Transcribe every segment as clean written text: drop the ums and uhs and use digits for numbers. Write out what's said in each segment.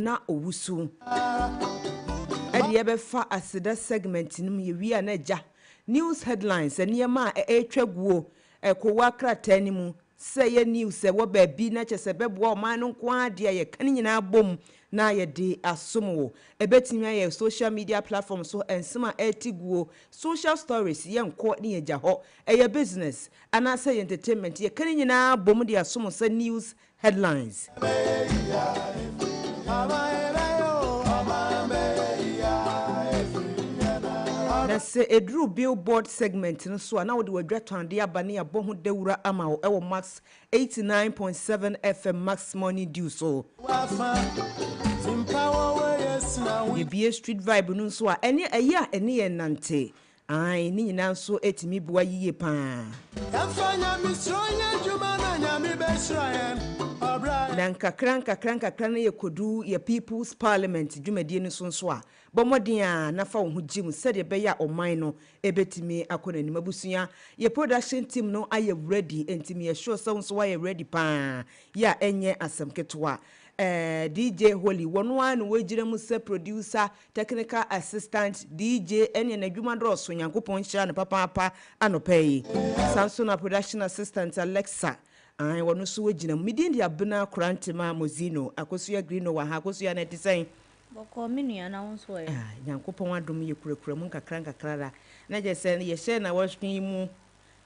na owusu edi ebefa asida segment nim ye wi anaja news headlines eniyama etwaguo ekowa krata nimu say ye news e wo ba bi na chese beboa oman no nko ade ye kan nyina bom na ye de asomo ebetimi ye social media platforms so ensema etiguo social stories ye nko ne ye jaho eye business ana say entertainment ye kan nyina bom de asomo say news headlines na se edru billboard segment no so na wode wadwatwan de abane abohu dewura ama wo ewo max 89.7 FM max money due so ye bie street vibe no so a ene eya ene ye nante ai ni nyina so etimi bua yiye pa afanya misronya juma na nyame besraen na nkakran na ye kodu ye people's parliament dwumadie no so a bomodin a nafa wo hugim sede be ya oman no ebetimi akona ni mabusua ye production team no aye ready entimi ye sure so aye ready pa ya enye asemketwa DJ Holy wono anu wejire mu se producer technical assistant DJ enye na dwuma droso nyankopon hira ne papa anopai Samsung production assistant Alexa I wonu so wejina midin dia bena Krantima Mozino akosua Green wa ha akosua na design boko menua na wonso e nyankopon adom ye kurakura mu kakra na je se ye share na washkin mu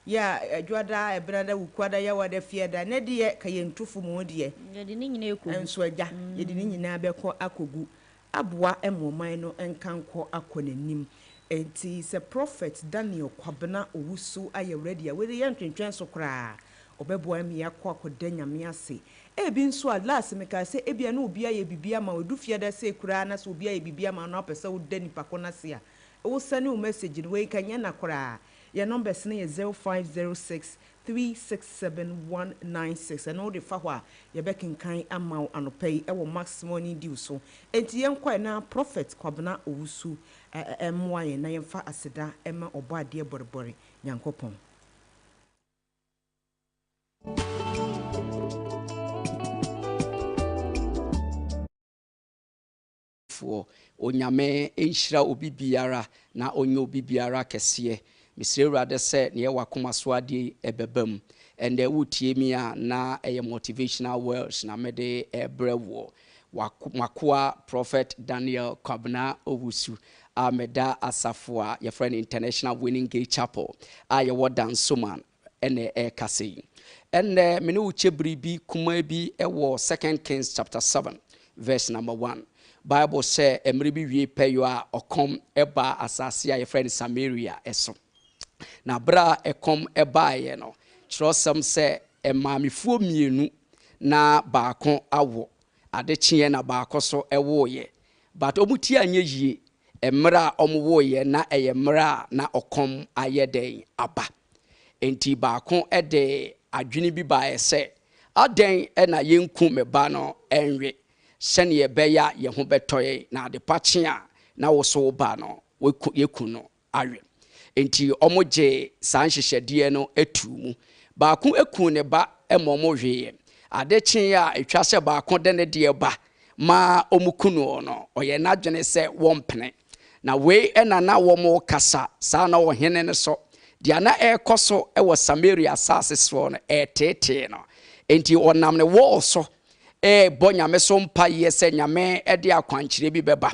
ya adwada ebrada wukwada ya wada fieda ne de ka ye ntufu mu de ye de ni nyina ekogu enso agya ye de ni nyina abekọ akogu aboa emoman no enkanko akonanim enti se prophet Daniel Kwabena owusu aye ready a we de yentwentwen so kra obeboa mi yakọ akoda nyame ase ebi nso a last meka se ebia na obi aye bibia ma odu fieda se kura na so obi aye bibia ma na opese wo dani pakona se a wo send you message we kan ye na kra your number is 0506 367196 and all the fahwa ye bekin kan ama anopai e wo max money due so enti yen kwa na prophet Kwabena owusu emwa ye na yemfa aseda ema obo ade borbore nyankopon for onyame enhira obi biara na onye obi biara kese Mr. Rade said near wakoma swadi ebebem and the wutie mi a na motivational words na mede ebrewo wakwa prophet Daniel Kwabena owusu ameda asafo your friend International Winning Gate Chapel aye wodan soman ene kase and me no chebri bi kuma bi ewo 2 Kings chapter 7 verse number 1 Bible say emre bi wie peyo a okom eba asase a your friend Samaria eso na bra ekom ebaye no kyerosem se emamifuo mienu na baako awo adechie na baako so ewoye but omuti anye yie emra omwoye na eyemra na okom ayeden aba enti baako ede adwene bi bae se aden na yenku meba no enwe sene ye beya ye ho betoye na ade pache a na wo so ba no yeku no awe enti omoje sanhyehyede no etumu baako eku ne ba emomo hweye adechen ya etwa se baako de ne de ba ma omukunu no oye nadwene se wompene na we na wo kasa sa na wo hene ne so dia na ekoso ewo Samaria sase so no etete no enti onam ne wo so bonyame so mpa ye se nyame de akwankyere bi beba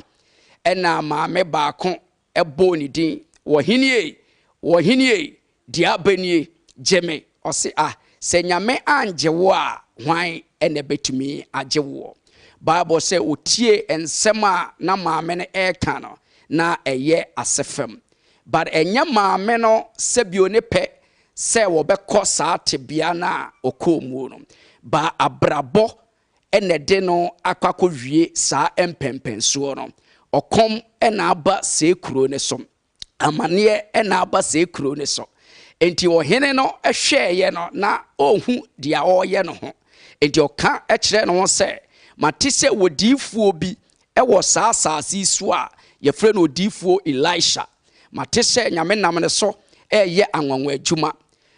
na maame baako eboni din wo hinie dia banie jeme ose se nyame anjewo a hwan ene betumi ajewo Bible say otie ensem a na maame ne eka no na eye asefem but enya maame no sebio ne pe se wo bekọ saa tebia na okomu no ba abrabo ene de no akwakowie saa empempenso no okom ena aba se kuro ne so amane ena aba se kuro ne so enti ohene no ehweye no na ohu dia oye no ho enti oka ekire no se matise wodifuo bi ewo saa saasi so a ye frɛ no odifuo Elisha matise nyame nam ne so eye anwanwa adwuma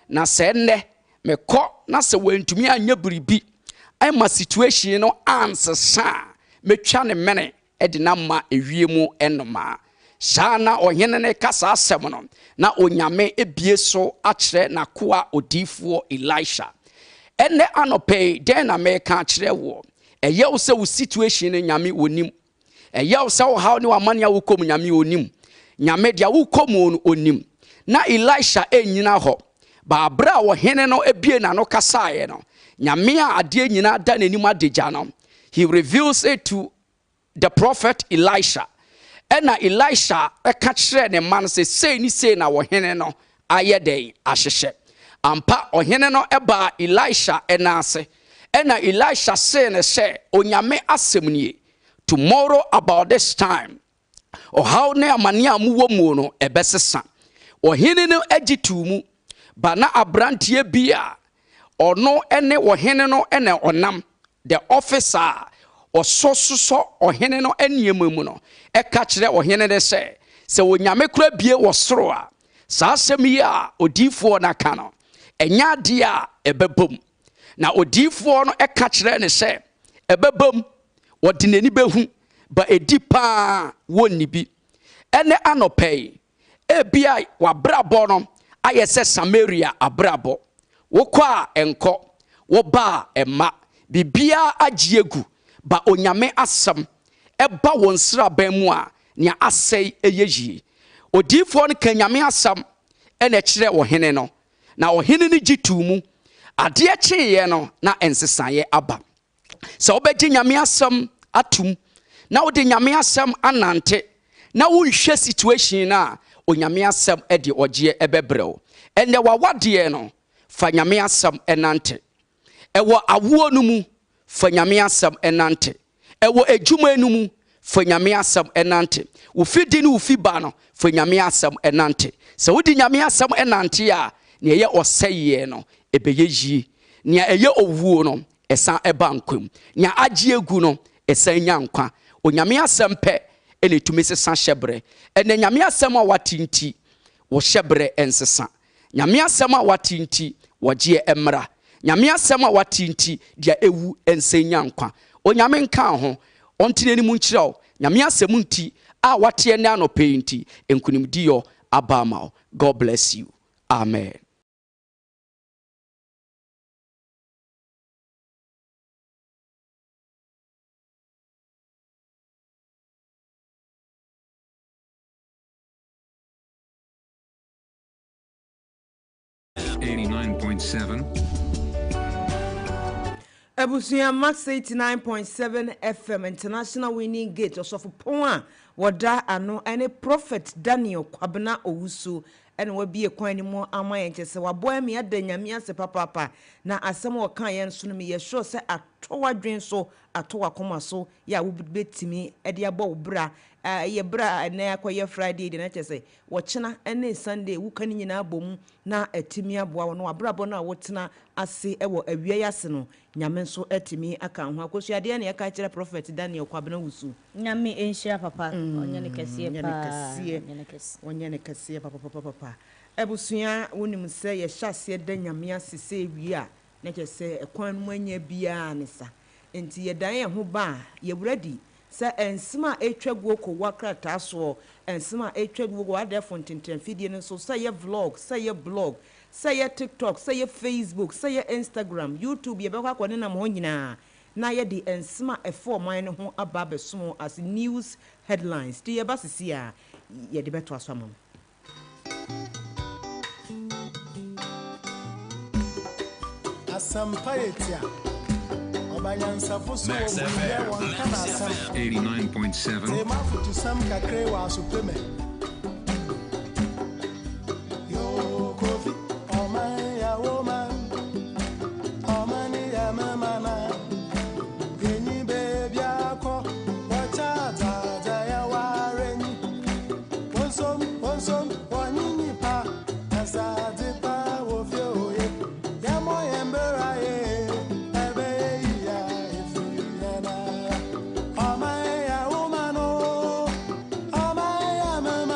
na se nne mekɔ na se wantumi anya biribi ai ma situation no ansesa metwa ne mene de na ma ewie mu enoma saa na ɔhene ne kasa asɛm no na onyame ebie so akyerɛ na koa odiifoɔ Elisha ene anɔpɛ den na meka akyerɛ wo ɛyɛ wo sɛ wo situation ne nyame onim ɛyɛ wo sɛ wo haw ne wamane a wokɔ mu nyame onim nyame dia wokɔ mu no onim na Elisha enyina hɔ ba abra a ɔhene no ebie na no kasaeɛ no nyame a adeɛ nyina da n'anim adagya no he reveals it to the prophet Elisha ena Elisha eka kyerɛ ne man sɛ sei ni sei na ɔhene no ayɛ den ahyehyɛ ampa ɔhene no ɛba Elisha enase ena Elisha say ne sɛ onyame asɛm nie tomorrow about this time ɔhaw ne amane a muwɔ mu no ɛbɛsesa ɔhene no agitu mu ba na abrantie bi a ɔno ene ɔhene no ene ɔnam the officer ɔsɔsosɔ ɔhene no aniemu mu no ɛka kyerɛ ɔhene de sɛ onyame kura bie wɔ soro a saa asɛm yi a odiifoɔ na ka no ɛnya ade a ɛbɛbom na odiifoɔ no ɛka kyerɛ ne sɛ ɛbɛbom wɔde n'ani bɛhu ba edi paa wɔnni bi ɛne anɔpɛi ebia wabrabɔ no ayɛ sɛ Samaria abrabɔ wokɔ a ɛnkɔ woba a ɛma bibia agye egu ba onyame asɛm ɛba wɔn sraban mu a nea asɛe ɛyɛ yie odiifoɔ no ka nyame asɛm ɛna kyerɛ ɔhene no na ɔhene no gye tu mu adeɛ kyeeɛ no na ɛnsesaeɛ aba sɛ wobɛgye nyame asɛm atum na wode nyame asɛm anante na wonhwɛ situation na onyame asɛm ɛde ɔgyeɛ ɛbɛbrɛw ɛnɛ wawadeɛ no fa nyame asɛm ɛnante ɛwɔ awoɔ no mu fa nyame asɛm ɛnante ɛwɔ adwuma no mu fa nyame asɛm ɛnante wo fidi ne wo fi ba no fa nyame asɛm ɛnante sɛ wodi nyame asɛm ɛnante a nea ɛyɛ ɔsɛeɛ no ɛbɛyɛ yie nea ɛyɛ owuo no ɛsan ɛba nkwam nea agye egu no ɛsan nya nkwa onyame asɛm pɛ ɛna etumi sesa hyɛbrɛ ɛna nyame asɛm a watinti wo hyɛbrɛ ɛnsesa nyame asɛm a watinti wɔgye ɛmra nyame asɛm a watinti dia ewu ɛnsan nya nkwa onyame nka ho ɔntene ni mu nkyerɛw nyame asɛm nti a wateɛ ne anɔpɛ nti enkunimdiyo abama God bless you amen. Abusuya Max 89.7 FM International Winning Gate osofo pon a woda ano ene prophet Daniel Kwabena Owusu ene wabie kwan ni mu amaye nche se waboa me ada nyame ase papa na asem wo kan ye nso no me ye sure se atowadwen so atowakoma so ya wo betimi ede abo wo bra ye bra na akoye Friday de na che se wo chena ene Sunday wo kan nyina abom na atimi aboa wo no abrabo na wo tena ase ewo awia yase no nyame nso atimi aka ho akosuade na ye ka kire prophet Daniel Kwabena Owusu nyame enhyira papa onye ne kese pa onye ne kese papa ebusuya wonim se ye hyase da nyame asese wi a na che se ekwan mu anya bia ne sa enti ye dan ye ho ba ye ready se ensima etwaguo ko wakrata so ensima etwaguo ko ade fontinten fidie no so se ye vlog se ye blog se ye TikTok se ye Facebook se ye Instagram YouTube ye bekwa kwone na mo nyina na ye di ensima efo man no ho aba beso as news headlines ti ye basisi a ye de beto aso amam Asampaetia Obanyansa foso wo 89.7 Tema futu sam kakre wa supreme Yo kofi o man ya woman o man ya mama eni baby akọ wacha za ya wareni wonsom wonyinyi pa asade pa wo fi oye ya mo yembera ye ebe ya ifu ya na o man ya woman o man ya mama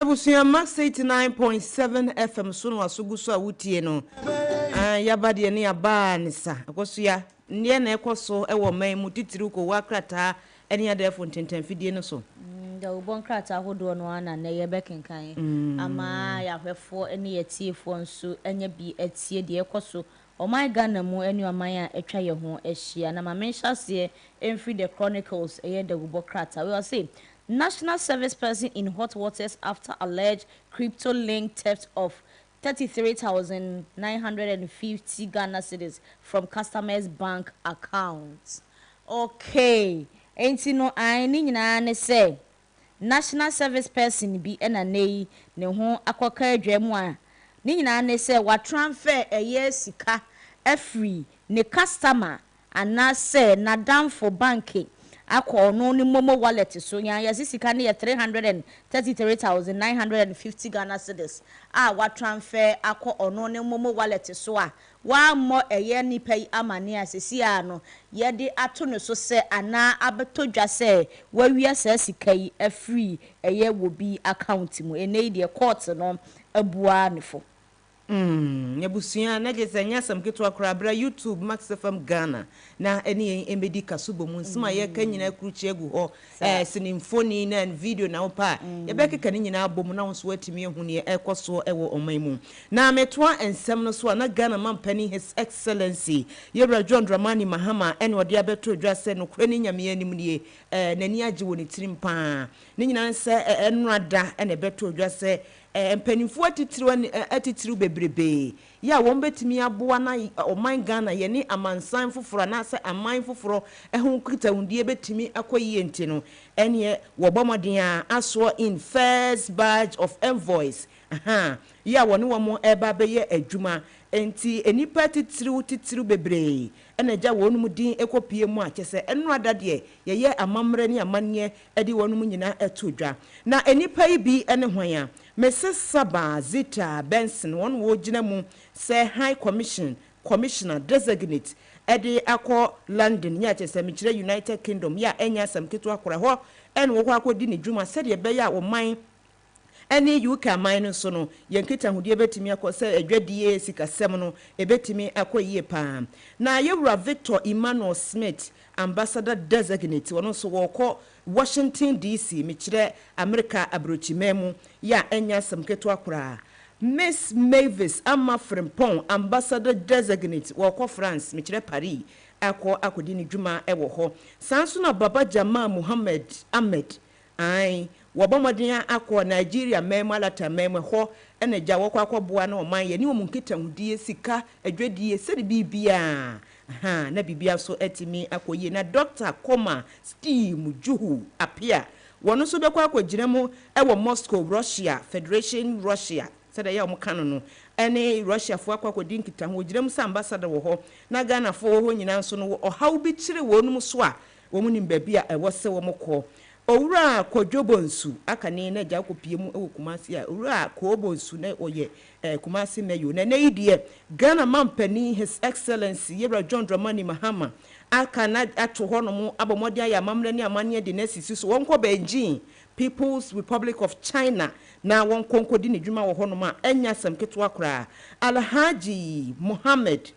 Ebusuya Max 89.7 FM so no asogu so a wutie no. Yaba de ne aba ne sa. Akosuya ne na ekoso e wo man mu titiri ko wakrata ene ade fo ntenten fidie no so. Da ubon krata hodo no ana na ye bekenkan. Ama ya hwefo ene yetiefo nso enye bi etie de ekoso. Oh my Ghana mu eni oman a etwa ye ho ehia na ma menhya se Enfree the Chronicles eye the Ubokrata. We will say National Service Person in hot waters after alleged crypto link theft of 33,950 Ghana cedis from customers' bank accounts. Okay. Enti no ani nyina ne say National Service Person bi enanei ne ho akoka adwamu a ni nyina ne say wa transfer eye sika free ne customer ana say na down for banking akọ no ni momo wallet so nya ya sika ne 333,950 Ghana cedis wa transfer akọ ono ne momo wallet so a wa mo eye ni pay amane asesi a no ye de ato no so se ana abetodwa se wa wi asa sika yi free eye wo bi account mu ene de court no abua nefo Nyabusuya na jese nyasam kitwa krabra YouTube Max FM Ghana na eni emedi kasubo mu nsima ye ka nyina kruchi egu ho sinimfoni na video na opa ye be keka ni nyina abom na wonso atimi ehu ne ekoso ewo oman mu na metwa ensem no so na Ghana mampani His Excellency Yewra John Dramani Mahama ene ode abeto dwa se no kra ni nyame anim nie nani age woni tirim pa ni nyina se enrada ene beto dwa se empanimfo atitiru bebrebe ya won betimi aboa na oman Ghana ye ne amansan foforo na se aman foforo ehun kita hundie betimi akoyie enti no ene wo bomoden a aso in first batch of envoys ya woni wo mo eba beye adwuma enti enipa titiru bebre ene ja wonum din ekopie mu a chese enu adade ye amamre ne amanne edi wonum nyina etodwa na enipa yi bi ene hwan a Mrs. Saba Zita Benson one wo gina mu say High Commissioner designate edi akọ London ya chese michire United Kingdom ya enya sam keto akora ho en wo akodi ne dwuma sede be ya wo man eni UK man so no yenkita hudie betimi akose adwadie sikasem no ebetimi akoyie pa na Yewra Victor Emmanuel Smith ambassador designate wono so woko Washington DC michire America abrochimemu ya enya samketo akora Miss Mavis Amma Frimpong ambassador designate woko France michire Paris akodi ni dwuma ewo ho sanso na Baba Jamal Muhammad Ahmed wabomodin akọ Nigeria mema lata mema ho ene ja wokọ akọboa na oman ye ni wo munkita hudie sika adwadie sedi bibia na bibia so etimi akoye na Dr. Koma Steve Juhu apia wono so bekọ akọgina mu ewo Moscow Russia Federation Russia sada ya omkano no ene Russia fo akọkọdi nkita ho gina mu sa ambassador wo ho na Ghana fo ho nyina so no ohaw bi kire wonum so a wo mu nimba bia ewo se wo mokọ Owura Kojobonsu akane na ja kopie mu ewo Kumasi a owura Kobonsu na oye Kumasi meyo na idie Ghana mampani His Excellency Yewra John Dramani Mahama akana ato hono mu abomode aya mamre ne amane de nasisi so wonko Beijing People's Republic of China na wonko nkodi ne dwuma wo hono ma enya sam keto akora Alhaji Muhammad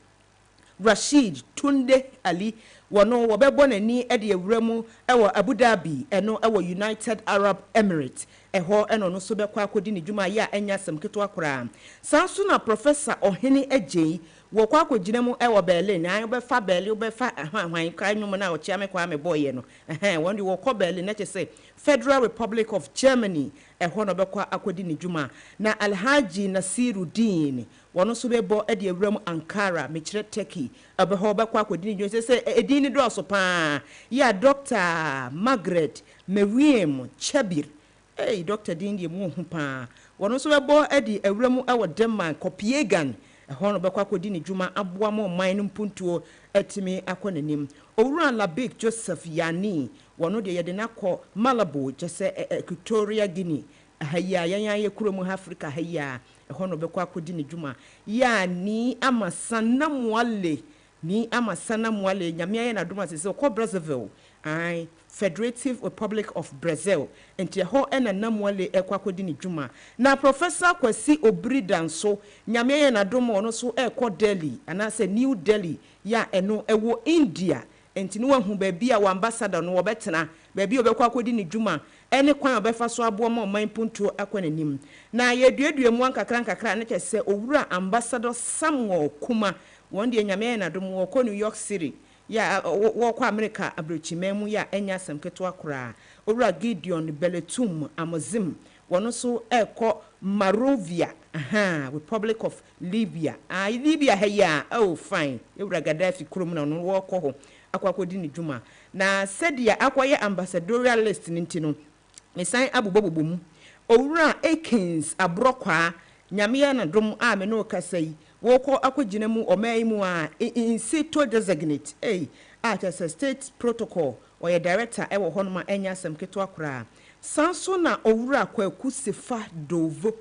Rashid Tunde Ali wono wobebo nani e de awuramu ewo Abu Dhabi eno ewo United Arab Emirates eho eno no so bekwa akodi ne dwuma ya enya sam keto akora sanso na Professor Ohene Ejei wo kwa akogina mu ewo Berlin ayo be fa Berlin be fa hwan kan nyum na o chiame kwa me boye no won di wo ko Berlin na chese Federal Republic of Germany eho no bekwa akodi ne dwuma na Alhaji Nasiruddin wono so bebo e de awuramu Ankara mechire Turkey abeho bekwa akodi ne dwuma se edin ni do so pa ya Dr. Margaret Meriem Chabir Dr. Dindi mu hu pa wono so bebo e de awuramu ewo Denmark Copenhagen hono bekwa kodi ni dwuma aboa mo man no mpuntuo etimi akonanim owura Labik Joseph Yani wono de yede nakọ Malabo jese Equatorial Guinea haya yan kuromu Africa haya hono bekwa kodi ni dwuma ya ni amasana mwale nyame ya na dwuma se ko Brazzaville Federative Republic of Brazil enti ho ena namwale ekwakodi ni dwuma na Professor Kwasi Obridan so nyame ye na dom ono so ekọ Delhi anase New Delhi ya eno ewo India enti no wahu ba bia wa ambassador no wobetena ba bia obekwakodi ni dwuma ene kwan obefa so abo ma man puntuo akwanenim na ye duedue mu ankakra ne kese owura ambassador Samuel Kuma won de nyame ye na dom wo ko New York City ya wo America abrochimemu ya enya semketo akura owura Gideon Beletum Amozim wono so eko Marovia Republic of Libya Libya heya oh fine owura Gaddafi kurom na no wo ko ho akwakodi ni dwuma na sedia akwaye ambassadorial list nintino mesan abobobobom owura Akins abrokwa nyame na dom a me no kasai woko akogina mu omai mu a in situ designate at a state protocol or a director ewo honoma enya semketo akura sanso na owura kwaku sefa dovo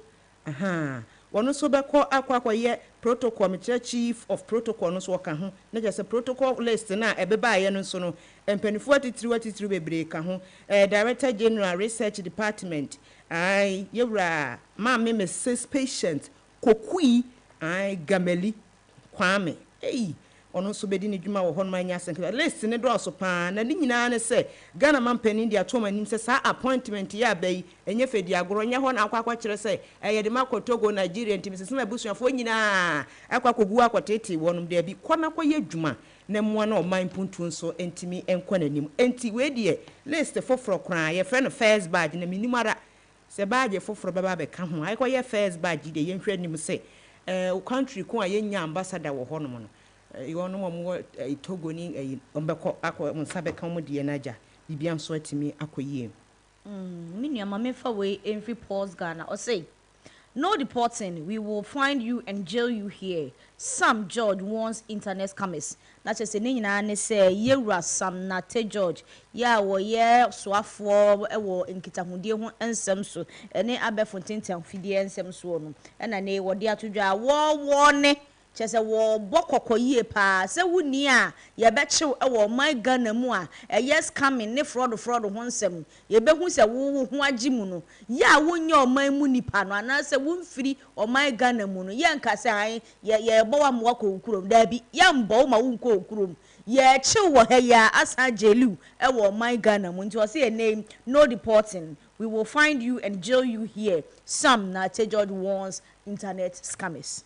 wono so beko akwaye protocol me chief of protocol no so ka ho na just protocol list na ebeba ye no so no empanifo atitiri bebre ka ho director general research department yewra ma me Mrs patient kokui Gameli Kwame ono so bedi ni dwuma wo honma nya senke list ne do so pa na ni nyina ne se Ghana man pani dia to manim se sa appointment ya bai enye fedi agoro nya ho na akwa kire se ye de makotogo Nigeria ntimi se ma busuafo nyina akwa kogu akwatete wonum de bi kona koye dwuma na mo na o man puntu nso ntimi enkwa nanim enti we de list foforo kran ye friend first badge na minimara se badge foforo baba be ka ho ai koye first badge de ye nhwe nim se country ko ayenya ambassador wo hono no yono mo Togo ni ombeko akọ nsabe kan mo de naja bibia nso atimi akoyie me nua me fa we every pause Ghana or say no deporting, we will find you and jail you here. Sam George wants internet scammers. Na che se ni nyina ne se yewura Sam na te George ya wo ye soafo e wo nkitahudie ho ensem so ene abefontentan fidie ensem so no na ne wo de atodwa wo ne chese wo bokokoyie pa se wuni a ye bechew e wo my Ghana mu a yes coming ne fraud ho nsem ye behu se wo ho agimu no ya wonya o man mu nipa no ana se wonfiri o my Ghana mu no ye nkase an ye bowa mo ko okurom da bi ye mbo ma wo ko okurom ye chew wo he ya asa jelu e wo my Ghana mu nti o se name no deporting, we will find you and jail you here. Some na te George wants internet scammers.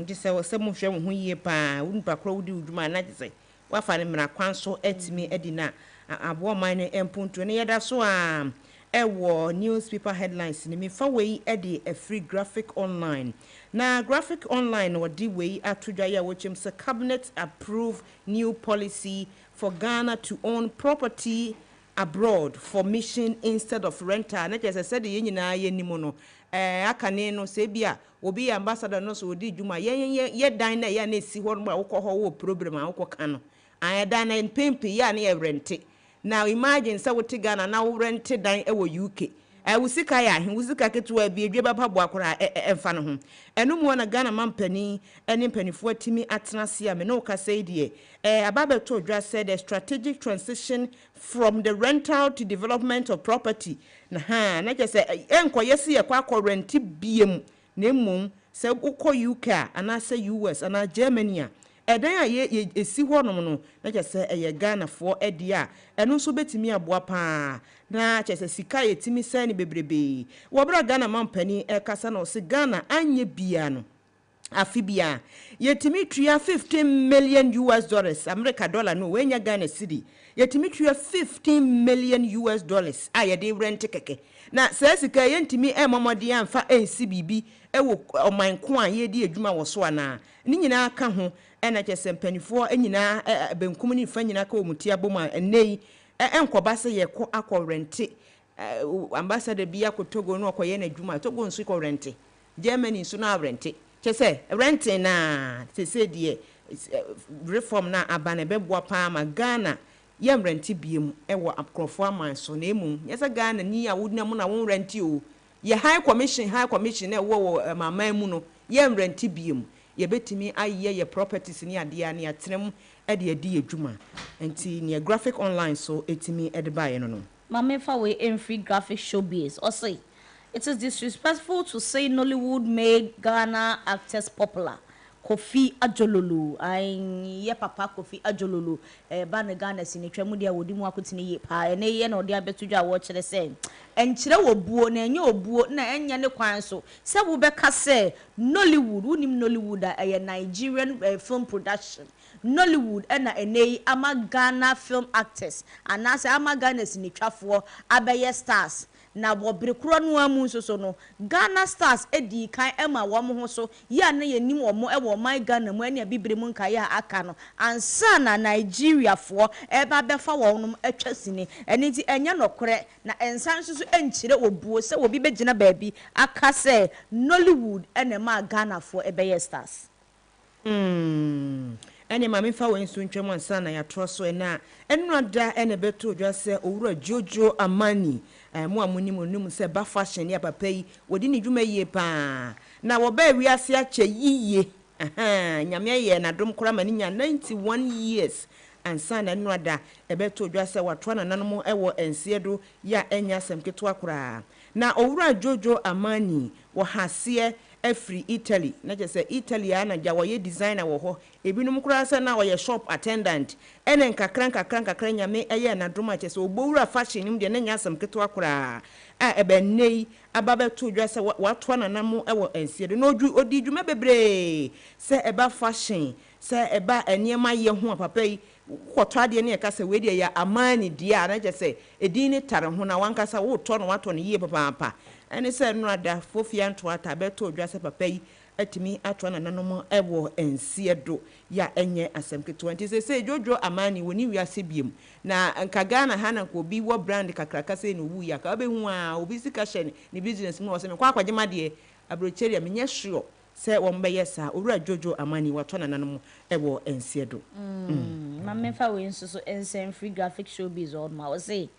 Just say mo hwe ho yie pa won pa kro wudi uduma na je wa fa ne mra kwan so etimi edina abo man ne empunto ne yeda so a ewo newspaper headlines ni me fa we edi a free graphic online na graphic online or di we atodwa ya wochem se cabinet approve new policy for Ghana to own property abroad for mission instead of rental. Na just said the nyina ye nimu no akane no se bia obi ambassador no so di dwuma ye dan na ya na si ho no akọ ho wo problem akọ ka no dan na pempe ya na ye rent. Now imagine say wote Ghana na wo rent dan e wo UK wusika ya he wusika ketua bi edwe baba bo akora emfa no ho eno mu na Ghana mampani ene mpanifo atimi atenase a me no ka say die ababeto dwa said a strategic transition from the rental to development of property na just enkoyesi ye kwa rent biem na emu se ukọ UK ana se US ana Germany a edan a ye esi ho no na just ye Ghana for edia eno so betimi aboa pa na chese sika yetimi sani bebrebe wobra Ghana mampani kasa na se Ghana anye bia no afibia yetimi tria $15 million America dollar no wenya Ghana cedi yetimi tria $15 million a yede rent keke na se sika yentimi momodi amfa NCBB ewo oman ko a yedi adwuma wo so ana ni nyina ka ho na chese mpanifo nyina benkum ni fa nyina ka omutia boma nei enkoba se ye ko akorente ambassador bia ko Togo no akoye na dwuma Togo nso ko rente Germany nso na rente chese rente na se die reform na abane beboa pa ma Ghana yem rente biem ewo akrofo aman so na emu yesa Ghana ni a wudna mu na won rente o ye high commission na wo mama mu no yem rente biem ye betimi aye ye properties ni ade a ne atrem de adi adwuma enti ne graphic online so etimi de bae no no Mame fa we in free graphic showbiz or say it is disrespectful to say Nollywood made Ghana actors popular. Kofi Ajololo ye papa Kofi Ajololo ba ne Ghana sinetwa mu dia wodi mu akotene ye pa ene ye na odi abetudwa wo kire se enkyire wo buo na enye obuo na enya ne kwan so se wo be ka se Nollywood unim Nollywood a Nigerian film production Nollywood na ene ama Ghana film actors anase ama Ghana sinetwafo abeye stars na wobrekro no amu so no Ghana stars edi kan ema wo mo ho so ya na yenim wo mo e wo man Ghana mu ane bibire mu nka ya aka no ansa na Nigeria fo eba befa wo no atwa sini eni ti enya nokore na ensan so enkyire obuo se obi begina baabi aka se Nollywood ene ma Ghana fo ebeye stars ene mame fa wo nso ntwam ansa na ya troso na enrada ene beto dwa se owura Jojo Amani mu amunimunu se ba fashion ya papa yi wodi ni dwuma yie pa na wo ba wiase ache yiye nyame ye na dom kora mani nya 91 years ansa na enrada ebeto dwa se watwa na nanom ewo ensiedo ya enya semketo akora na owura Jojo Amani wo hase Free Italy na je say Italy ana ja woye designer wo ho ebinum kura se na woye shop attendant enen kakran nyame eye na doma che se obowura fashion nim de na nya asam keto akora a ebenei ababeto dwa se watwa na nam ewo ensie de no odi dwuma bebre se eba fashion se eba eniema ye ho papa yi kwoto ade ne ka se we de ya Amani dia na je say edin tare ho na wankasa wo to no wato ne ye papa ene se no ada fofia nto ata beto dwa se papa yi atimi atwa na nanom ewo ensie do ya enye asemketo nti se Jojo Amani woni wiase biem na nka Ghana ha na ko bi wo brand kakraka se no wu ya ka be hu a obi sika hye ne business mu wo se me kwa kwagema de abrocheria menye sure se wo mbe yesa owura Jojo Amani watwa na nanom ewo ensie do mame fa we nso so ensen free graphic showbiz on ma wo say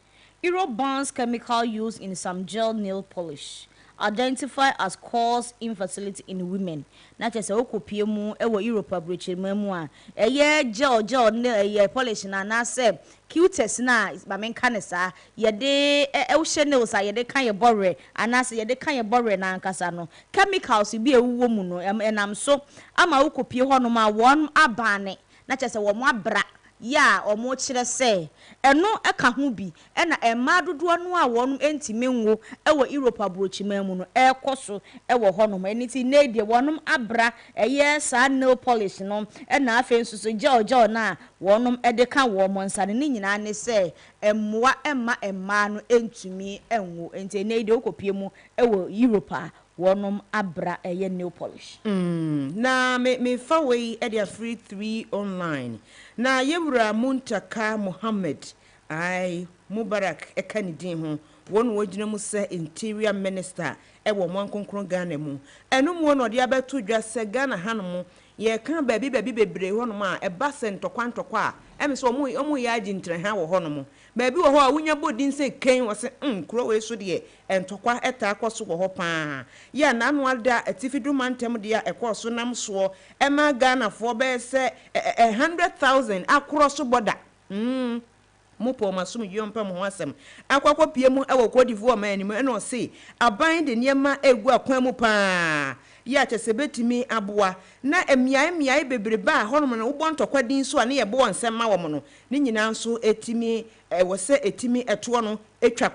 Europe bans chemical used in some gel nail polish identified as cause infertility in women. Na chese okopie mu ewo Europe abroche mu a gel nail polish na say cutis na ba men kanesa ye de ehye nails a ye de kan ye borre anase ye de kan ye borre na ankasa no chemicals bi ewuwo mu no enam so ama okopie ho no ma won abane na chese wo mo abra ya omo kire se eno eka ho bi na ema dodo no a wonum entime nwo ewo Europe abrochi mamu no ekoso ewo honom eniti na die wonum abra eye sa nail polish no na afa nsuso gel na wonum edeka wo mo nsane ni nyina ne se emmoa emma no entumi enwo enti na die okopie mu ewo Europe wonum abra eye nail polish na me fa we e free 3 online na yewura Muntaka Muhammad ai Mubarak ekanidin ho won wogina mu se interior minister e wo mon konkron Ghana mu enu mu no de abeto dwa se Ghana hanom ye kan baabi bebre honom a e ba se ntokwa a emi so omu ya agi ntre ha wo honom baabi wo ho a wunya bodin se ken wo se kro we so de entokwa eta akoso wo ho pa ya na anu ada atifidu mantem de ekoso nam so e ma Ghana fo be se 100,000 across border mupo masum yompa mo asem akwakwa pie mu ewo kodivu ma anim e no se aban de niema egu akwan mu pa ya chese betimi aboa na emiai bebreba honom na wo ntokwa din so ane ye bo nsem ma wo mo no ni nyina nso etimi wo se etimi eto no etwa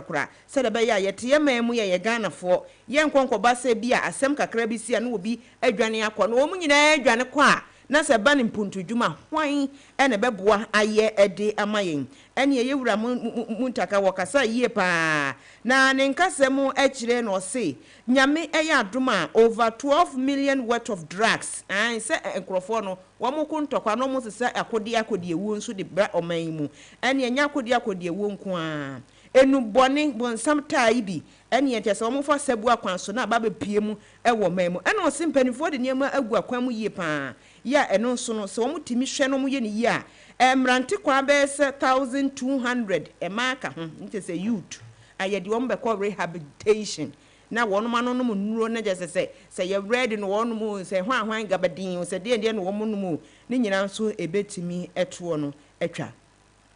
kura se de be ya yete ye mamu ye Ghana fo ye nkonkoba se bi a asem kakra bi si ane obi adwane akọ no wo mu nyina adwane kwa na se ba ne mpuntu dwuma hwan ene beboa aye ede amayen ene ye wura Muntaka wakasa yie pa na ne nkasem akire no se nyame eye adoma over 12 million worth of drugs se enkrofo no wo mo kuntokwa no mo se akodi ewu nso de bra oman mu ene enya akodi ewu nko a enu boni bonsam tai bi ene ye tese wo mo fa sabu akwan so na ba be pie mu ewo man mu ene o simpanifo de niam agu akwan mu yie pa ya eno nso no se wo mo timi hwe no mo ye ne yi a emrante kwa be se 1200 emaka ho nte se youth ayedi wo mbekọ rehabilitation na wonu mano no nuro na je se ye ready no wonu mu se hwan gabadin se de no wo mu ne nyina nso ebetimi eto no etwa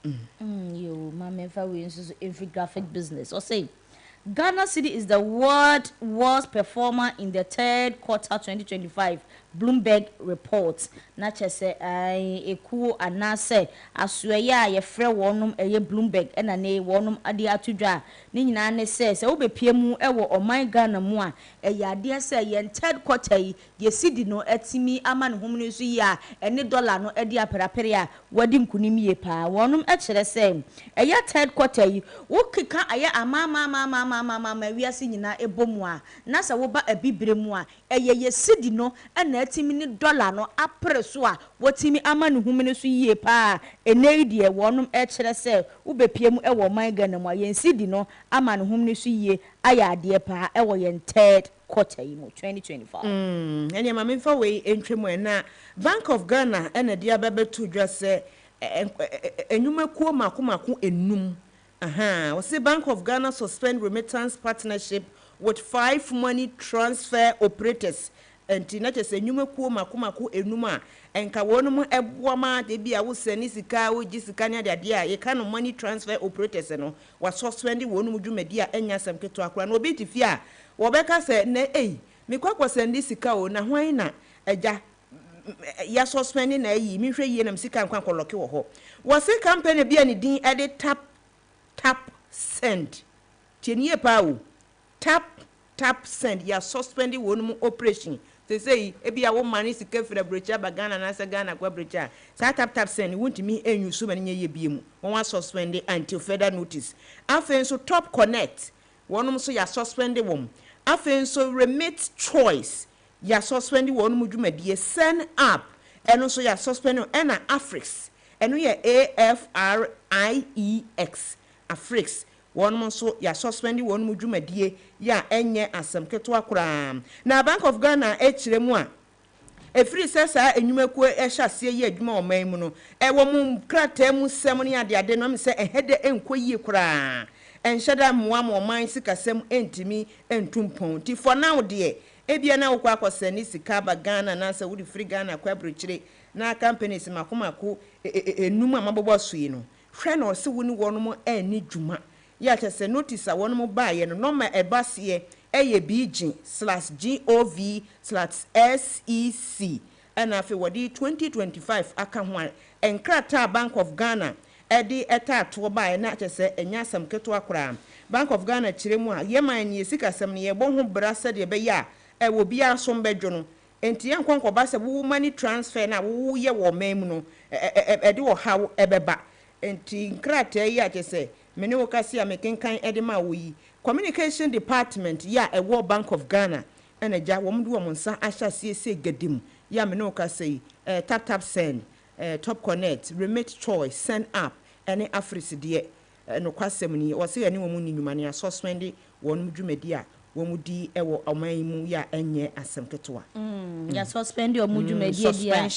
Yo, mama, if I win every graphic business, or say Ghana City is the worst performer in the third quarter 2025. Bloomberg reports. Nache say eku anase asuya ye frɛ wɔnom eye Bloomberg ɛna ne wɔnom ade atodwa ne nyinaa ne sɛ wo bepie mu ɛwɔ ɔman Ghana mu a ɛyɛ ade sɛ ye third quarter yi ye sidi no atimi ama ne hom ne so yi a ɛne dollar no ɛde aperapere a wadi nkunim ye pa wɔnom ɛkyerɛ sɛ ɛyɛ third quarter yi wo keka ayɛ ama wiase nyinaa ebomu a na sɛ wo ba abibire mu a ɛyɛ ye sidi no ɛna atimi ni dollar no apre so a wotimi ama ne hum ne so yie pa enei de wonom e kire se wo bepie mu e wo man Ghana mu yen sidi no ama ne hum ne so yie aya ade pa e wo yen third quarter yi mu 2025 enya ma memfa we entwemu na Bank of Ghana ena dia bebeto dwa se enwumakuo makomako enum we say Bank of Ghana suspend remittance partnership with 5 money transfer operators. Enti na chese nyumakuo makomako enum a enka wonum eboa ma de bia wo sani sika wo gisika nya de a ye ka no money transfer operators no wa suspend wonum dwumadi a enya sam keto akora na obi tifi a wo beka se na me kwakwa sandi sika o na hwan na eja ya suspend na yi mi hwe yie na sika nkwa koloke wo ho wo se company bia ne din e de tap send tienie pa o tap send ya suspend wonum operation say ebia wo mani sika fira brecha ba Ghana na se Ghana kwa brecha sa tap send wuntimi enyu so mane ye biemu won suspend until further notice afen so top connect wonum so ya suspend wom afen so remit choice ya suspend wonum dwumadie send up eno so ya suspend ena Afrix eno ye AFRIEX Afrix one so ya suspend one mu dwumadie ya enye asem keto akora na Bank of Ghana echiremu a efiri sesa enwumakuo ehyasie ye adwuma oman mu no ewo mu krata mu sem ne ade no se ehede enkoyie kora enhyeda moa mo oman sikasem entimi entumpon ti for now de ebia na wokwa akosani sika ba Ghana na se wudi free Ghana kwa brochire na companies makomako enum amabobo sui no hwe na ose woni wonom ani dwuma ya chese notice a wonom baaye no normal ebase eye BG/GOV/SEC and afi wodi 2025 aka ho enkrata Bank of Ghana edi etato baaye na chese enya sam keto akora Bank of Ghana kiremu a yeman ni sikasem ne yebo ho brasa de be ya wo bia so mbedwo no enti yankonkoba se wo money transfer na wo ye wo mem no edi wo ha ebeba enti nkrata yi a chese mene wo kasi a mekenkan edema wo yi communication department ya ewo Bank of Ghana ena ja wo mdu wo nsa ahyase se gadim ya mene wo kasi tap send top connect remit choice send up ene Afrix de no kwasem ni wo se ene wo mu ninuma ne suspend won dwumadi a wo mu di ewo oman mu ya enye asem ketewa ya suspend o mu dwumadi dia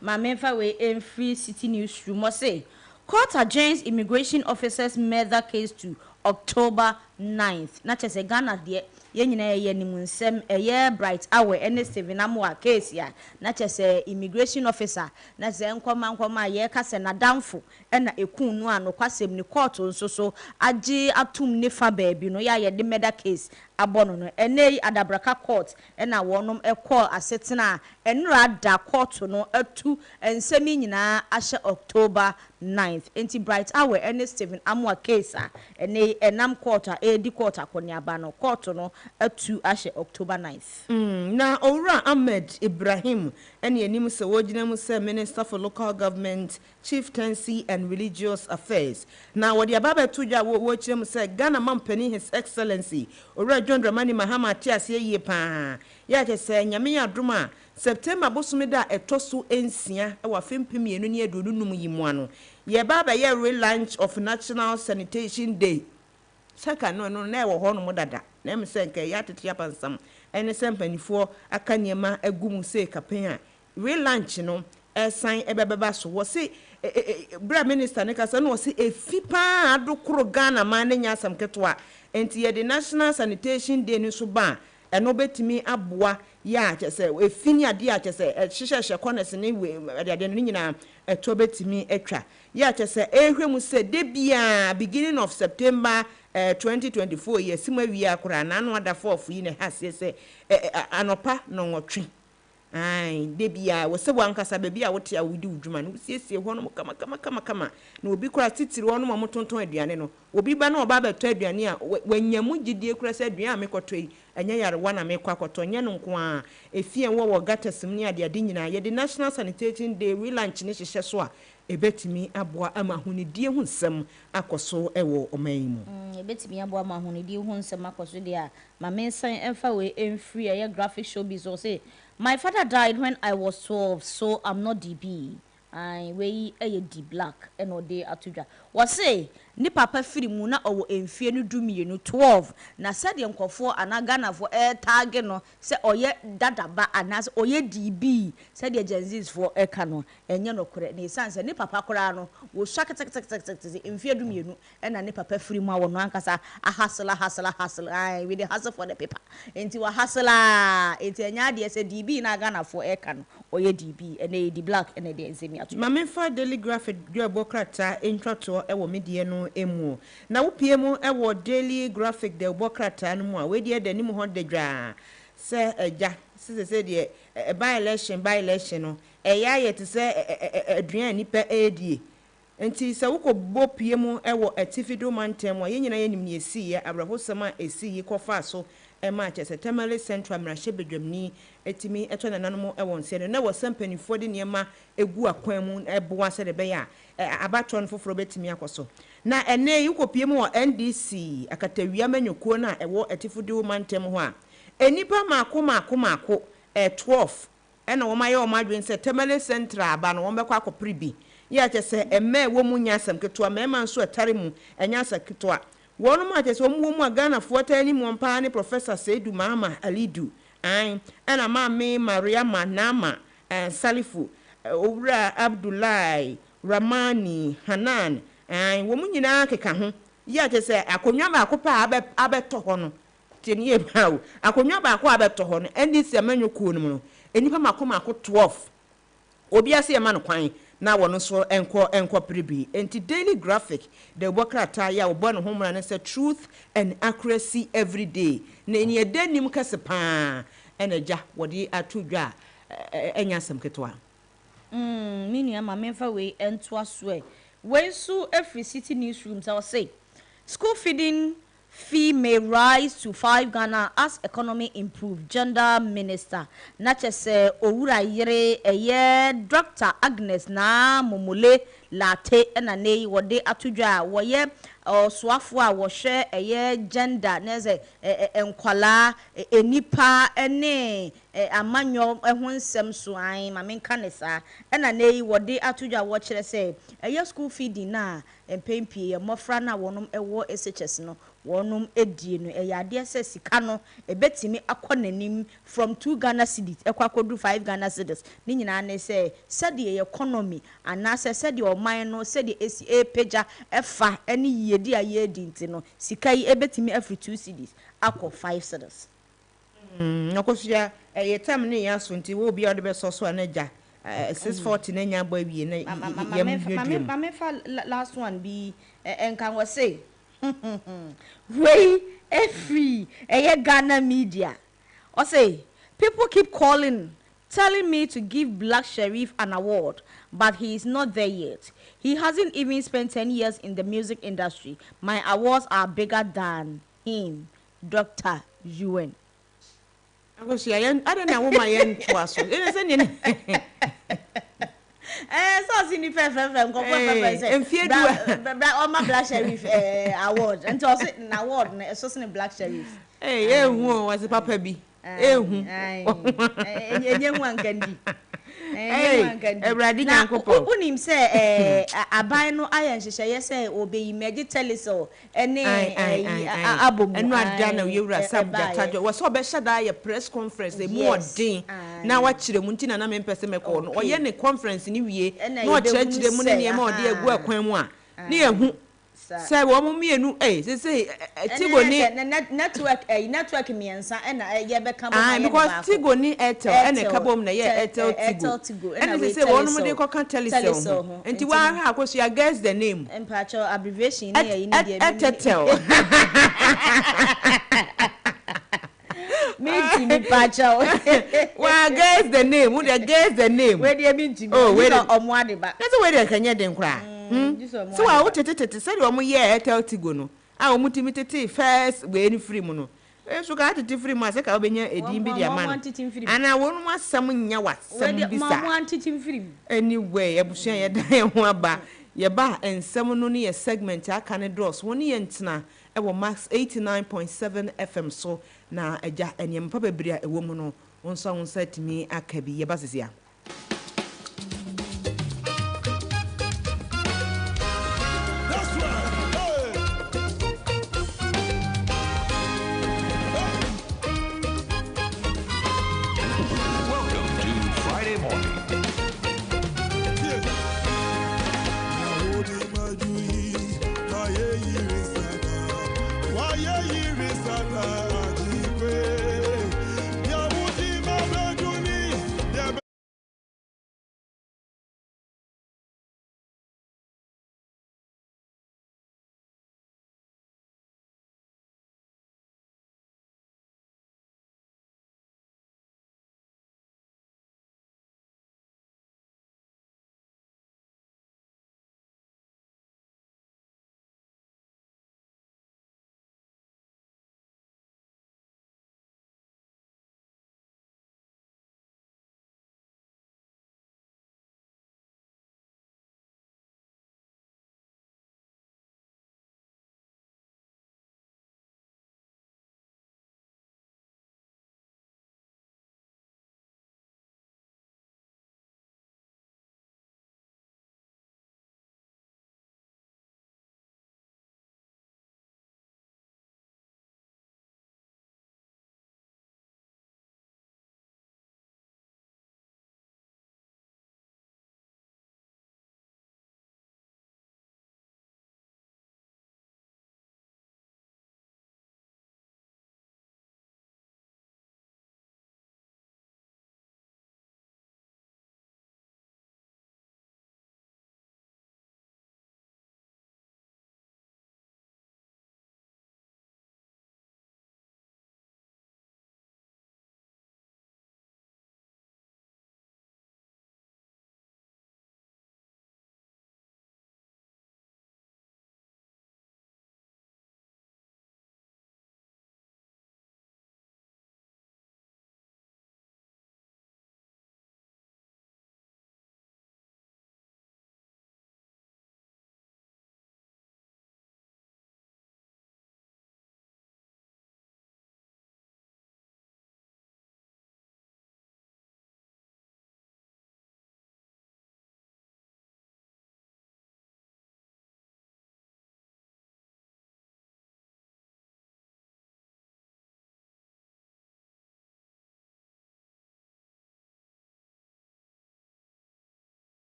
ma memfa we Free City Newsroom mo say court adjourns immigration officers murder case to October 9th. Na chese Ghana de ye nyina ye nimunsem eye Bright Awe ene Steven Amwa case ya na chese immigration officer na ze nkoma ye ka se na damfo ena ekun nu ano kwasem ni court nso so agi atum ne fa baabi no ya ye de murder case abono no ene Adabraka court ena wonom call asetena enra da court no atu ensemi nyina ahye October 9th enti Bright Awe ene Steven Amwa case a ene enam court a edi court akoniaba no court no atu ahye October 9th na Owura Ahmed Ibrahim ene enim se wogina mu se Minister for Local Government, Chieftaincy and Religious Affairs na wodi ababa tuja wo kire mu se Ghana mampani His Excellency Owura John Dramani Mahama Atiase ye pa ya ke se nyame adoma September bosumida etoso ensia e wa fempem yenu ne adununum yimu ano ye baba ye relaunch of National Sanitation Day saka no na e wo ho no modada na em se nke ya tete yapansam ene sempanifo aka niema agum se kapen a relaunch no esan ebebeba so wo se bra minister ne kasa no wo se efipa adokoro Ghana man ne nya asam keto a enti ye the National Sanitation Day ni so ba eno betimi aboa ya kyese efini ade a kyese hyehyehye corners ne ade no nyina eto betimi etwa ya kyese ehwemu se de bia beginning of September 2024 year sima wi akora na no ada 4 yi ne hase se anopa no nwotwe ai de bia wo se wankasa ba bia wote a wudi udwuma no siesie ho no kama na obi kura titiri ho no motonton aduane no obi ba na oba beto aduane a wanyamu gidie kura se aduane a mekoto yi anya yarewa na mekwa koto nye no nko a efie wo gatasim ni ade nyina ye the National Sanitation Day relaunch ne hyehyɛ so a ebetimi aboa amahunidie hu nsɛm akoso ewo ɔman mu ebetimi aboa amahunidie hu nsɛm akoso de a ma mensan emfa we emfree ya graphic showbiz or say my father died when I was 12 so I'm not DB we D black and ode atudwa was say ni papa firi mu na owo emfie no dumienu 12 na said de nkofo anagana for tag no se oye dadaba anas oye DB said the Gen for eka no enye no kore na sanse ni papa kora no wo shakataktaktaktak emfie dumienu na ni papa firi mu awo no ankasa a hustle we dey hustle for the paper enti wa hustle enti enya de se DB na gana for eka no oye DB and D black and the enzemi atu mama fa Daily Graphic dwabokrata entrato ewo medie no emu na wopie mu ewo Daily Graphic de bokrata no mu a we de dani mu ho de dwa se eja se de by election no eya yete se aduan nipa edie enti se woko bopie mu ewo atifido mantem a yenyina yenim ne esiye abrahosama esiye kofa so ema chese Tamale Central Mrahye Bedwamni etimi eto nanano ewo nse na wo sampanifo de niema egu akwan mu eboa se de be ya abaton foforo betimi akoso na ene yikopie mu NDC akatawia manyukuo na ewo atifido mantem ho a enipa mako 12 ena wo maye o madwen se Tamale Central aba no wo bekwa akopribi ya chese emme wo mu nyasam keto mema nso atare mu enyasa keto wonu ma chese wo mu Ghana fuota ni mu mpa ni Professor Seidu Mama Alidu ana mami Maria Manama Salifu Owura Abdullahi Ramani Hanan wo mu nyina keka ho ya chese akonwa ba akopa abeto ho no tenie bawo akonwa ba akọ abeto ho no NDC amanyukuo no no enipa mako 12 obi ase ema no kwan na wono so enko pribi enti Daily Graphic de bokrata ya obo no homra na say truth and accuracy every day na eni edanim kase pa enaja wodi atudwa enya samketwa mini ama memfa we ento aso we so every city newsrooms I will say school feeding fee may rise to 5 Ghana as economy improve. Gender Minister Nachese Owura Yere eye Dr. Agnes na Momole Late enane wode atudwa woye swafo a wo hwe eye gender neze enkwala enipa ene amanyo ehun nsem so an ma menka ne sa enane wode atudwa wo kire se eye school feeding na empempie mofra na wonom ewo SHS no wonum edie no eyade se sika no ebetimi akonanim from 2 Ghana cedis ekwakodu 5 Ghana cedis ni nyina na se sede economy anase sede oman no sede esi peja efa eni yedi ayedi ntino sika yi ebetimi every 2 cedis akọ 5 cedis nakofia yetam ne yaso nti wo bia de be soso anaja 640 na nya ba wie na yam fa last one be enkan we say way every Ghana media or say people keep calling telling me to give Black Sheriff an award, but he is not there yet. He hasn't even spent 10 years in the music industry. My awards are bigger than him. Dr. UN. I don't know what my end was. So sini Black Sheriff award and also an award na so sini Black Sheriff who was papa bi enye wan kandi Ebradi Nyankopon unim say aban no ayan hyehyeye say obeyi meji teleso ene abom enu ada na yewura subject ajo wo so be shada ya press conference e more din na wa kire mu ntina na mempese meko no oye ne conference ni wie na o kire mu ne niam ode egu akwan mu a na ehu say wo mo mienu say Tigo ni network miensa na ye be ka bo because Tigo ni Airtel and ka bom na ye Airtel Tigo and say wo no dey ko kan Telecel enti wa ha akoso ya guess the name empacho abbreviation ni ye ni dey Airtel Minti mi pacha. Well, guess the name. Who guess the name? Where do you minti? Oh, where omwade ba. That's where they can hear them cry. So I would tete say omo ye Airtel Tigo no. Ah omo tete first we any free mo no. So ka tete free mo say ka obenya edin bi dia man. And I won ma sam nya wat sam bisa. Ma wan tete free. Anyway, ebusuan ye dan ho aba. Ye ba ensem no ne segment aka ne dross. Woni ye ntena e wo max 89.7 FM so na eja enyem pa bebre a ewo mu no wonso wonsa timi aka bi ye ba sesia.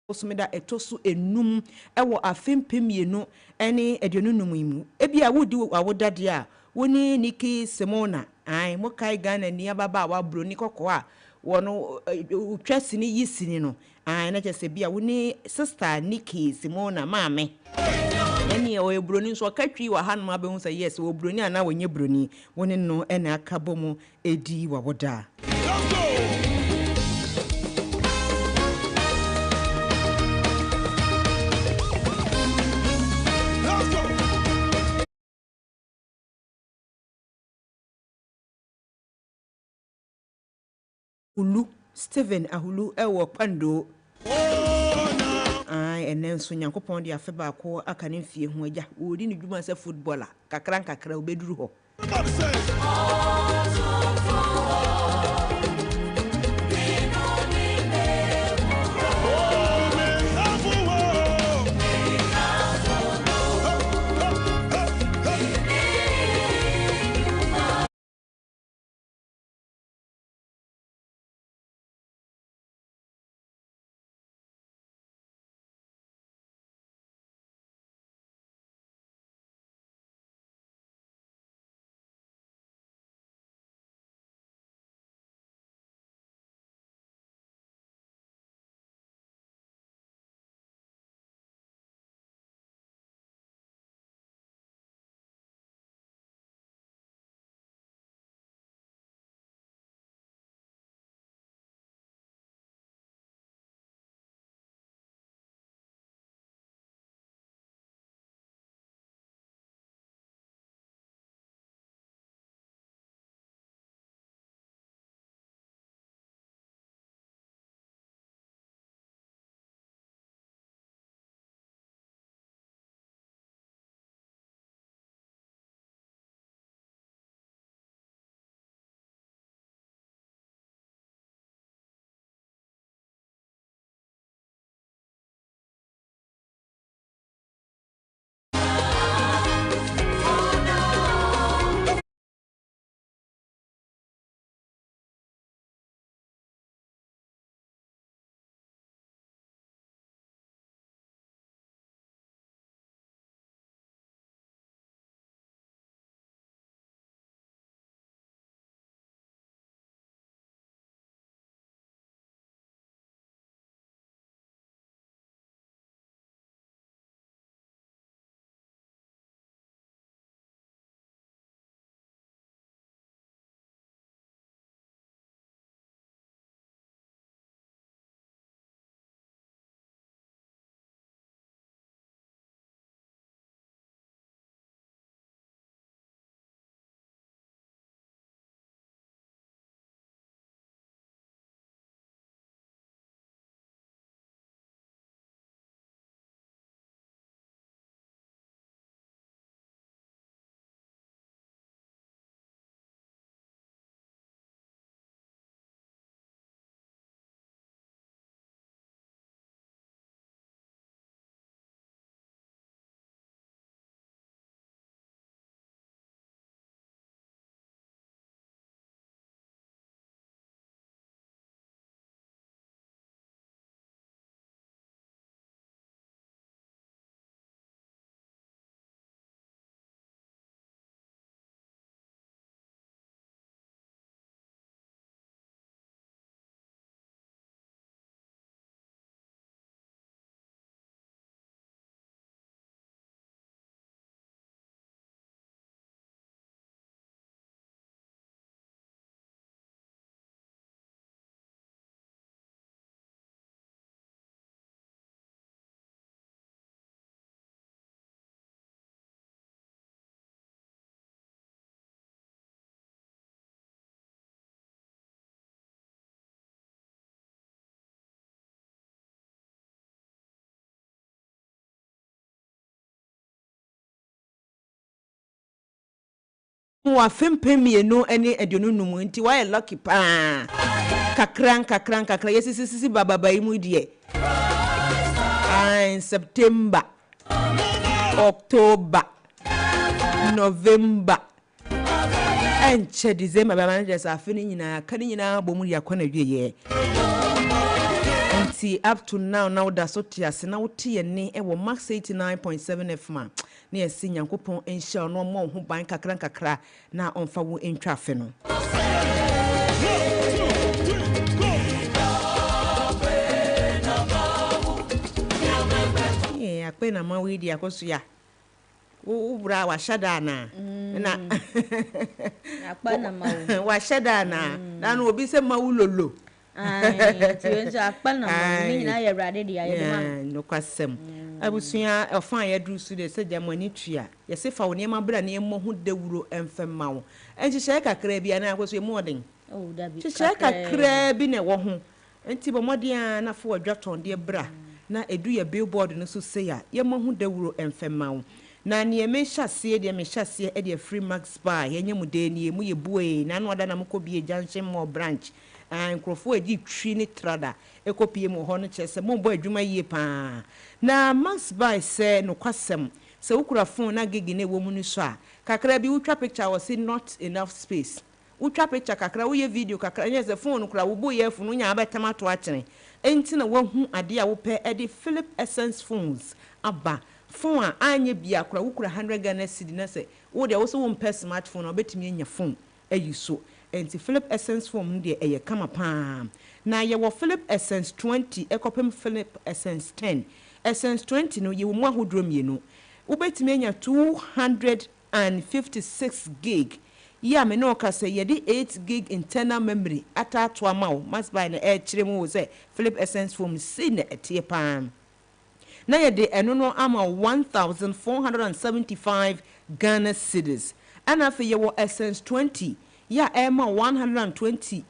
osumida etosu enum ewo afempemienu ene eduonunum imu ebia wodi awodade a woni Niki Simona ai mokai Ghana ni ababa wa broni kokko a wono twase ni yisini no na kyese bia wo ni sister Nikki Simona maame eni o ebroni so katwi wa hanum abehu say yes wo broni ana wonye broni woni no ena akabomu edi wa woda Ulu Steven Ahulu ewo pando enenso nyankopon de afeba ko aka ne mfie ho agya wodi ne dwuma se footballer kakra obeduru ho wa fempem no ene aduonu num nti wa lucky pa kakran yesisi baba imu die in September October November enche December ba managers afini nyina kan nyina bomu ya kwana wieye nti up to now da so tiase na wote ye ne e wo max 89.7 FM na yesi nyankopon enhia no mo ho ban kakra na onfa wo entwa fe no akpɛ na ma we di akoso ya wo bra wa shada na akpa na ma wa shada na no obi se ma wulolo ti nso akpa na ma ni na ye brade di aye ma no kwasem abusua ofan ya dru su de se jamani tua ye se fa woni ma bra na mo hu dawuro emfem ma wo enchi she kakra bia na akoso mu oden dabi she kakra bi na wo ho enti bo modern na fo adwaton de bra na edu ye billboard no so se ya ye mo hu dawuro emfem ma wo na ne me hyase de me hyase e de free max bar ye nyemu de ne mu ye bue na no da na mko bie junction more branch nkrofo edi twi ni trada ekopie mu ho no chese mo bo adwuma yie pa na max bar se no kwasem se ukura phone na gigi na wo mu ni so a kakra bi utwa picture was not enough space utwa picture kakra wo ye video kakra nye se phone no kura wo bo ye phone nya abetam to akene enti na wo hu ade a wo pe e de Philip Essence phones aba phone a anye bia kura wo kura 100 Ghana cedi na se wo de wo so wo mpe smartphone obetimi anya phone ayi so enti Philip Essence phone de eye kama pa na ye wo Philip Essence 20 ekopem Philip Essence 10 Essence 20 no ye wo mu ahodro mienu obetimi anya 256 gig ya me no ka say ye di 8 gig internal memory atato amawo must buy na e kire mu wo say Philip Essence phone si na etie pa na ye de eno no ama 1475 Ghana cedis ana fe ye wo Essence 20 ya ema 128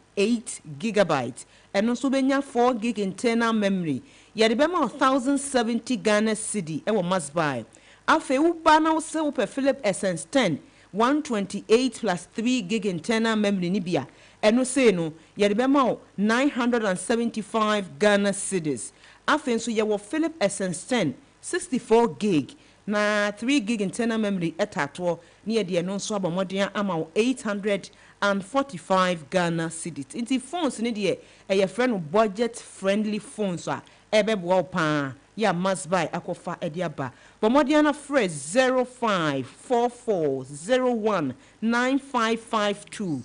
gigabytes eno so benya 4 gig internal memory ye de bema 1070 Ghana cedi e wo must buy afi u ba na wo se wo pe Philip Essence 10 128 plus 3 gig internal memory ni bia eno se no ye de bema 975 Ghana cedis afi so ye wo Philip Essence 10 64 gig na 3 gig internal memory etato ni ye de no so abomoden ama 845 Ghana cedis inti phones ni de e friend budget friendly phones a ebebo pa ya must buy akofa e de aba bomoden na fresh 0544019552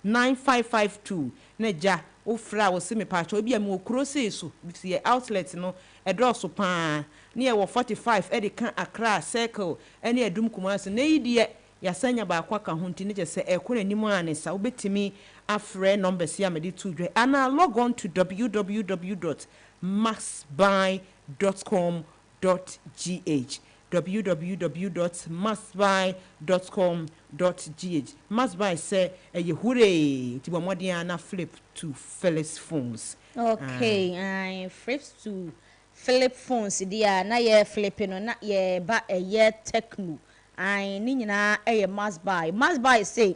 0544019552 neja ofra wo se me pacho bia me okro se so bi outlet no edroso pa na ye wo 45 e de kan Accra circle ene edum kumase na yidie yasanya ba kwa ka ho ntini je se ekona nimu anesa obetimi afre numbers ya me de tudwe ana log on to www.maxbuy.com.gh www.maxbuy.com.gh Maxbuy say ye hure ti bomodin na flip to Philips phones okay flip to Philip phones dia na ye flip no na ye ba ye Tecno ni nyina ye Maxbuy say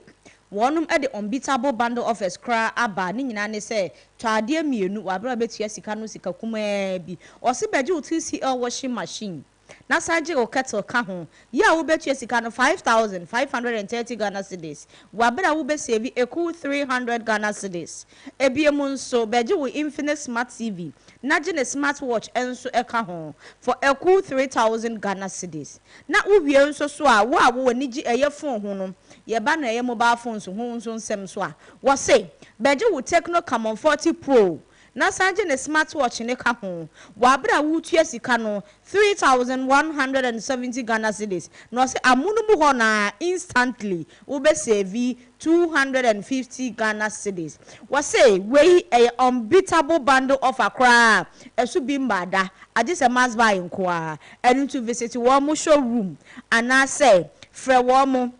wonum e de unbeatable bundle offers kra aba ni nyina ne say twade mienu wabra betua sika no sika kuma bi o se beje o TCL washing machine na saje o kettle ka ho ya wo betua sika no 5530 Ghana cedis wabra wo be save a cool 300 Ghana cedis ebiemu nso beje wo Infinix Smart TV na gene smartwatch enso eka ho for a cool 3000 Ghana cedis na wo wie nso so a wo nigi eye phone ho no ye ba na eye mobile phones ho nso nsem so a wo say beje wo Tecno Camon 40 Pro na sanje ne smartwatch ne ka ho wabra wo tua sika no 3170 Ghana cedis no se amunu mu ho na instantly wo be save 250 Ghana cedis wo say we a unbeatable bundle of Accra esu bi mbada ade se must buy nko a enu to visit wo mo showroom ana say frɛ wo mo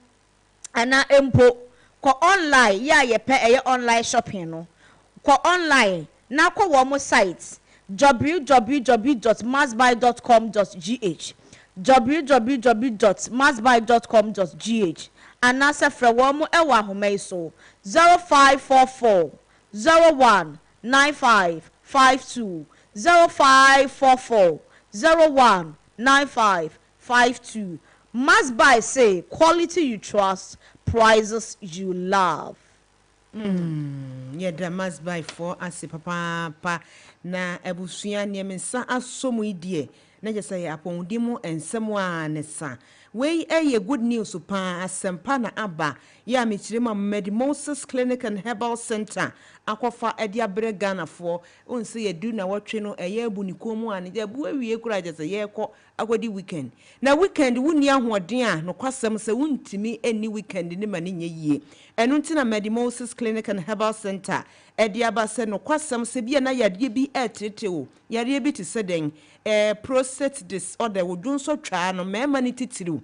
ana empo ko online ya ye pe eye online shopping no ko online na kwa wo site www.maxbuy.com.gh www.maxbuy.com.gh and answer from wo ewa ahoma so 0544 01 9552 0544 01 9552 Maxbuy say quality you trust, prices you love. Yeah, the Maxbuy for ase papa na ebusua ne mensa asomu idie na je say apondimo ensemo a nesa we good news pa asempa na aba ya mechirema Medimosis Clinic and Herbal Center akwafa edi abre Ghana for onse yedu na watwe no eye abu ni komu ane je bu awie kura je se ye kọ agodi weekend na weekend wuni ahoden a no kwasem se wuntimi any weekend ni mane nye yie enu ntina Medimosis Clinic and Herbal Center edi aba se no kwasem se bia na yade bi etrete o yade bi te se den prostate disorder wodunso twa no mema ni titiru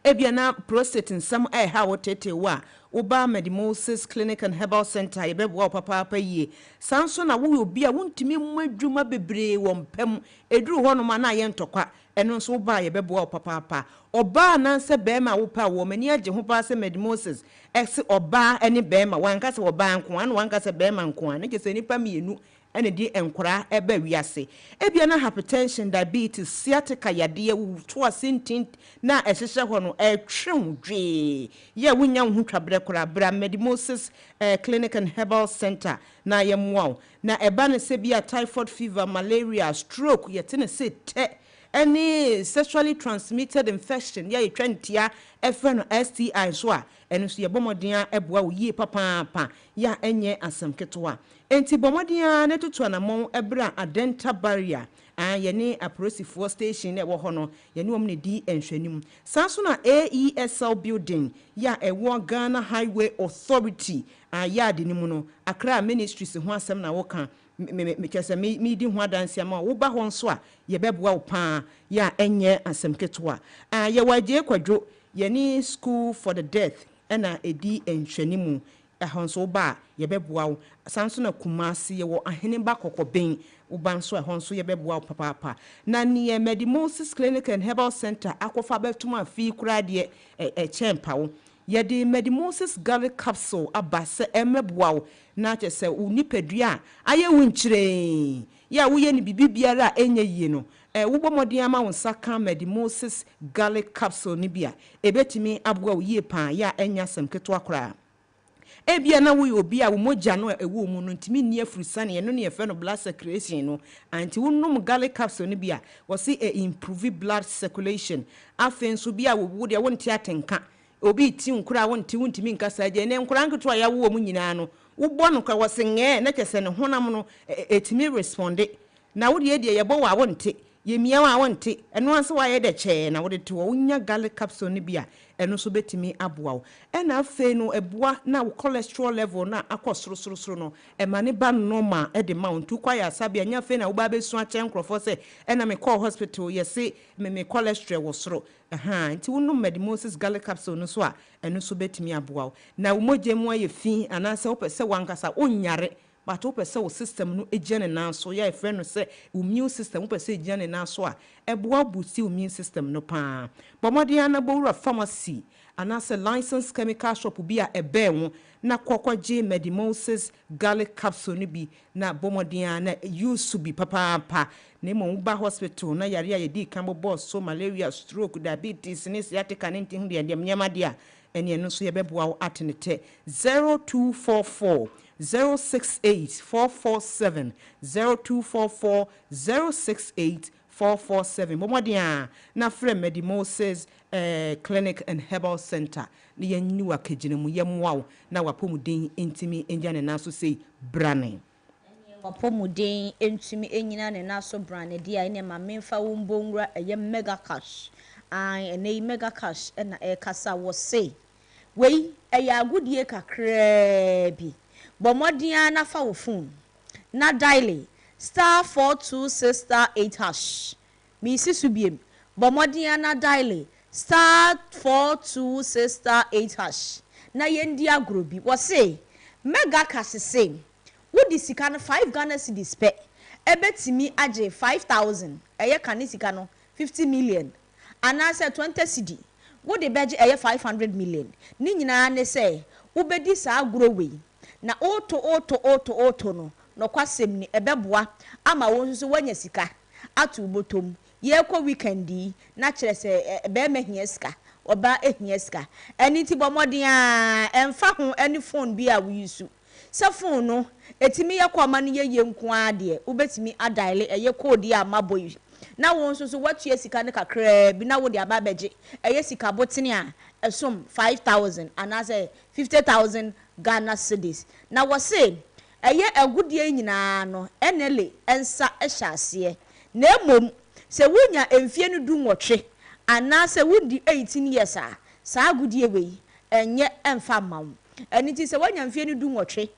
ebia na prostate nsam ha wotete wa oba Medimosis Clinic and Herbal Center yebebo papa yie sanso na wo obi a wontimi mmadwuma bebre wo mpam eduru ho no ma na ye ntokwa eno nso oba yebebo papa oba na nse bema wo pa wo mani age ho pa se Medimosis ex oba ene bema wanka se oba nko an wanka se bema nko an ke se nipa mienu ene di enkora eba wiase ebia na hypertension diabetes sciatica yade to asentin na ehhehye ho no etwedwe ye wunya ho twabre kora bra Medimosis Clinic and Herbal Center na yemwa na eba ne se bia typhoid fever malaria stroke yetene se te any sexually transmitted infection ya yetwantia efeno STI so a eno so yebomoden eboa wo yie papa ya enye asemketoa enti bomoden na tutu anamon ebra adenta barrier yene apolisifoɔ station ewo ho no yene wom ne di enhwanim sanso na AESL building ya ewo Ghana Highway Authority ya de nimu no Accra Ministries ho asem na wo kan me kese me di ho adanse ama wo ba ho nso a ye beboa wo pa ya enye asem ketoa ye waje kwadwo yene school for the deaf na edi enhwanimu ehonso ba ye beboa wo sanso na Kumasi ye wo ahene ba kokoben ubanso ehonso ye beboa wo papa na ne Medimosis Clinic and Herbal Center akofa betuma fi kura de chempa wo ye de Medimosis garlic capsule abase emeboa wo na chese unipadua aye wunchire ya wo ye ni bibibiara enye yie no wo bomodin ama wo saka Medimosis garlic capsule ni bia ebetimi aboa wo yie pa ya enya semketo akora ebia na wo obi a wo moja no ewo mu no ntimi ni afurusane ye no ne yefe no blood circulation no anti wo nom garlic capsule ni bia wo se improve blood circulation afenso bia wo de wo ntia tenka obi ti nkura wo nti wontimi nkasa je ne nkura nketo ya wo mu nyina no wo bo no kwa wo se nge na kese ne honam no etimi responde na wo de ye bo wa wo nti yemia wa wonte eno anse wa ye de che na wo de to wonya garlic capsule ni bia eno so betimi aboa wo ena afe no eboa na wo cholesterol level na akosoro no ema ne ba normal e de mount kwa ya sabia nya afe na wo ba besu a che nkrofo se ena me call hospital ye se me cholesterol wo soro nti wo no Medimosis garlic capsule no so a eno so betimi aboa wo na wo mogemu aye fi anase wo pese wankasa onyare but wo pese wo system no ejene na so ya friend no say immune system wo pese ejene na so a eboa boost immune system no pa bomodian na bowura pharmacy anase licensed chemical shop bi a ebe wo na kokwaje Medimosis garlic capsule no bi na bomodian na use bi papa na mo ba hospital na yare ya di kan boss so malaria stroke diabetes ne sciatica ne ntin de nyama dia ene no so ye beboa wo atenete 0244 068447 0244 068447 momodia na frɛ Medimosis Clinic and Herbal Center ne yanyi wa kaginamu yemwa na wapomuden intimi enjane na so sei brane wapomuden entumi enyina ne na so brane dia ine ma memfa wo mbonwura eye mega cash ene mega cash na kasa wo sei wei eya agudie kakra bi bomodian na fa wo phone na dial *426*8# mi sisu biem bomodian na dial *426*8# na yendi agro bi wo say mega cash say wo di sika no 5 Ghana cedis pe ebetimi age 5000 eye kan sika no 50 million anase 20 cedi wo de beje eye 500 million ni nyina ne say wo bedi sa agro we na oto no kwasem ni ebeboa ama won so wanya sika atu botom ye kwa weekendi na kire se be ma hia sika oba ehia sika eni ti bomoden a emfa ho any phone bi a we use sa phone no etimi ye kwama no ye nko ade ubetimi adaile eye code ya maboyi na won so watu sika ne kakra bi na wo de ababeje eye sika botene a esom 5000 anase 50000 Ghana cedis na wo say eye agudie nyina no enele ensa ehyaase na emom se wunya emfie no du nwotwe anase wudi 18 years a sa agudie we enye emfa mawo eniti se wanya mfie no du nwotwe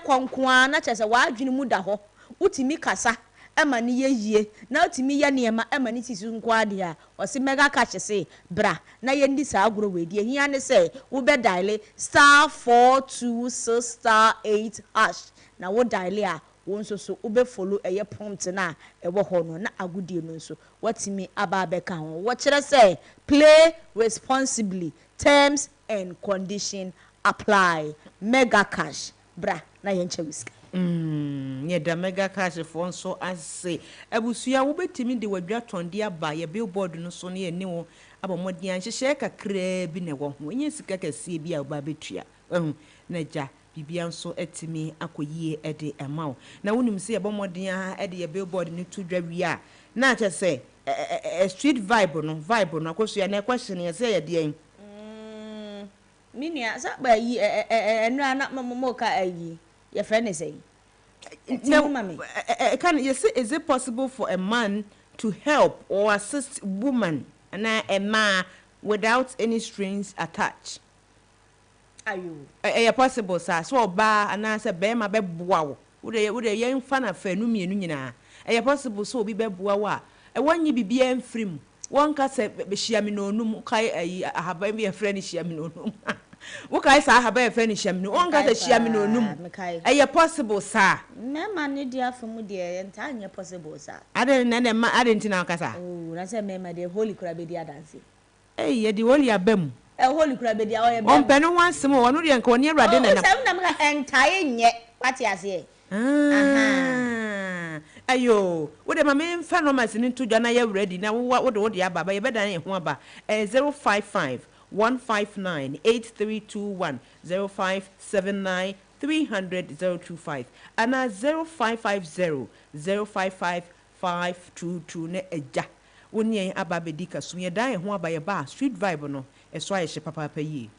konkoa na chese wa adwene mu da ho utimi kasa ema ni yeyie na utimi ya niema ema ni tisu nko ade a osi mega cash se bra na ye ndi sa agoro we die hia ne se wo be dial *426*8# na wo dial a won so wo be follow eye prompt na ewo ho no na agudie no so watimi aba be ka ho wo kire se play responsibly, terms and condition apply. Mega cash bra na yenche whiskey ye da mega cash for so ase abusua wo betimi de wadwa tonde aba ye billboard no so ne ni wo abomodi an hyehye kakra bi ne wo ho enye sika kase bi a ba betua na ja bibia nso etimi akoyie ede emawo na wonim se abomodi a ede ye billboard ni to dwa wi a na che se street vibe no akosua na question ye se ye de Minia ba yi enu ana momo ka ayi your friend is saying is it possible for a man to help or assist woman and a man without any strings attached? Are you possible sir so ba and answer be ma be boa wo de yen fa na fa nu mienu nyina possible so obi be boa wo a wanyi bibia mfrim won ka se be hia mi no num kai ayi ahaba mi friend hia mi no num wo kai sa ahaba e friend hia mi no won ka se hia mi no num possible sir me man ne dia fam de enta anya possible sir ade na ma ade ntina ka sa na se me ma de holy kura be dia dance ye di holy abam holy kura be dia o ye on pe no wansem wo no de nka oni awrade na na se na me enta nye pati ase ayo wo de mama mfa no mas ni to dwa na ye ready na wo de ababa ye beda na ho aba 055-159-8321 0579-300-025 ana 0550-055-522 na eja woni ababa di kaso ye dan ho aba ye ba street vibe no eso aye hye papa pa yi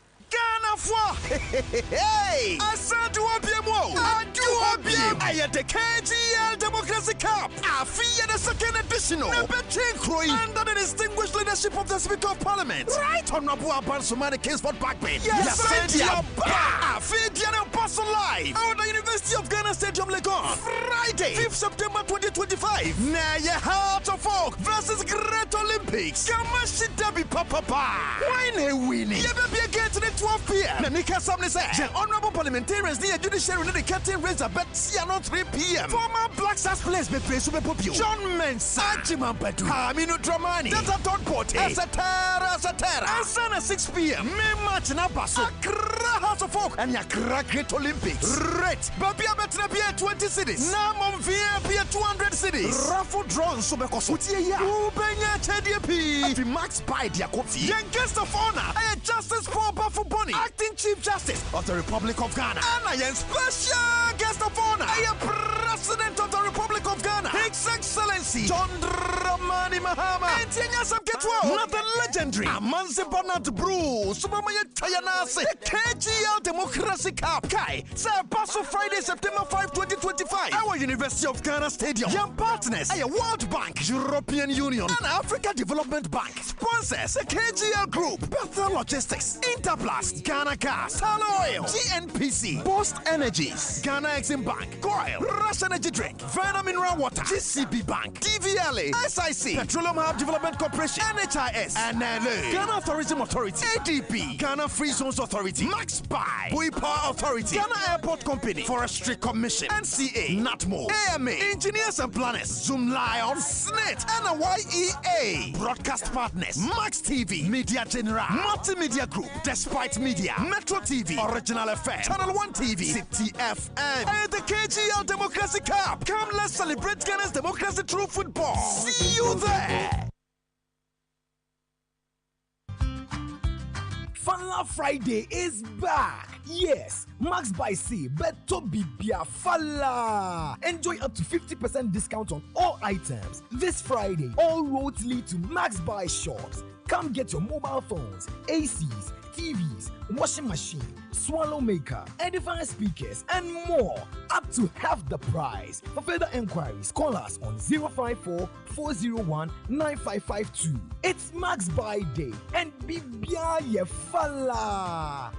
Hey! I said to Obiemo! I do Obiemo! I had the KGL Democracy Cup! I fear the second edition! Under the distinguished leadership of the Speaker of Parliament! Right Honorable Aban Sumani Kingsford Backbane! Yes, I fear the Apostle Live! Out the University of Ghana Stadium, Legon! Friday, 5th September 2025! Naya Heart of Folk versus Great Olympics! Kamashi Debbie Papa! Why ne winning? You better be again to the 12 p.m. Nanika Samne said, the honorable parliamentarians near judiciary in the curtain raise a bet Siano 3 p.m. Former Black Stars players be pay super popular. John Mensah, Ajiman Pedu, Aminu Dramani, Data Todd Porte, Asatara, Asana 6 p.m. May match na Basso, Accra House of Folk, and Accra Great Olympics. Rate, Babia Betrabia 20 cities, Namon Via 200 cities. Raffle drawn Subekosutia, Ubenya TDP, the Max by Diakofi, Young guest of honor, Justice Paul Bafu Boni, Acting Chief Justice of the Republic of Ghana, and I am special guest of honor, I am President of the Republic of Ghana, His Excellency John Dramani Mahama, and Tianyasam Ketwa, not the legendary Amanzi Bonat Bruce, Sumamaya Tayanase, KGL Democracy Cup, Kai, Sir Paso Friday, September 5, 2025, our University of Ghana Stadium, young partners, a World Bank, European Union, and Africa Development Bank, sponsors, KGL Group, Bethel Logistics, Interplast, Ghana Gas, Talo Oil, GNPC, Post Energies, Ghana Exim Bank, Coil, Rush Energy Drink, Verna Mineral Water, GCB Bank, DVLA, SIC, Petroleum Hub Development Corporation, NHIS, NLA, Ghana Tourism Authority, ADB, Ghana Free Zones Authority, Max Buy, Bui Power Authority, Ghana Airport Company, Forestry Commission, NCA, NATMO, AMA, Engineers and Planners, Zoom Lion, SNET, NYEA, Broadcast Partners, Max TV, Media General, Multimedia Group, Despite Media, Metro TV, Original FM, Channel 1 TV, City FM, and the KGL Democracy Cup. Come, let's celebrate Ghana's democracy through football. See you there. Fun Love Friday is back. Yes, Max by C, Beto Bibia Fala. Enjoy up to 50% discount on all items. This Friday, all roads lead to Max by shops. Come get your mobile phones, ACs, TVs, washing machine, swallow maker, edifier speakers, and more. Up to half the price. For further enquiries, call us on 054-401-9552. It's Max Buy Day and Bibia Yefala.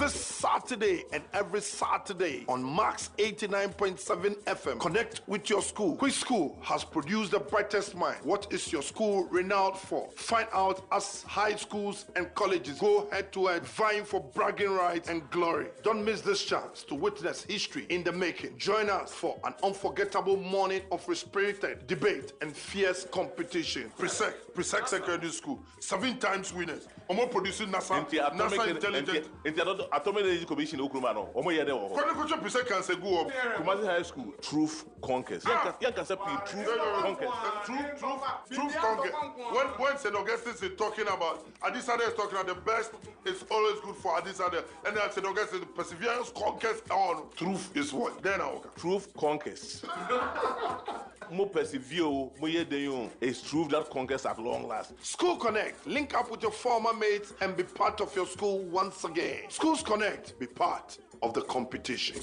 This Saturday and every Saturday on Max 89.7 FM. Connect with your school. Which school has produced the brightest mind? What is your school renowned for? Find out as high schools and colleges go head to head, vying for bragging rights and glory. Don't miss this chance to witness history in the making. Join us for an unforgettable morning of respirited debate and fierce competition. Presec Secondary School, 7 times winners. Omo producing NASA Intelligent. Atomic Energy Commission Okrumano. Omo yede wo. Kwani Presec can say go up. Kumasi High School, Truth Conquest. You can say Truth Conquest. Truth Conquest. When St. Augustine is talking about Adisade is talking about the best is always good for Adisade, and then St. Augustine perseverance conquest on truth is what? Then Truth Conquest. Mo persevere, mo yede is truth that conquers at long last. School Connect. Link up with your former mates and be part of your school once again. Schools Connect. Be part of the competition.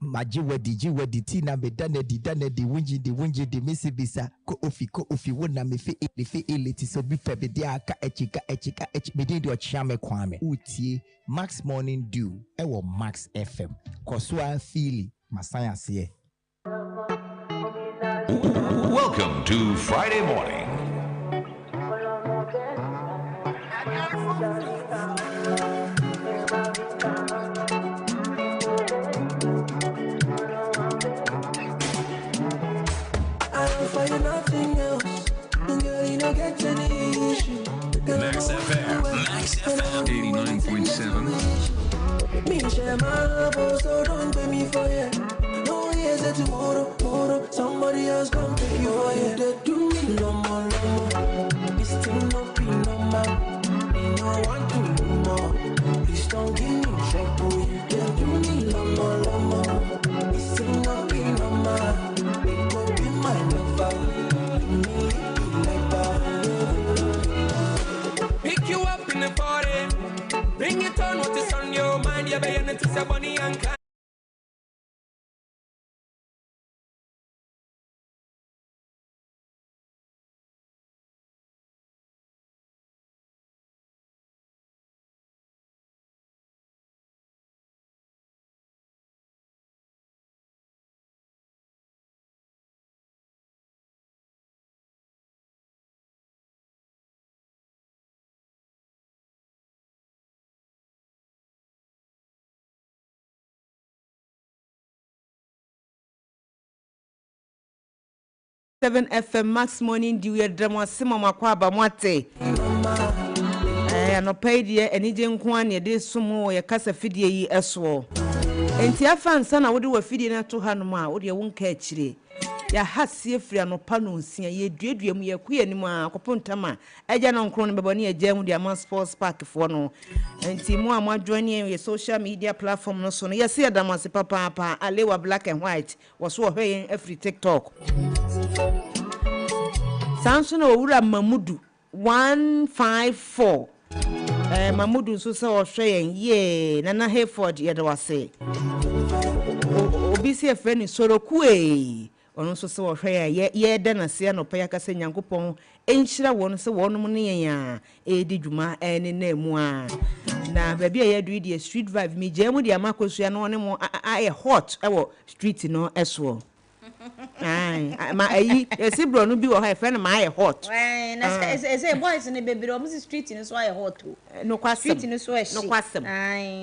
Majiwadi tina me dane di wunji di misibisa ko ofi wona me fe eleti so bi fe be dia aka echika me di ochame kwame utie Max Morning Dew ewo Max FM kosua fili masaya se. Welcome to Friday morning. Nothing else. Girl, you don't get any issue. Max FM 89.7. Me share my love, so don't pay me for it. No, here's a tomorrow. Somebody else come pay you for it. They do me no more. This thing not be normal. Me no want to do more. Please don't give me trouble. They do me no more. This thing not be normal. It could be my lover. Pick you up in the party, bring it on what is on your mind. You're beginning to say Bonnie and Clyde. Seven FM Max Morning Dew ye drama sima makwa ba mwate no pay die enije nko an ye de sumo ye kasa fidie yi eso enti afansa na wode wa fidie na to hanom a wode wonka akire ya hasie fria no pa no nsia ye duadua mu ye kuye ni mu akopontama eja no nkro no bebone eja mu dia man sports park fo no enti mu amadwani ye social media platform no so no ye se adamase papa alewa black and white woso hwe every TikTok Samson owura Mamudu 154 Mamudu so se o hwe ye Nana Hayford ye de wase obi se friend Soroku ono so se wo hwe ye de na se no pa yakase Nyankopon enhyira won se wonum ne ya edi dwuma ene na mu a na ba bia ye do di street vibe mi je mu di amakosua no ne mo aye hot ewo street no eso ma ayi esi bro no bi wo ha friend ma aye hot na say boys ne bebere o mu street ni so aye hot no kwasem street ni so e no kwasem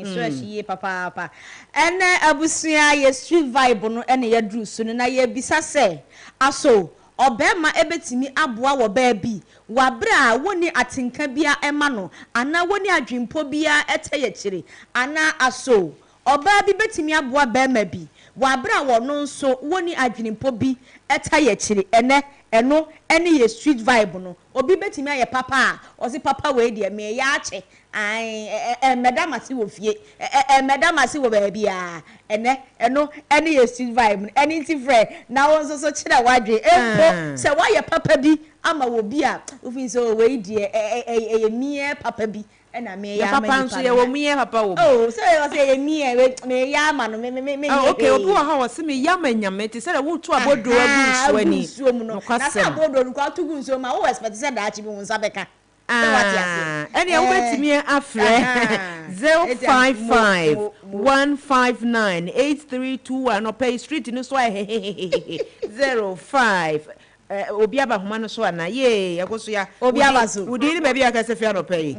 so e ye papa ene abusua ye street vibe no ene ye dru so na ye bisa se aso obema ebetimi aboa wo ba bi wabra woni atenka bia ema no ana woni adwempo bia ete ye kire ana aso oba bi betimi aboa bema bi wabra wono nso woni adwenimpo bi eta ye kire eno ene ye street vibe no obi betimi aye papa o si papa we de me ya ache ai madam asi wo fie madam asi wo ba bia eno ene ye street vibe ene ti frɛ na won so kire wadwe empo se wa ye papa bi ama wo bi a ofin so we de mie papa bi ena me ya papa nso ye wo mie papa wo oh so ye mie me ya ma no me okay obi wa ha wo se me ya manyame ti se da wo tu abodo abu nsuani no kwasem na abodo no kwa tugu nsuo ma wo expect se da achi bi won sabeka ene wo betimi afre 055 159 8321 no pay street no so 05 obi aba homa no so ana ye yakoso ya obi aba so udi ni baby aka se fia no pay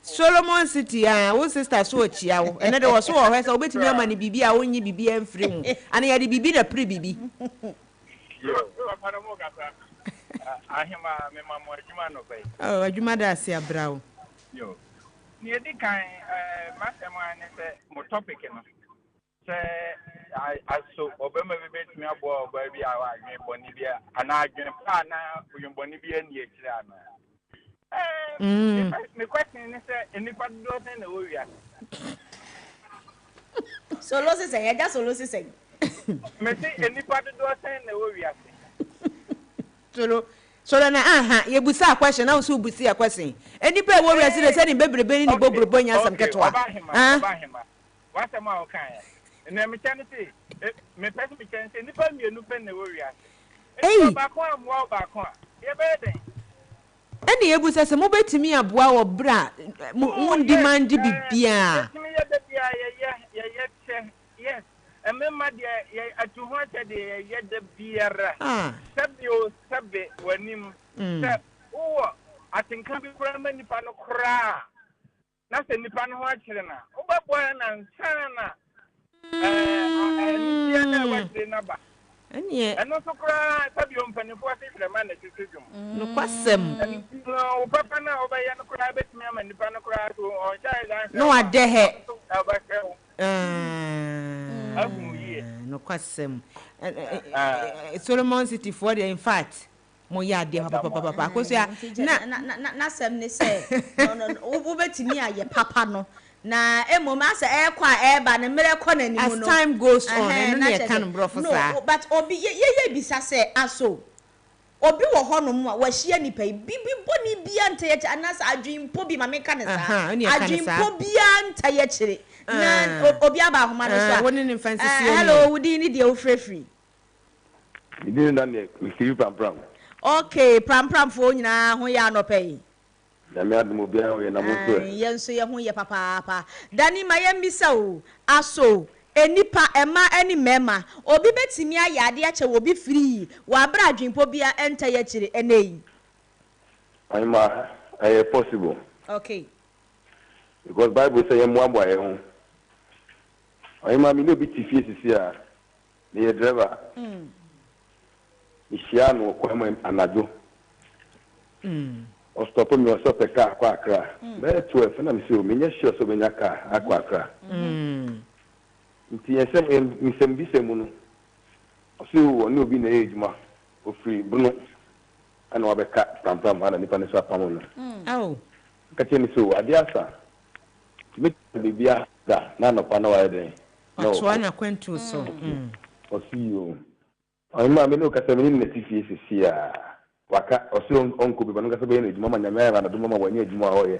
Solomon City wo sister so ochia wo ene de wo so wo hwesa obetimi ama ni bibi a wonyi bibi amfiri hu ana ya de bibi na pre bibi yo papa mo kasa ahima me mamo adwuma no bai adwuma da ase abrawo yo ni edi kan masema ne se mo topic no se aso obema bebetimi abo oba bi a wa adwen boni bia ana adwen pa na oyun boni bia ni ekire ana me question is enipa do ten na wo wia solo se sen ya solo se sen me say enipa do ten na wo wia solo na ye busa question na so busi a question enipa wo wia se ni bebrebe ni bobrebo nya sam ketwa what am I kan na me chan say me person me chan say enipa mienu pen na wo wia ba ko amwa ba ko ye be den eni ebusa se mo betimi aboa wo bra mo demand bibia yes emema de atuhwata de ye de biara sabio sabe wanim se wo atinka bi kura mani pa no kura na se nipa no ho akire na obabo na nsana ni na wadre na ba eni eno so kura sabio mpanifo asifre ma na titudum no kwasem no papa na obaya no kura betimi ama nipa no kura so on child no adehe no kwasem Solomon City for the in fact mo ya de papa ko so ya na sem ne say no wo betimi aye papa no na emoma asa ekwa eba ne mere kwa na nimu no as time goes on eno na ye kan bro for sa no but obi ye bisa say aso obi wo ho no mu a wa hia nipa bibi boni bia nta ye anasa adwimpo bi ma me kan sa adwimpo bia nta ye kire na obi aba ahoma no so woni ni fancy hello wudi ni de ofrefri idi na ne kiri pram okay pram fo nyina ho ya no pay na me admo bia ho ye na mo so yenso ye ho ye papa dani ma ye mbisa o aso enipa ema eni mema obi betimi ayade ache obi free wa bra adwimpo bia enta ye kire enei ayma possible okay because Bible say ye mo abo ye ho ayma mi no bi tifie sisi a ne driver ishia no kwa mo anajo o stop me o stop ka kwa akra be 12 na mi se o menya sure so menya ka akwa akra nti yesem misem bisemu no o se o ne obi na ejuma o free bunu ana wabeka pam ana nipa ne so apam no aw ka che ni so adiasa me bibia da na no pa na wa den no so anya kwentu so o si o ai ma me no ka se me ni tifie sisi a waka o se onko bi banu ka se be na ejuma ma nyame ya na do mama wani ejuma ho ye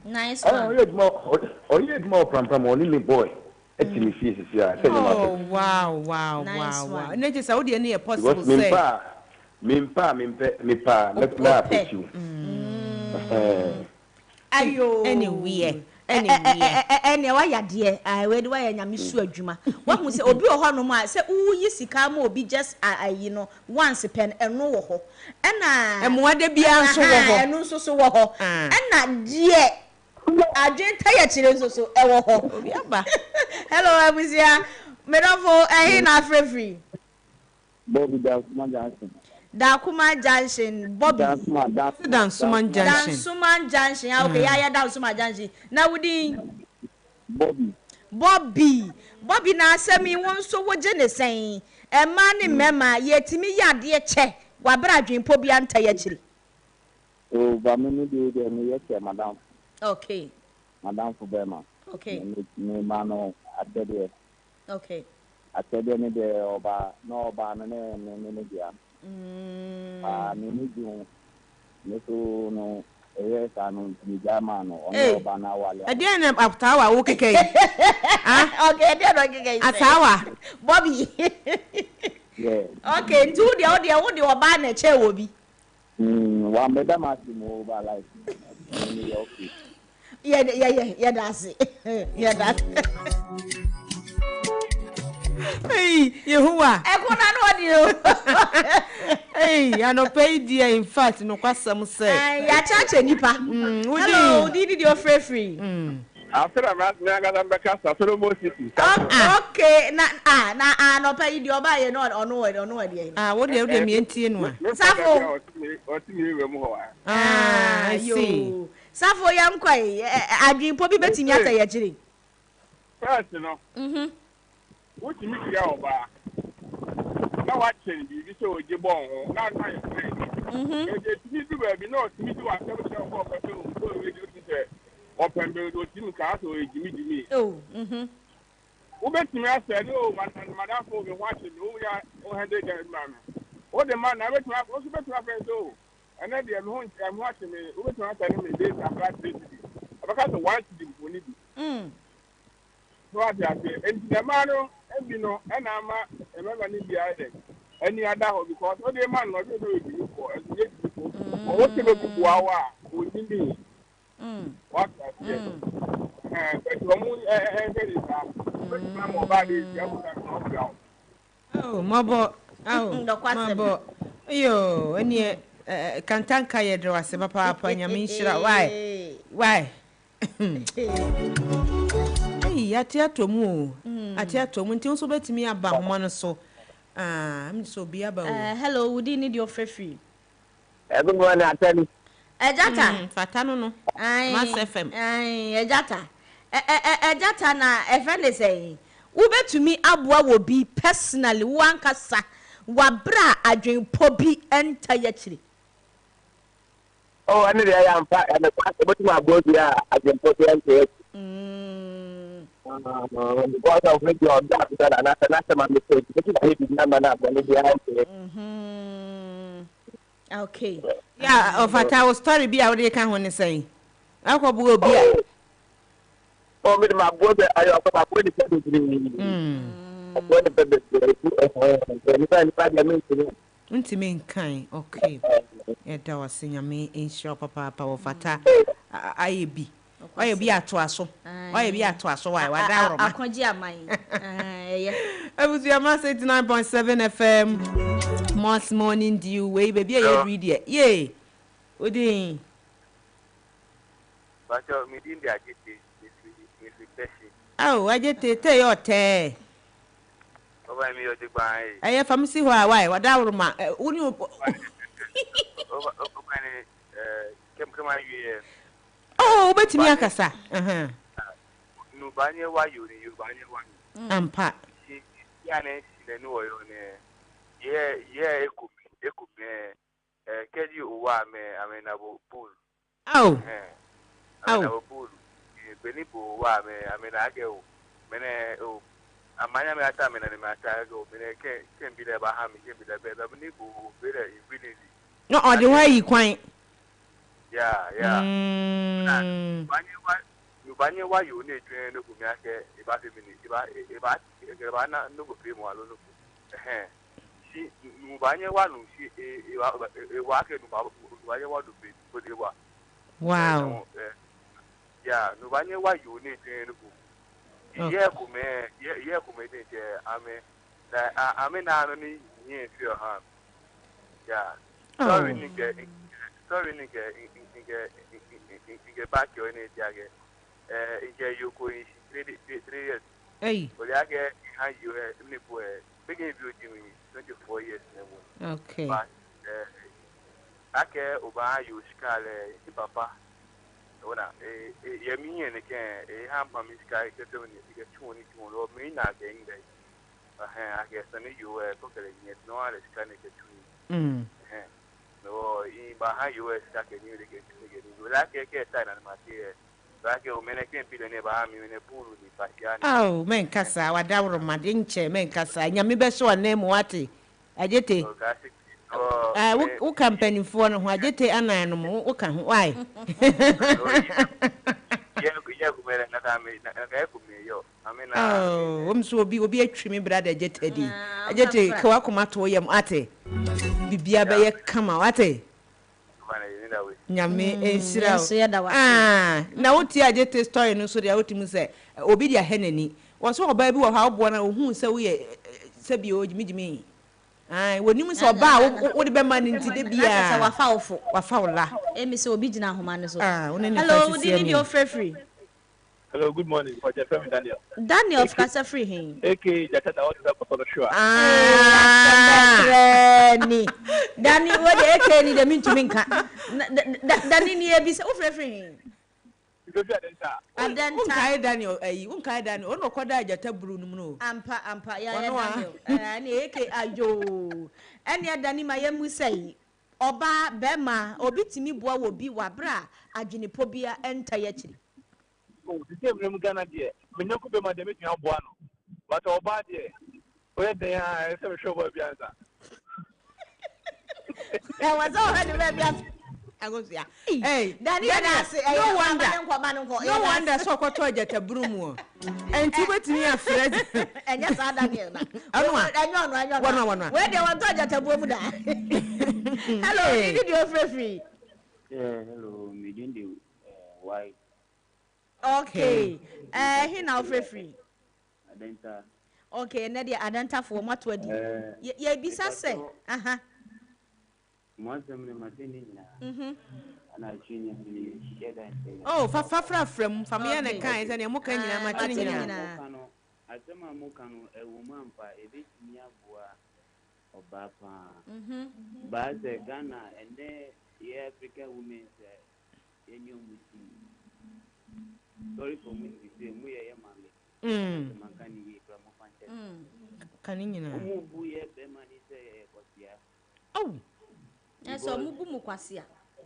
nice one o ye ejuma pam o ni boy etimi fie sisi a se nyama oh wow ne je saudi ni possible say mimpa na apechu ayo anywhere ene wa yade we de wa ya nyame su adwuma wa hu se obi ho no ma se uyi sika ma obi just ayi no once pen eno wo ho ena emoade bia nso wo ho eno nso so wo ho ena die adwen taya chire nso so e wo ho obi aba hello abusia medofo na free Bobby Johnson Dakuma Junction Bobby Dansuman Junction okay ya Dansuman Junction na wudi Bobby na asemi won so wo je ne sen. E ma ne mema yetimi yade che. Wa bra dwenpo bi anta ya chiri. Oh, ba me ni de me ye madam. Okay. Madam Fubema. Okay. Me mano atede. Okay. Atede ni de oba no oba no ne dia. Me du me so no yes anu ni jama no oba na wale. E dey na aptawa wo keke. Ah, okay, dey no keke. Atawa. Bobby. Yeah. Okay, ntu de oba na che wo bi. Wa me da ma ti mo ba like. Okay. Yeah, that's it. Yeah, that's it. Hey, Yehuwa. Ekuna no di. Hey, I no pay dear in fact no kwasam say. Ya chache nipa. Hello, did your free. After I'm not back as a Mo City. Okay, na no pay di oba ye no ono e. Ah, what dey me entie no. Safo. I see. Safo ya nkwai adwinpo bi betimi ata ya gire. First no. What you mean ya oba? Na wa chen bi bi so oje bon ho. Na na ye. E ti bi ba bi no ti bi wa se se ko ko so we do say open be do ti mi ka so ejimi. Oh, Wo betimi ase no madam for me watch no ya o hande ga man. O de man na betimi o so betimi afen so. And then I'm watching me. We were telling me this about this. About the one to do we need. So I say, and the man, and you know, and I'm a man in the island. Any other because all the man was doing for as yet before. What to look for we need. What I say. But very oh, Mabo. Oh, Yo, any kantanka ye do ase papa nyame nshira why eh atiato mu atiato mu ntin so betimi aba homa no so am so bi aba o hello would you need your free good morning atani ejata fata no Mass FM ejata ejata na efele say wo betumi aboa wo bi personally wo ankasa wabra adwenpo bi enta ya chiri. Oh, ani ya ampa and the part about my body adwenpo bi enta ya because of make your that and that's my mistake. This is the number na when they are okay. Yeah, of our story be how they can when they say. Akobu obi oh, me my body I of my body Ntimi nkan okay eda wasinyame ensure papa wofata ayebi ato aso why wada roma akonji aman Abuzu Amass 89.7 FM Moss Morning Dew we baby you read it yeah odin but me din dia agete is refreshing oh agete te yo te over me yo digban aye famisi ho why wada roma uni over kema yu oh betimi akasa no banye wa yo ni yo banye wa ampa ya ne sile no yo ne ye ekume keji uwa me amena bo pool oh amena pool beni bo wa me amena age o mene o amanya me ata mena ni mata go mene ke bi le ba ha mi ke bi le be beni bo be le really no o de wa yi kwan yeah banye wa yo ne twen no kumi ake e ba femini e ba na no go free mo alo no si nu banye wa no si e wa ke nu banye wa do be ko de wa wow yeah nu banye wa yo ne twen no ko ye kume de je ame na no ni yin fi o ha yeah sorry ni ke back yo ne jage ije yoko in 3 years hey oli age ha you ni boy begin bi oji mi 24 years na okay but ake oba you skale papa Ona ye mi ne ke ha pa mi sky ke to ni ke chuni lo mi na ke inde I guess ani you ko ke ni no ale sky ne ke chuni no I ba ha US ka ke ni ke ni la ke ta na ma ke ba ke o mene ke pile ne ba mi ne pulu ni pa ya ni oh men kasa wadawro made nche men kasa nyame be so na mu ate ajete wo company fo no ho ajete anan no wo ka ho why oh so obi atwi me brother ajete di ajete ka wakoma to yam ate bibia be ye kama wate nyame ensira na woti ajete story no so dia wotimu se obi dia henani wo so oba bi wo ha obo na ohun se wo ye se bi o jimijimi wonimu se oba wo de be man ntide bia wafa ola emi se obi gina homa ne so hello did you free hello good morning for Jeffrey Daniel Kasa free hin okay jata what is up for the show ni Dani what the AK ni de mintumi nka Dani ni e bi se o free hin unkai Daniel unkai Daniel ono koda jata buru num no ampa ya Daniel ni eke ajo eni Dani ma yemu sei oba bema obi timi boa wo bi wabra adwenipo bia enta ya kiri the same room Ghana there menyanko be ma de metu aboa no but oba there we dey ha se show boy bia nsa was already baby agosia Dani no wonder so kwato jata buru mu enti betimi afred enya sa Daniel na wana we dey want to jata buru mu da hello did you free hello me didn't do why okay he now free adenta okay na dia adenta for mato adi ye bisa se mwazem ne mateni na ana chinya ni sheda oh fa from famia ne kan se ne muka nyina mateni nyina asema muka no ewumampa ebetimi aboa obapa ba ze Ghana ende ye African women enyo muti sorry for me to say mu ye mame makani ye from fanche kani nyina mu bu ye be mani se kosia oh so mu bu mu kwasia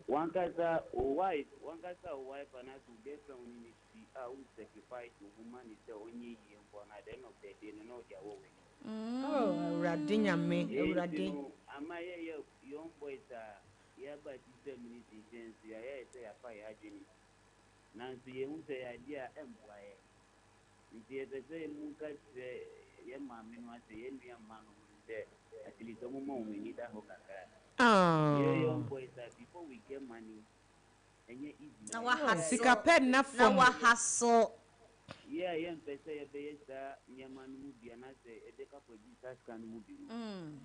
wankasa o wife and as get from unity who sacrifice to humanity onye ye mbona then of the day no dia wo we oh urade nyame urade ama ye young boys ya ba 10 minutes dance ya say ya fa ya jini nanso ye hu say idea emboa ye nti e say mu ka se ye mame no ase ye nua ma no de at least mo mo we need that hokaka young boys before we get money enye easy na wa sika pen na wa haso yeah mpesa ye be sa nyama no mu bia na se edeka produce scan mu bi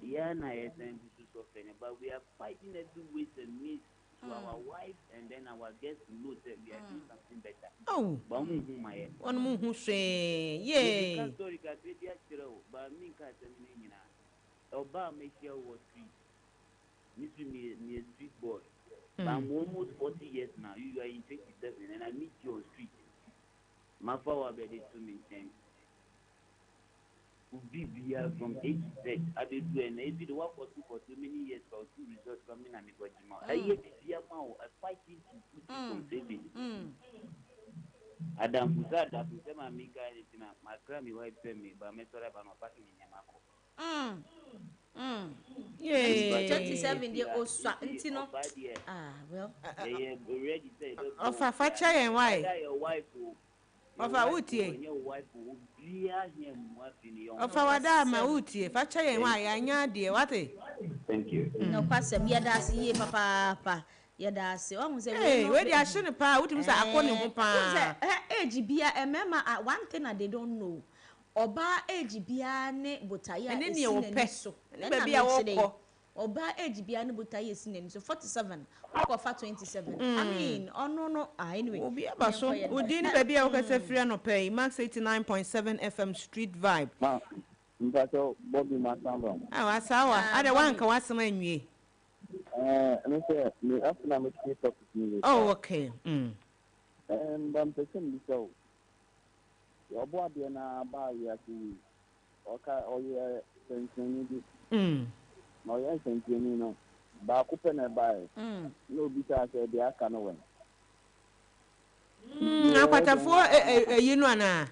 yeah na ye send to so fene but we are fighting every ways and means to our wives and then our guests to know that we are doing something better ba mu hu ma ye on mu hu hwe ye ka story ka dia chiro ba mi ka temi ni nyina oba me share wo street me street boy I'm almost 40 years now. You are in 27 and I meet you on street. My father bedded to me saying, be from age to Z. I did do and if you work for too many years for 2 results coming and got him out. I hate this year now. I fighting to put you on saving. Adam Buzada, Buzema Mika, my grammy wife sent me, but I met her about my parking in Yamako. Yeah 27 year old ntino well they already said of fa chayen why your wife of a utie your wife bia him wafini of wada ma utie fa chayen why anya de what thank you no kwasem yeda se ye papa yeda se o hu se we dey ashine pa utim say akoni ho pa age bia emema one thing that they don't know oba age bia ne botaya esi so na bia woko oba age bia ne botaya esi nani so 47 woko fa 27 I mean no anyway obi aba so odi ne bia woko se free no pay Max 89.7 FM Street Vibe Mbato Bobby Masamba wasawa ade wanka wasema anwie me say me after me keep up with me oh okay I'm saying so. Your body and a bar, you okay, or you're saying, no, you're saying, you know, back open a buy. No, because they are kind of one. Akwatafo you know na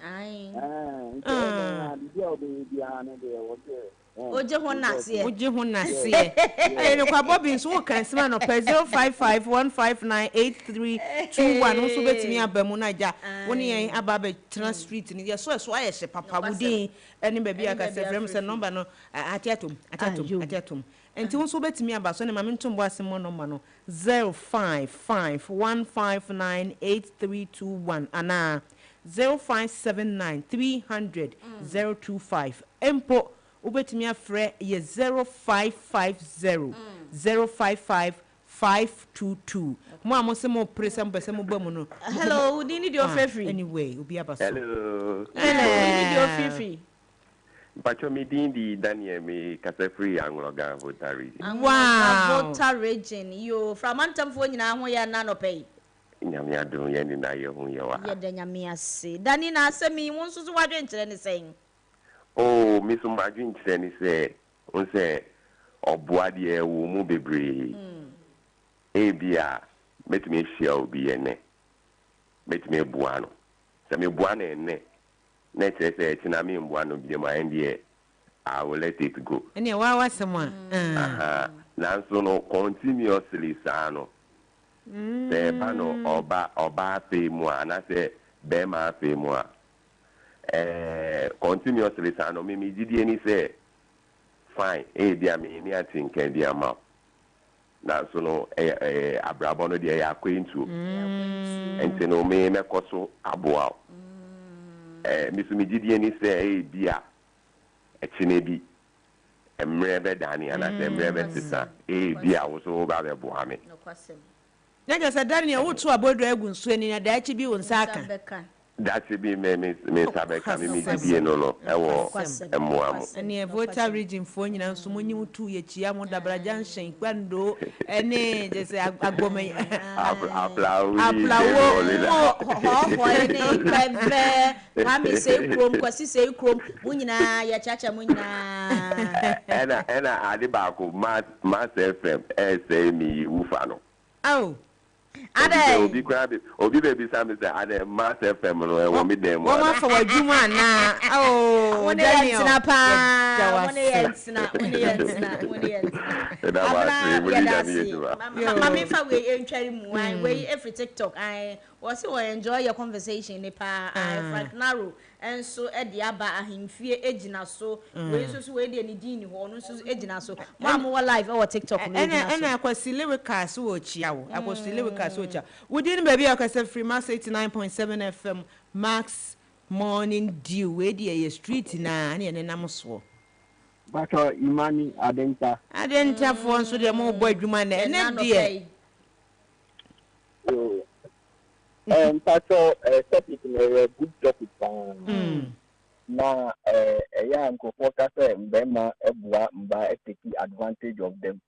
oje ho nase no kwa Bobby so kan sima no 0551598321 nso betimi abamu na ja woni yen ababe tena street ni so ayehye papa wudi eni ba bia ka se frem se number no atiatum enti nso betimi aba so ne ma mentombo asemo no ma no 0551598321 ana 0579300025 empo ubetimi afre ye 0550 055522 mo amose mo presa mbese mo bamu no hello do you need your free anyway obi aba so hello you need your free Pacho mi di Daniel me kasa free Angola Volta region. Wow. Volta region. You from Antam fo nyina ho ya na no pay. Nyame adom ye ni na ye ho ye wa. Ye da nyame ase. Dani na asemi won so wadwe nkyere ne sen. Oh, mi so madwe nkyere ne se on se oboade e wo mu bebre. Bia metime hia obi ene. Metime bua no. Se me bua na ene. Next say tina me mbua no bi ma ndie I will let it go. Ene wa someone. Na so no continuously sa no. Se ba no oba pe mu ana se be ma pe mu a. Continuously sa no me didi ni say fine dia me ni atinka dia ma. Na so no abrabo no dia ya kwentu. Enti no me mekoso aboa. Misumi didi ni say bia echinebi emrebe dani ana se emrebe sisa bia wo so ba be bo ame no kwasem nega sa Daniel wo to abodo agu nso ani na da achi bi won saka dachi bi me sabeka mi didi no ewo emuamu ene Volta region fo nyina nso monyi mutu ye chia mo dabra junction kwando ene je se agbome aplawo ho ene bebe mami say krom kwasi say krom munyina ya chacha munyina ena ade ba ko mass FM say mi ufa no oh ade obi baby sam say ade mass FM no e wo mi dem wo ma fa wadwuma na oh woni yentina pa woni yentina mami fa we entwari mu we every TikTok I was enjoy your conversation ne pa Frank Naro enso e de aba ahemfie ejina so we so we de ni din ho no so ejina so mo live our TikTok no ejina so ena akwasi leweka so wo chia wo akwasi leweka so chia within baby akasa free mass 89.7 FM Max Morning Dew we de street na ene nam so Bato Imani Adenta for so de mo boy adwuma na ene de Pato topic a good topic na ya nkofo ka say mbema ebua mba take advantage of them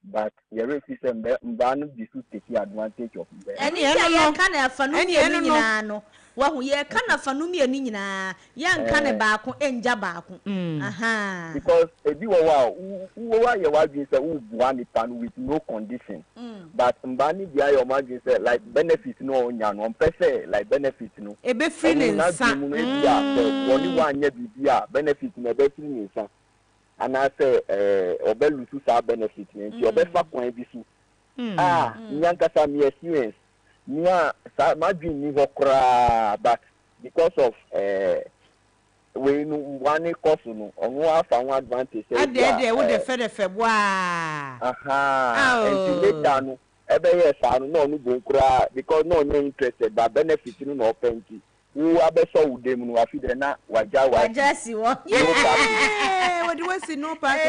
but you refuse mba no disu take advantage of them any ya kan afanu mi nyina no wa hu ye kan afanu mi nyina ya kan baako enja baako because ebi wa ye wa be say who one pan with no condition but mba ni dia your margin say like benefit no onya no pese like benefit no e be free nsa woni wa anya bibia benefit no be free nsa ana say obelusu sa benefit nti obefa kwan bi su nyanka sa mi experience nia sa madwin ni hokra but because of we no one course no onu afa one advantage ade wo de fe boa and later no ebe yes anu no onu bon kra because no interested but benefit no plenty wo abeso wo dem no afi de na waja si wo what do we see no part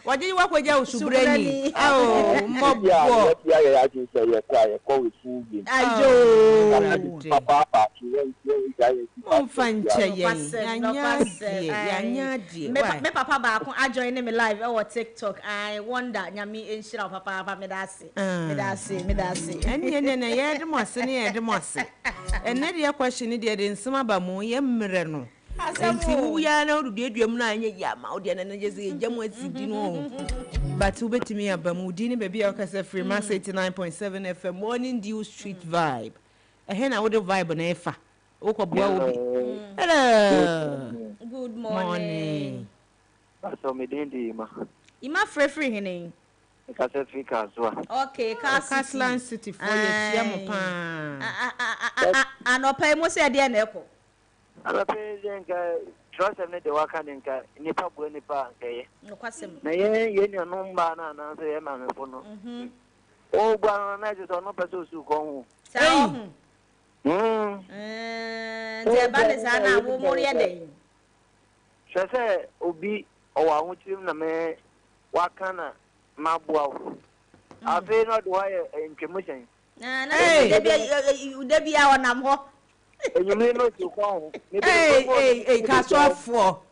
what did you work with your subreni mob ya just say ya call with food papa me papa ba ko join me live on TikTok. I wonder nyami enshira papa me da se ene ye de mo ase ne de mo ase ene de question de de nsema ba mo ye mmere no enti wu ya na oduduam na anya ya ma ode na je jamu asidi no but ubetimi abamu di ni baby akasa free mass 89.7 FM morning dew street vibe ehe na wo vibe na efa okobua obi hello good morning so me dendi ima free hene Kasa Africa so. Okay, Castle City for you tia mo pa. Anopa mo se ade na eko. Anopa nka trust me de waka nka nipa bo nipa nka ye. Nokwasem. Na ye ni no mba na so ye ma me fo no. O gba na je so no pese osu ko hu. Sa hu. Te ba de sa na wo mo ye de. Sese obi o wa hu chirim na me waka na Mabuau. I've been not why in commission. Debbie, I want more. And you may not to call. Hey, cast off for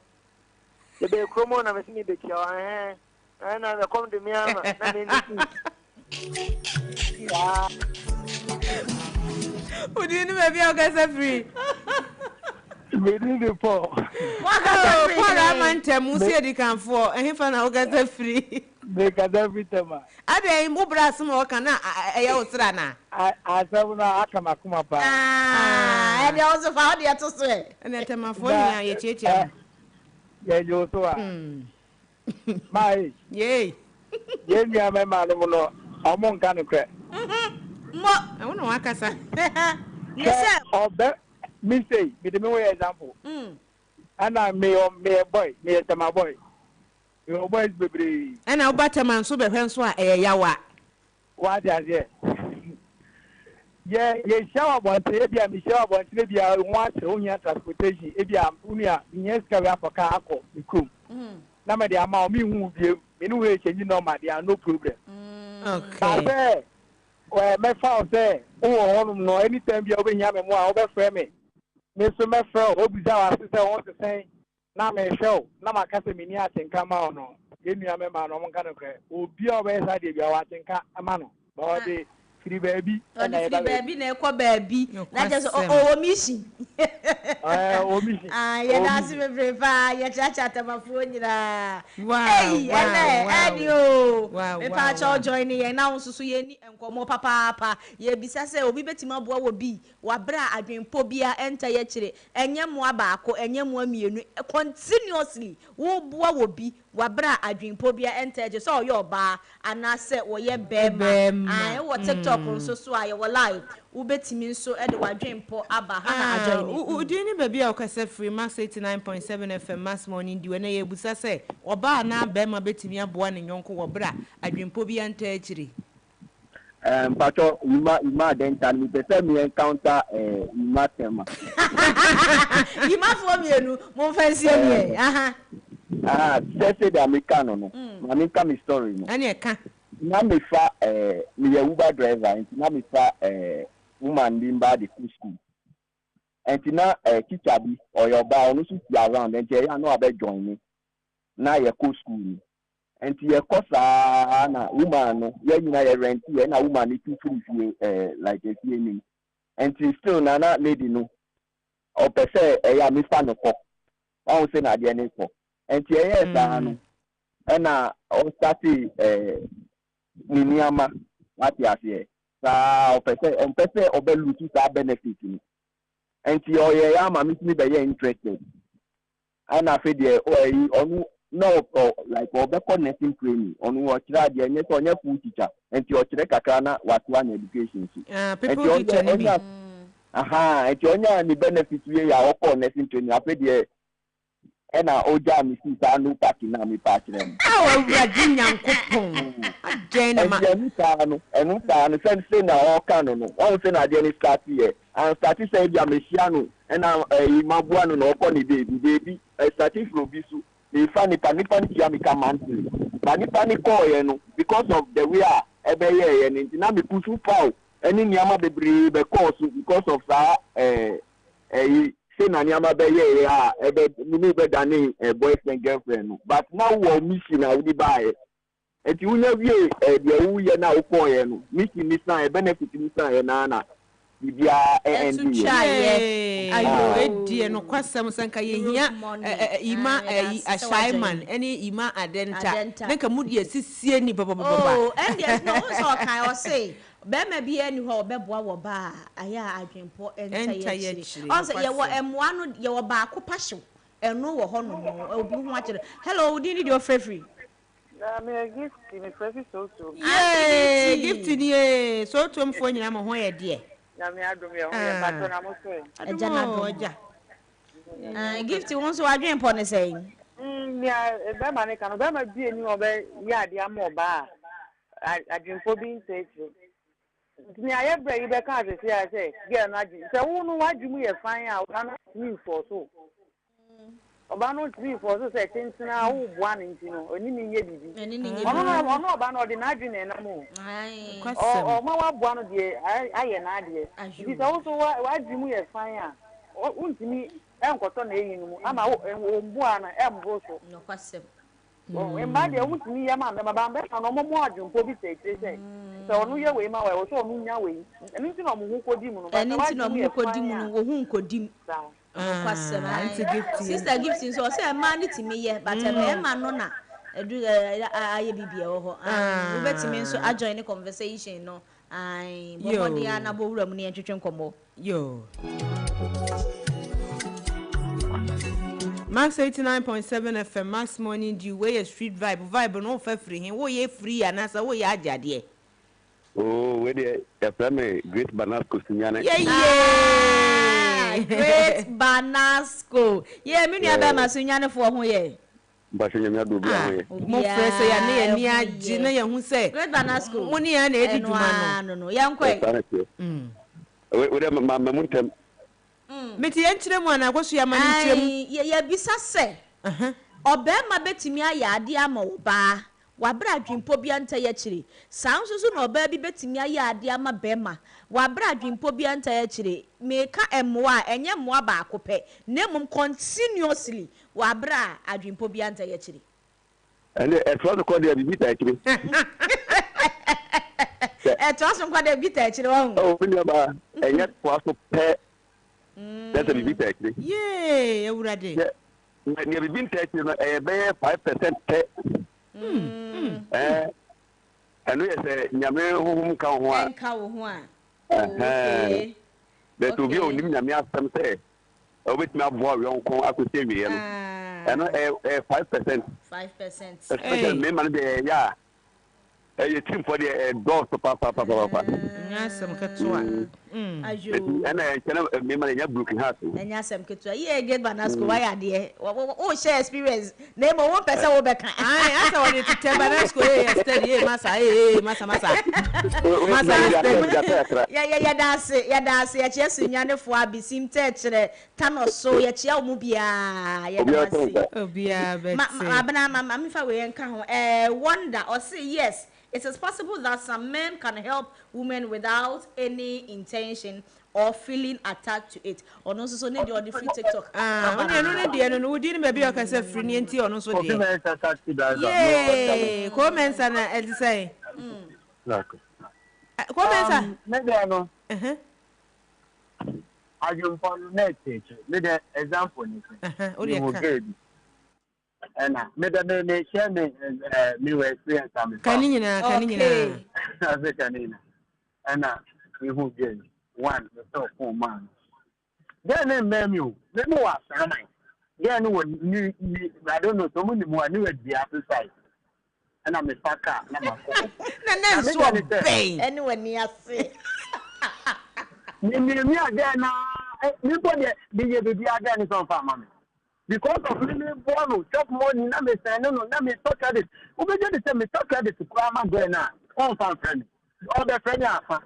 the big chromo. I'm a sneak picture. And I come to me. Would you maybe I'll get free? Within the poor. What a man tell Musia de can for, and if I get free. Make a every time. I didn't move brass more can I said, I come up. And you also found the to say, and then my phone, yeah, you so. My, yea, yeah, my man, I'm on kind of crap. I don't know what I said. Yes, sir. Me say, be the way example. And I may or may a boy, may a my boy. Your boys be and our batterman so be hence why yawa. What is it? Yeah, ye shower one baby, and shower one baby. I want to own your transportation. If you are Unia, yes, carry up a car, the crew. Number the amount me who you, anyway, you know, my dear, no problem. Okay. Well, my father say, oh, no, anytime you open your memoir, over frame me. Mr. Mefro, who is our sister, want to say. Na me show na makase mini atenka ma ono yenu ya mema no monka no kre obi obesa de bia watenka ama no ba de free baby na free baby na ekọ baby na just o mission o mission ye na si me prefer ye chacha tamafo nyira hey adio me pa cho join ye na nsusu ye ni enkomo papa ye bisa se obi betima boa wo bi wa bra adwenpo bia enta ye kire enye mo abaako enye mo amienu continuously wo boa wo bi wa bra adwenpo bia enta je so yo ba anase wo ye bema ai wo TikTok nso so aye wo live wo betimi nso e de wadwenpo aba ha na ajoin udi ni baby akase free mass 89.7 FM mass morning di we na ye busa se oba na bema betimi aboa ne nyonko wo bra adwenpo bia enta akire Pacho, ima dental, me pese me encounter ima tema. Ima fo mienu, mo fancy me. Say the Americano no. America me story no. Ani e ka. Na me fa me Uber driver, na me fa woman limba the school. And na teacher bi or your ba onu su around and je no abe join me. Na ye go school. And ye kosa na woman no ye nyina ye rent ye na woman ni too free like a feeling and still na lady no o pese ya me fa no ko won say na de ni ko and ye sa no na o start ni niama what ya say sa o pese obelu tu sa benefit ni and o ye ya ma me be ye interested and I feel the onu no like obeko nursing training onu o kira de enye so onye full teacher enti o kire kakra na watu an education si people teacher ni bi enti onye ni benefit we ya okọ nursing training afi de e na oja mi si sa no party na mi pa kire awo wura di nyankopon Jenna, and say now all canon. All say I didn't start here. And started saying Yamesiano, and now Mabuano no Pony baby, I started from Bisu. They find the Panipani Yamika monthly. Panipani call, because of the we are every year and in Nami Pusu Pau, and in Yama Bebri, because of that, say Nanyama Baye, a boyfriend girlfriend. But now we're missing out the buy. And you know, we are now for you. Missing this now, a benefit in this Nana. Ayo, dear, no question, Sanka, Ima, a shy man, any Ima Adenta. Make a moody, see any Baba. Oh, and there's no so can I say. Bema be any ho beboa wo ba aya adwempo entaye. Also ye wo M1 ye wo ba ko pasho eno wo ho no obi ho akere. Hello, do you need your free? Me gift me free so. Yeah, gift ni so to mfo nyina mo ho ye de. Na me adom ye ho ye pato na mo so. Eja na do oja. Gift won so adwempo ne say. Ya bema ne kan bema bi eni obe ya de am oba. Adwempo bi nse ni aye bre yi be kan say girl na ji say wo no wadwum ye fan a oba no me for so oba no me for so say tintina wo boa ne ntino oni ni nye bibi ono oba no de na adwene na mo o ma wa boa no de aye na ade bi say wo so wadwum ye fan a untimi enkoto na eyin mu ama wo boa na embo so no kwasem mba de untimi ye ma na ba mbe na no mo adwumpo bi say so onu ye we ma we so onu nya we eni ti no mo hu kodi mu no ba eni ti no mo kodi mu no wo hu kodi kwasem sister gifting so say ma ni timi ye but e ma no na edu aye bibia wo ho wo betimi so join the conversation no ai bo dia na bo wura mu ne twetwe nkomo yo Max 89.7 FM Max Morning Dew where street vibe no fa free hin wo ye free anasa wo ye ajade. Oh, where the FM Great Banasco Sinyana. Yeah. Great Banasco. Yeah, me nua ba masunyane fo ho ye. Ba hwe nyame do bia ho ye. Mo frese ya ne ni agi na ye hu se. Great Banasco. Mo ni ya na edi dwuma no. Yankwe. We dem ma muntem. Meti enchire mu ana akwosu ya mani chire mu. Ye bisa se. Obema betimi aya ade ama wo ba. Wabra adwimpo bia nta ya chire sanso na oba bi betimi aya ade ama bema wabra adwimpo bia nta ya chire meka emwa enye mwa ba akope nemum continuously wabra adwimpo bia nta ya chire ene etwa ko de bi ta chire etwa so kwa de bi ta chire won oh ni ba enye kwa so pe that's a bi ta chire yeah ewurade ne bi nta chire no e be 5% pe anu ye se nyame hohum ka ho a enka wo ho a but obi onim nyame asem se obetimi abo yonko akose wiye no eno 5% especially me man de ya ye team for the dog papa nyasem ketwa ajo ena chena me man nya broken heart nyasem ketwa ye get Banasco why ade o share experience na mo one person wo be kan asa wo de tete Banasco yesterday masa ya dase ya chia sunyane fo abisim te kire tano so ya chia mu bia ya dase obia bet abana mama fa we enka ho wonder or say yes. It is possible that some men can help women without any intention or feeling attached to it. Or no so need your free TikTok. No dey no we didn't maybe o ka say free ni enti ono so dey. Yeah, comments na e say. Comments me dey no. Ajumpo net me dey example ni. O dey ka. And me share me experience am. Kanina. Ase kanina. And we who get one the top man. Then me was am. Then ni I don't know so many more ni we be outside. And I'm a paka na ma. Na so pain. Anyway ni ase. Ni again na ni body the baby again is on farm. because of me born chop money na me say no na me talk credit we be just say me talk credit to kwama go na on fan friend all the friend afa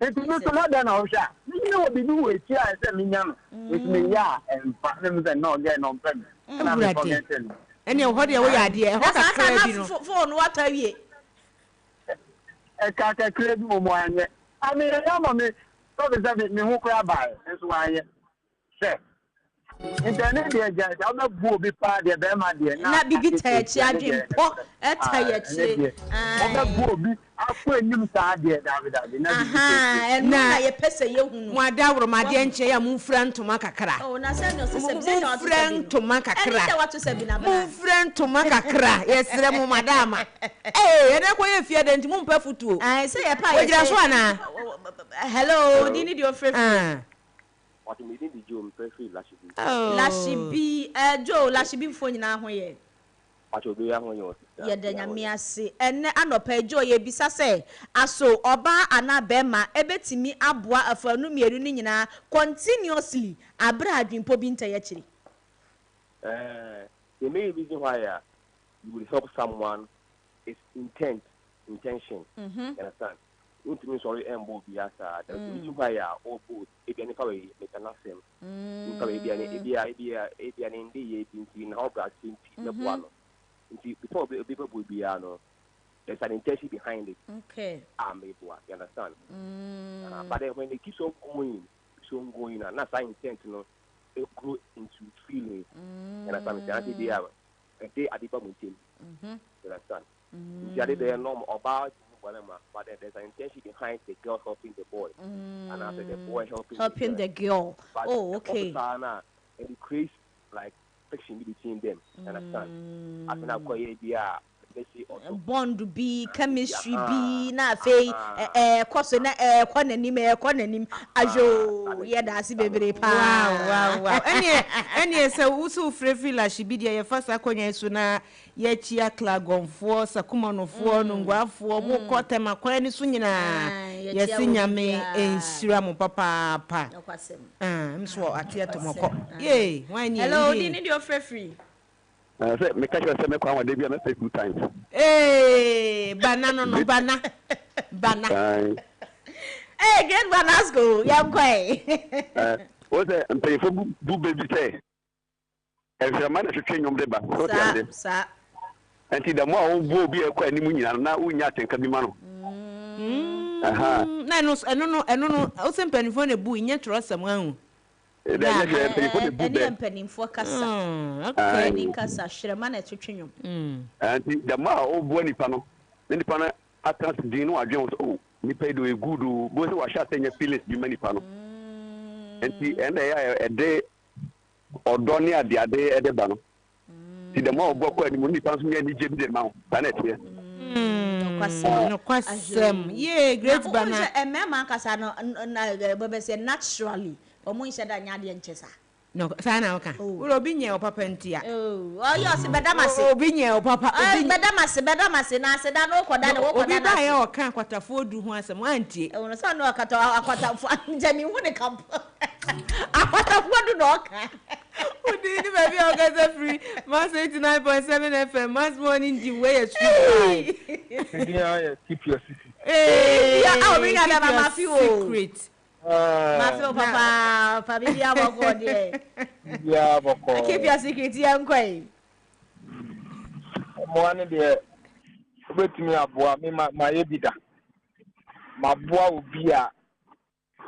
it no to not na o sha you know be do we ti I say me nyam it me ya and me say no get no friend na me forget it ene ho de wo ya de ho ka credit no phone what awie e ka credit mo mo anye I mean ya ma me so be say me hu kra ba so anye say internet dey just how na bu obi pa dey be ma dey na bibi tayachi adwempo tayachi na bu obi afọ enim sa dey David na bibi na ye pese ye hunu mo adawro ma dey nche ya mu frantoma kakra oh na say no say no frantoma kakra ene what to say bi na ba mu frantoma kakra yesre mu madama ene ko ye fie de nti mu mpa futuo say ye pa ye gira so ana hello di need your friend what me need the Joe Mpefi Lashibi. Lashibi Joe Lashibi fo nyina ho ye. Pacho be ya ho ye. Ye da nyame ase. Enne anopa Joe ye bisa se aso oba ana bema ebetimi aboa afanu mienu ni nyina continuously abra adwimpo bi nta ye kire. The main reason why you will help someone is intention. Understand? Ultimately, sorry, Embo Biasa. The reason why all both, if any power, make an assem. You can be an India, in how Brazil, one. Before people will be, there's an intention behind it. Okay. You understand? But then when they keep on going, and that's our intent, they grow into feelings. You understand? They are a deeper team. You understand? They are normal about. But there's an intention behind the girl helping the boy, and after the boy helping the girl. But okay. And it creates like friction between them. Understand? I think I bond be chemistry be na fe course na kwananim ajo ye da si bebre pa wow ene se wusu frefi la shibidi ye fasa konya su na ye chia klagonfo sakumanofo no ngwafo mo kotema kwani su nyina ye sinyame enhira mo papa mso atia tomoko ye wani hello di need your free say me catch say me kwa wa dey be me say 2 times bana no bana get bananas go yam kwai o say mpefo bu baby say e man na twetwe nyom de ba so dey sa enti da mo a wo bu obi e kwa animu nyina na unya tenka bi ma no na no o se mpanifo na bu nya trosam ahu any pennyfo kasa okay ni kasa shrema na twetwenwom anti the ma obo nipa no atas din no adwen so nipa do e good bo se wa sha tanya feelings bi manipa no anti ene ya ede odo ni ade ede ba no ti the ma obo kwa ni nipa so nya ni je bi de ma ba na tie no kwasem yeah great bana emema kasa no na bebe say naturally omo ise da nya de nchesa no sana oka obi nye opapa ntia yo se bedamase obi nye opapa obi bedamase na se da no koda na wo koda na obi da ya oka akwatafo du ho asem antie no sa no akwatafo njami hu ne kamp akwatafo du no oka odi ni baby oga free mass 89.7 FM mass morning the way street yeah keep your secret yeah bring that mama secret Mafio papa familia boko de ya boko keep your secret yankwai mo ane de obetumi aboa me ma yebida ma boa obi a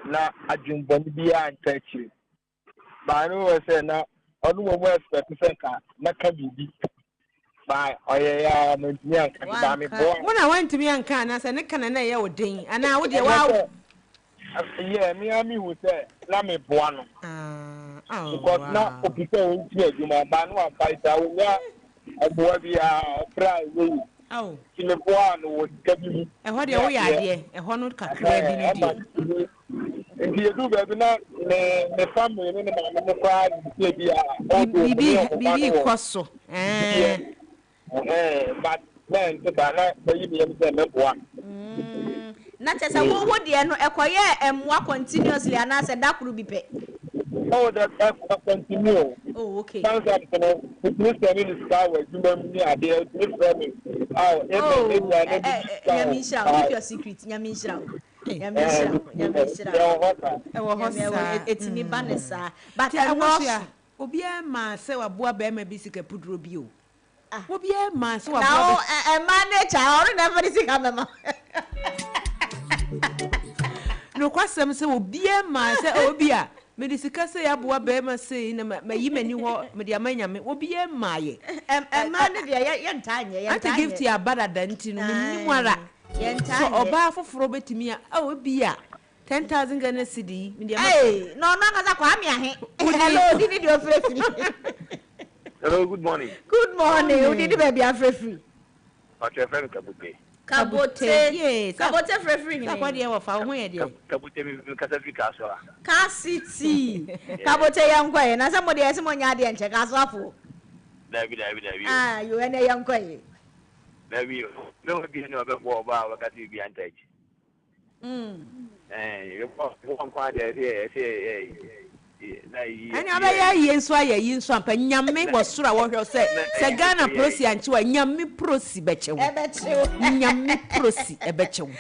na adwumboni bia ntachiri ba no we say na onu mo expect say ka na ka bibi ba oye ya no ntimi anka ba me boa wona wantimi anka na say ne kana na ye odin ana wo de wa yeah, me who say, let me boano. Because now, people won't hear you, my man, one fight out. A boy be a prize. Oh, in the boano would get me. And what do you idea? A honor can create. And you do better not the family, and the pride, be cosso. But then the banner, baby, and one. Na chesa wo de no ekoye emwa continuously ana se dakuru bi pe Oh, that continue. Oh, okay. Sometimes, Mr. Minister, was doing a deal with me. Oh, Nyamisha, keep your secret. Nyamisha. It's me banesa. But I was Obia ma se wabua be ma bi sika pudro bio. Obia ma se wabua. Now a manager or never this camera. No kwasem se obia ma se obia me di sika se yabua be ma se na ma yimani ho me di amanya me obia ma ye. Manager ye ntanye. Ati gift ya bada danti no ni mwara. So oba foforo betimi a obia 10,000 Ghana cedi. Hey, no kasa kwa mi ahe. Hello, did you free? Hello, good morning. Good morning. Who did baby free? Okay, friend Kabote. Kabote. Yes. Kabote free ni. Kwa dia wo fa ho ye dia. Kabote mi kasa fi kaso a. Ka city. Kabote yankwa na somebody ese mo nya de nche kaso afo. David. Ah, you ene yankwa ye. David. No be no be bo ba wakati bi antaji. You want quite and I yen so aye yin so ampa nyame wo soro a wo hwe se Ghana prosi anchi wa nyame prosi bechewo nyame prosi ebechewo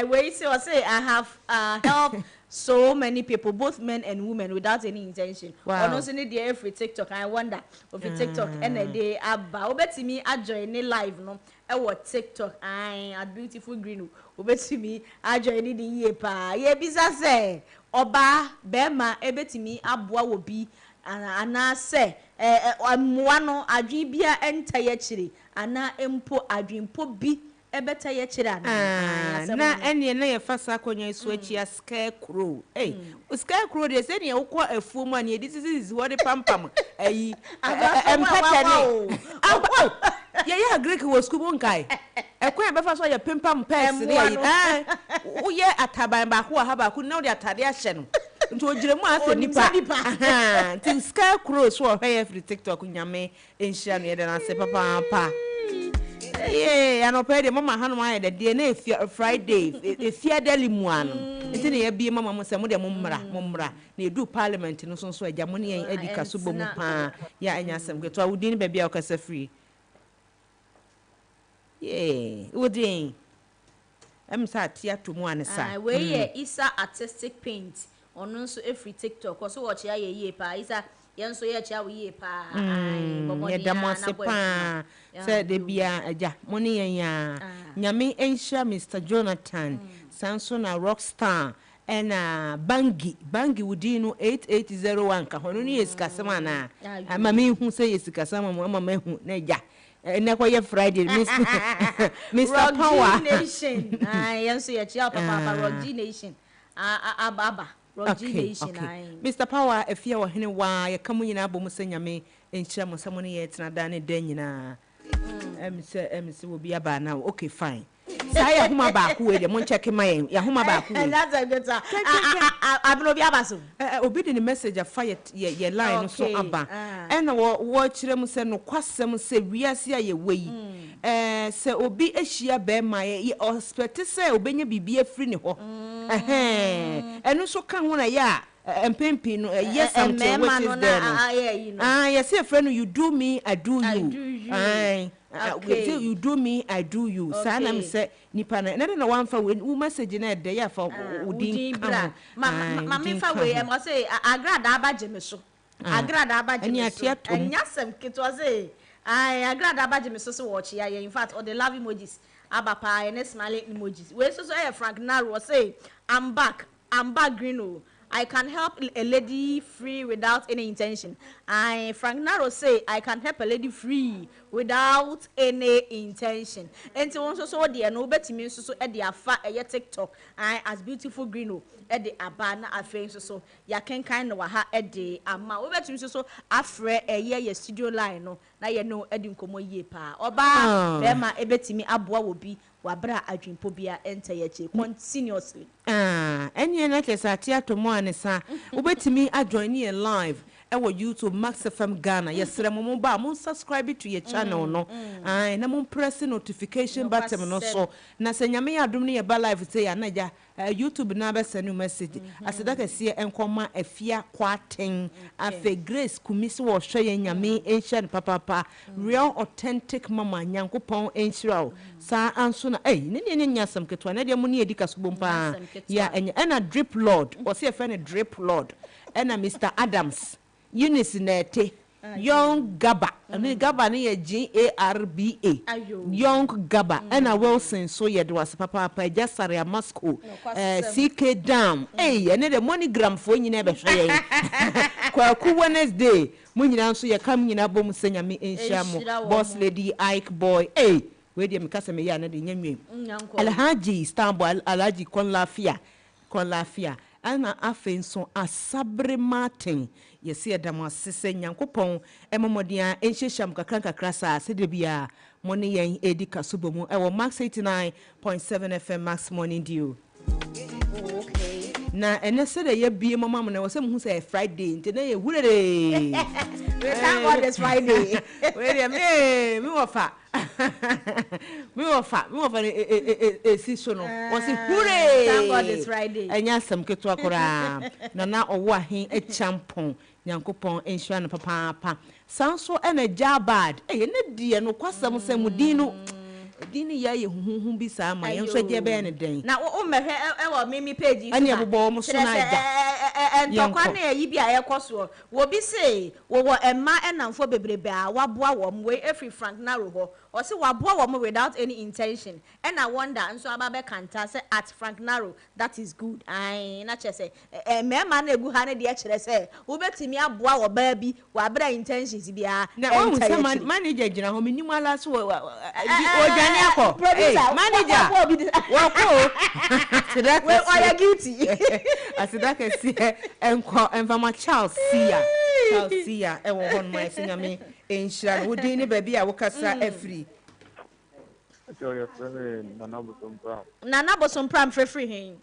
we say I have helped so many people, both men and women, without any intention. Wow. Also, need the every TikTok. I wonder if TikTok and a day about me I join a live no. I was TikTok. I at beautiful green. Obeti me I join the year pa. Ye bisa say oba bema ebeti me abua wobi ana say mwano adwibia enta ye chiri ana empo adwimpo bi ebeta ye chira na ene na ye fasa akonya isu achi a scarecrow scarecrow de se ne ukwa afuo mu ane this is what the pampam ayi empatene ye Greek was kubo nkai ekwan befa so ye pimpam pes ne ayi wo ye ataban ba ko ha ba ku na wo de atade a hye no nti ogire mu ase nipa nti scarecrow so o hwe every TikTok nyame enhia no ye de na se papa yeah, I know pay the mama hanu ma the DNA Friday efia deli mu ano nti na ye bie mama mo se mo de mo mmra na edu parliament no so agya mo ne edika so bomu pa ya anya asem kweto awudin ba bia okasa free yeah wudin sa atia to mu anesa we ye Isa artistic paint onu so every TikTok so watch ya ye pa Isa yenso ye cha we pa ye damose pa se de bia aja moni yen ya nyame enhia Mr Jonathan sanso na rockstar ena bangi wudinu 8801 ka hono ni yesikasema na mama hu se yesikasema mama hu na ja na kwa ye Friday Mr Power Nation yenso ye cha papa Rock Nation ababa Okay. Mr Power efia wo hene wa ye kamu nyina bomu sanyame enchira mo samone ye tena da ne dan nyina emse wo bia ba na okay fine saya homa ba ku we de mo check my ya homa ba ku we that's a good abno bia ba so obi de message a fire ye line no so aba and wo kire mu se no kwasem se wiase aye weyi se obi ehia be ma ye expect se obenya bibia free ne ho enu so kan ho na ya empempi no yes something which is there yes your friend you do me I do you okay you do me I do you sana me say nipa na one for we message na dey ya for udin kan ma me fa we am say agrada abaje me so agrada abaje me so enya sem kito say agrada abaje me so watch ya in fact all the love emojis abapa and smiling emojis we so Frank Naro say I'm back green. I can help a lady free without any intention. Frank Naro say I can help a lady free without any intention. And so the no betimi so e de afa e TikTok as beautiful green e de abana afen so ya ken kan no ha e de ama we betimi so afre ye studio line no na ye no e de nkomo yie pa oba be ma e betimi aboa wo bi wabra adwimpo bia enter ye che continuously enye na kesa atia to mo anesa ubetimi adjoin ye live ewo YouTube Max FM Ghana yesere mo ba mo subscribe to your channel no ai na mo press notification button no so na se nyame adom ne ye ba live say ya na ja YouTube na be send message aseda kase enkoma afia kwaten afe Grace kumisi wo hwe nyame enhye papa real authentic mama nyankopon enhyira sa anso na ne nyasam ketwa na de mo ne edika so bompa ya ena drip lord o se fe ne drip lord ena Mr Adams Eunice Nete Young Gaba and Gaba near GARBA Young Gaba and a Wilson so yet was papa just area Moscow CK Dam and the monogram for you never say Kwaku Wednesday Munyan so you're coming in a bomb senior me in Shamo boss lady Ike boy where the Mikasa Yana the Yemi Alhaji Istanbul Alaji Kon Lafia ana afen so asabre Martin yesi adama sese nyankopon emomodian enhyehyam kakra sa sede bia mone yen edika subomu ewo Max 89.7 FM Max Morning Dew. Okay. Na ene sede ye bie mama mo na wo se mu say Friday nti na ye hurere. We thank God it's Friday. We me wofa. Me wofa si so no. Wo se hure. Thank God it's Friday. Enya sam keto akora. Na owo ahen echampon. Nyankopon enhwa no papa. Sanso ena jabad. Ne die no kwasam sam dinu. Dini ya ye huhun bi sa ma yen so je be ne den na o mehwe e wo mimi page ani abobo mo so na ja entokwa na yi bi aye koso wo bi say wo emma enamfo bebrebe a waboa wo we every Frank Naro ho o say waboa wo without any intention and I wonder nso ababe kanta say at Frank Naro that is good ai na che say mema na egu ha ne de kire say wo betimi aboa wo ba bi wa bra intentions bia na o say manager gina ho minim ala so manager wako we oya guilty asida ka si enko enfama Charles Sia e wo hon mai sinyame enhira wo din ne ba bia wo kasa afri Nana Bosompram free hin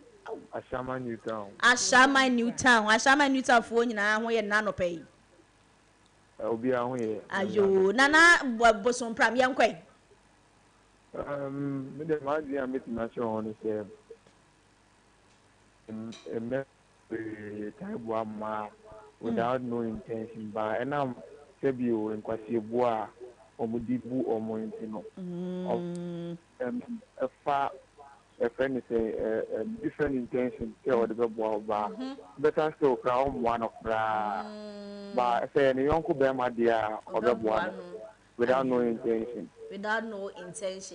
Ashama Newtown fo nyina ho ye nano pay obi a ho ye ayo Nana Bosompram yankwe me the man dia metination on say type ma without no intention but enam sebio enkwasiebo a omudibu omontino a friend is a different intention or the ba better still crown one of but say any uncle be my dear or the one without no intention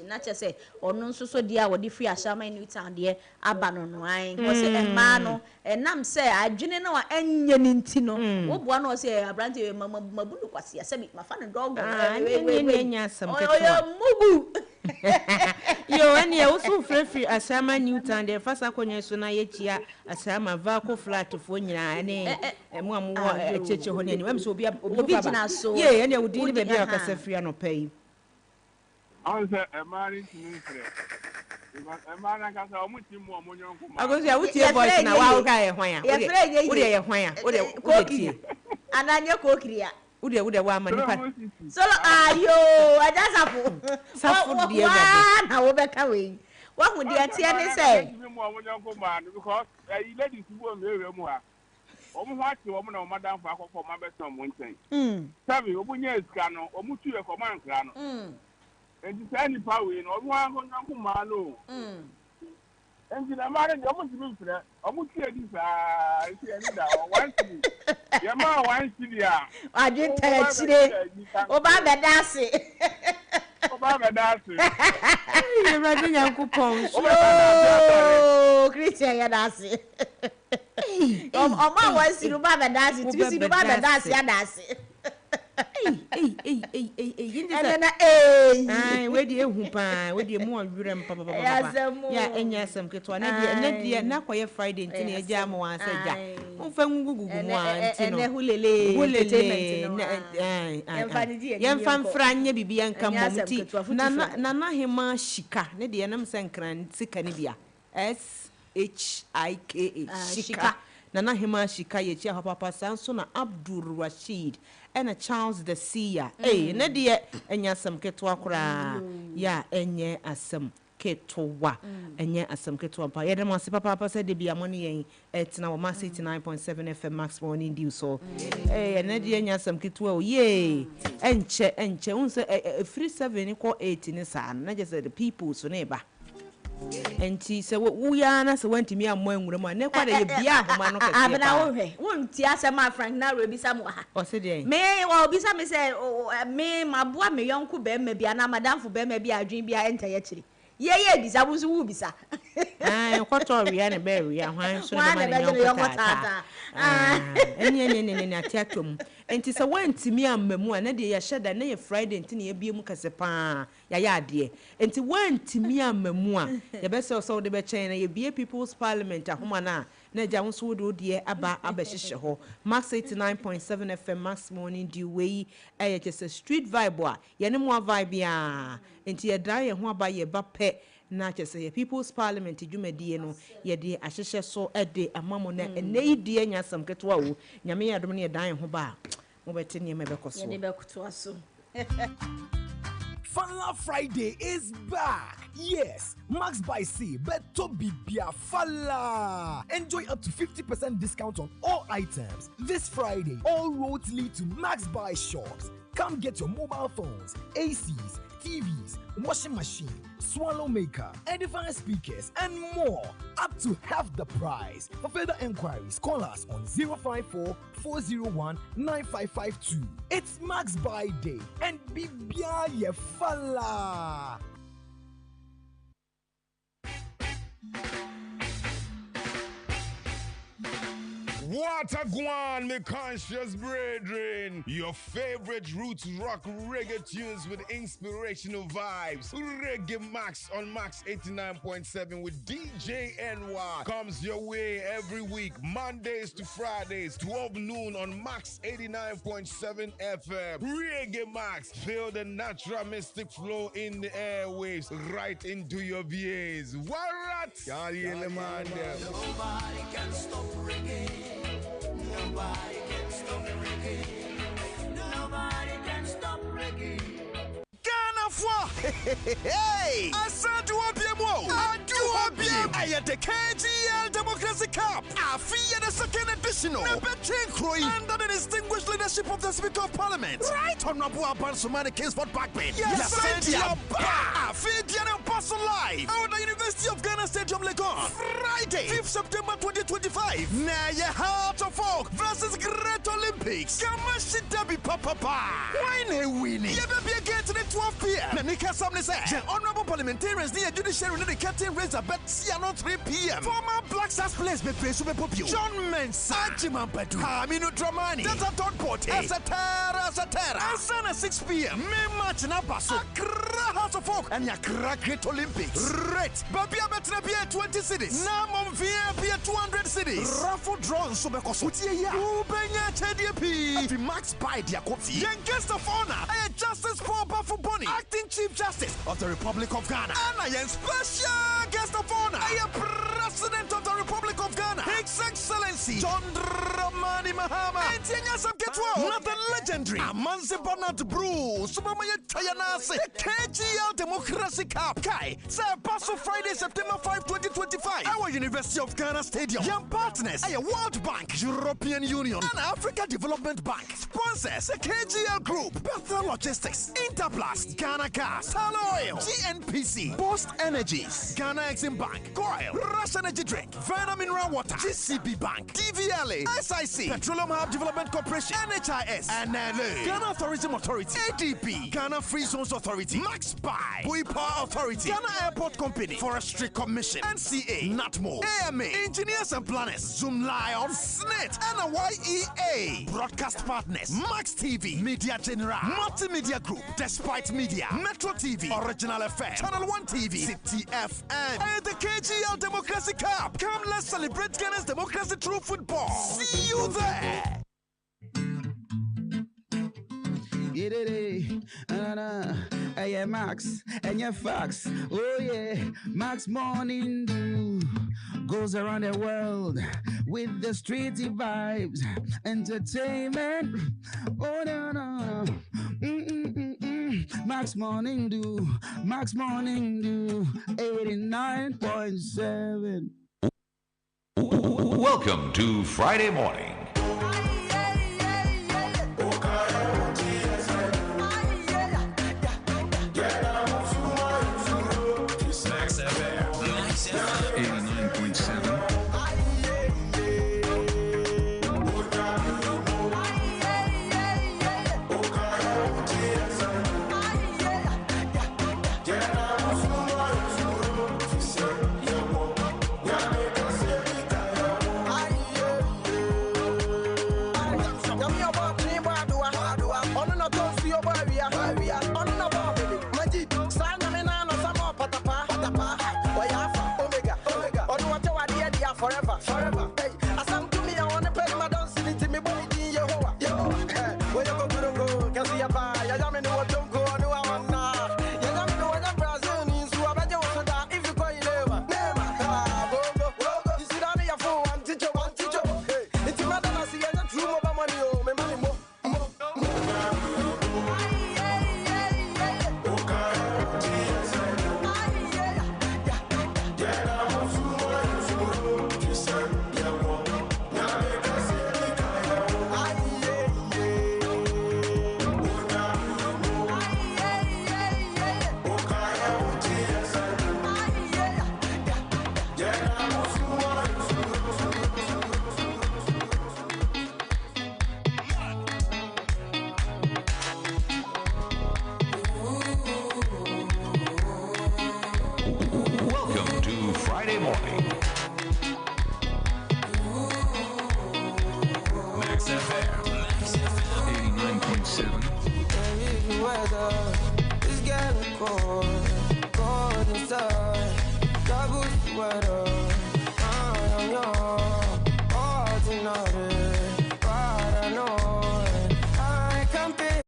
not just say or no so dear what the free Ashama Newtown dear abano no was a man and nam say I didn't know any intino what one was a brandy mabudu was a semi my fun and dog yo any also free Ashama Newtown the first akonya so na yechia Ashama vako flat fo nyina ne mo cheche ho ne wem so obi baba yeah any we din be bia akasa free no pay answer a marriage ministry a man can say omuti mu omonyon kuma agosi a wutie voice na wa ga ye hwan a wo de ye hwan a wo de tie ananye kokria wo de wa ma nipa solo ayo ajasapo die ga na wo be ka we wa hu de tie ne say mu omonyon kuma because ladies wo mewe mu ha omu hati wo mu na madam fa akofo ma be son mo nten sabi obunya esika no omutu e command kra no and this any power in or one kumano. And the marriage almost means that almost here this one Yama one city. I didn't tell you today. Obama Darcy. Obama Darcy. You're running young coupons. Oh, Christian Darcy. Oma was in Obama Darcy to see Obama Darcy and Darcy. We dey hu pa we dey mu awurem papa ya enya sam ketwa na dia na kwaye Friday ntine ya jam wan saja mfa ngugugu mu antino na hulele ya mfa mfranye bibia nka momti na hema shika ne dia nam sankran sika ne bia SHIKA shika Nana Hema Shikaye Chia Papa Sansona Abdul Rashid and a Charles the Seer. Eh, Nadia enya some ketwa kra. Ya enye asem ketwa. Enye asem ketwa pa. Yede mo se papa said de bia money yen etina wo mass 89.7 FM Max Morning Dew so. Eh, Nadia enya asem ketwa o ye. Enche unse free 7 ko 8 ni sa. Na just the people so neighbor. Enti se wo ya na se wantimi ammo enwure mu ne kwada ye bia ahoma no kase abena wo hwe wonti asema Frank na rebisa mu ha o se de me wo bisa me se me maboa me yonku be ma bia na madamfo be ma bia adwen bia enta ye kire ye bisa bu so wu bisa kwato ria ne be ria hwan so ne ma ne yonku tata enye atiatom enti se wantimi amamu a na de ye hyeda na ye Friday enti ne ye bia mu kase pa ya ade enti wantimi amamu a ye be se so de be chen na ye bia People's Parliament ahoma na ja wonso do de aba abehye ho Max 89.7 FM Max Morning Dew we just street vibe a ye ne mo vibe a enti ye dan ye ho aba ye ba pe na chese People's Parliament dwumadie no ye de ahyehye so de amamo na enei die nya sam ketwa wo nyame ya dom ne dan ho ba mo beti ne mebekoso ye de bekoto aso Fala Friday is back. Yes, Max by C, Beto Bibia Fala. Enjoy up to 50% discount on all items. This Friday, all roads lead to Max by shops. Come get your mobile phones, ACs, TVs, washing machine, swallow maker, edifier speakers, and more. Up to half the price. For further enquiries, call us on 054-401-9552. It's Max Buy Day and Bibia Yefala. What a guan, me conscious brethren. Your favorite roots rock reggae tunes with inspirational vibes. Reggae Max on Max 89.7 with DJ NY comes your way every week, Mondays to Fridays, 12 noon on Max 89.7 FM. Reggae Max, feel the natural mystic flow in the airwaves right into your VAs. What? Nobody can stop reggae. Nobody can stop reggae. Nobody can stop reggae. Ghana foi! Hey! Asante wabiemo! Adu wabiem! Ayate KGL Democracy Cup! Afi the second edition! Nebetin Kroy! Under the distinguished leadership of the Speaker of Parliament! Right Honorable Aban Sumani Kingsford Backman! Yes, Santia! Afi Diana Apostle Live! Out the University of Ghana Stadium, Legon! Friday, 5th September 2025! Naya Heart of Folk versus Great Olympics! Kamashi Dabi Papa! Wine winning! Yebe again to the 12 p.m. Nanika Samne said, the honorable parliamentarians near judiciary the captain raised a bet on 3 p.m. Former Black Stars players be praised super popular. John Mensah, Ajiman Badu, Aminu Dramani, Data Todd Porte, Asatara, Asana 6 p.m. May match in Abaso, Accra House of Folk, and Accra Great Olympics. Rate, Babia Betrabia 20 cities. Namon Via 200 cities. Raffle drawn Subekoso, Utia, Ubenya TDP, the Max by Diakofi, Young guest of honor, Justice Paul Bafu Boni, Acting Chief Justice of the Republic of Ghana, and I am special guest of honor, I am President of the Republic of Ghana, His Excellency John Dramani Mahama, and Tianyasam Ketwa, not the legendary Amansi Bonat Bru, Subamaya Tayanase, KGL Democracy Cup, Kai, Sir Paso Friday, September 5, 2025, our University of Ghana Stadium, young partners, a World Bank, European Union, and Africa Development Bank, sponsors, a KGL Group, Bethel Logistics, Interblast, Ghana Gas, Talo Oil, GNPC, Post Energies, Ghana Exim Bank, Coil, Rush Energy Drink, Verna Mineral Water, GCB Bank, DVLA, SIC, Petroleum Hub Development Corporation, NHIS, NLA, Ghana Tourism Authority, ADP, Ghana Free Zones Authority, Max Buy, Bui Power Authority, Ghana Airport Company, Forestry Commission, NCA, NATMO, AMA, Engineers and Planners, Zoom Lion, SNET, NYEA, Broadcast Partners, Max TV, Media General, Multimedia Group, Despite Media, Metro TV, Original FM, Channel 1 TV, City FM, and the KGL Democracy Cup. Come, let's celebrate Ghana's democracy through football. See you there. Hey, Max, and your fax. Oh, yeah, Max Morning Dew. goes around the world with the streety vibes, entertainment. Oh no no. Max Morning Do, 89.7. Welcome to Friday morning. Max FM 89.7. Forever, forever. Hey, as I'm to me, I want to pay my don't see it to me, boy, in your hoe. Yo, where you go, can see a buy. I am in the water, go on, I want now. You am in the water, Brazil, in Suabaja, so that if you call you never, go. You sit down here for one teacher. Hey, it's a matter of seeing the true mobile money, oh, my money more. Welcome to Friday morning. Max FM 89.7. It's getting cold inside. Double sweater, ordinary, paranoid. I can't pay.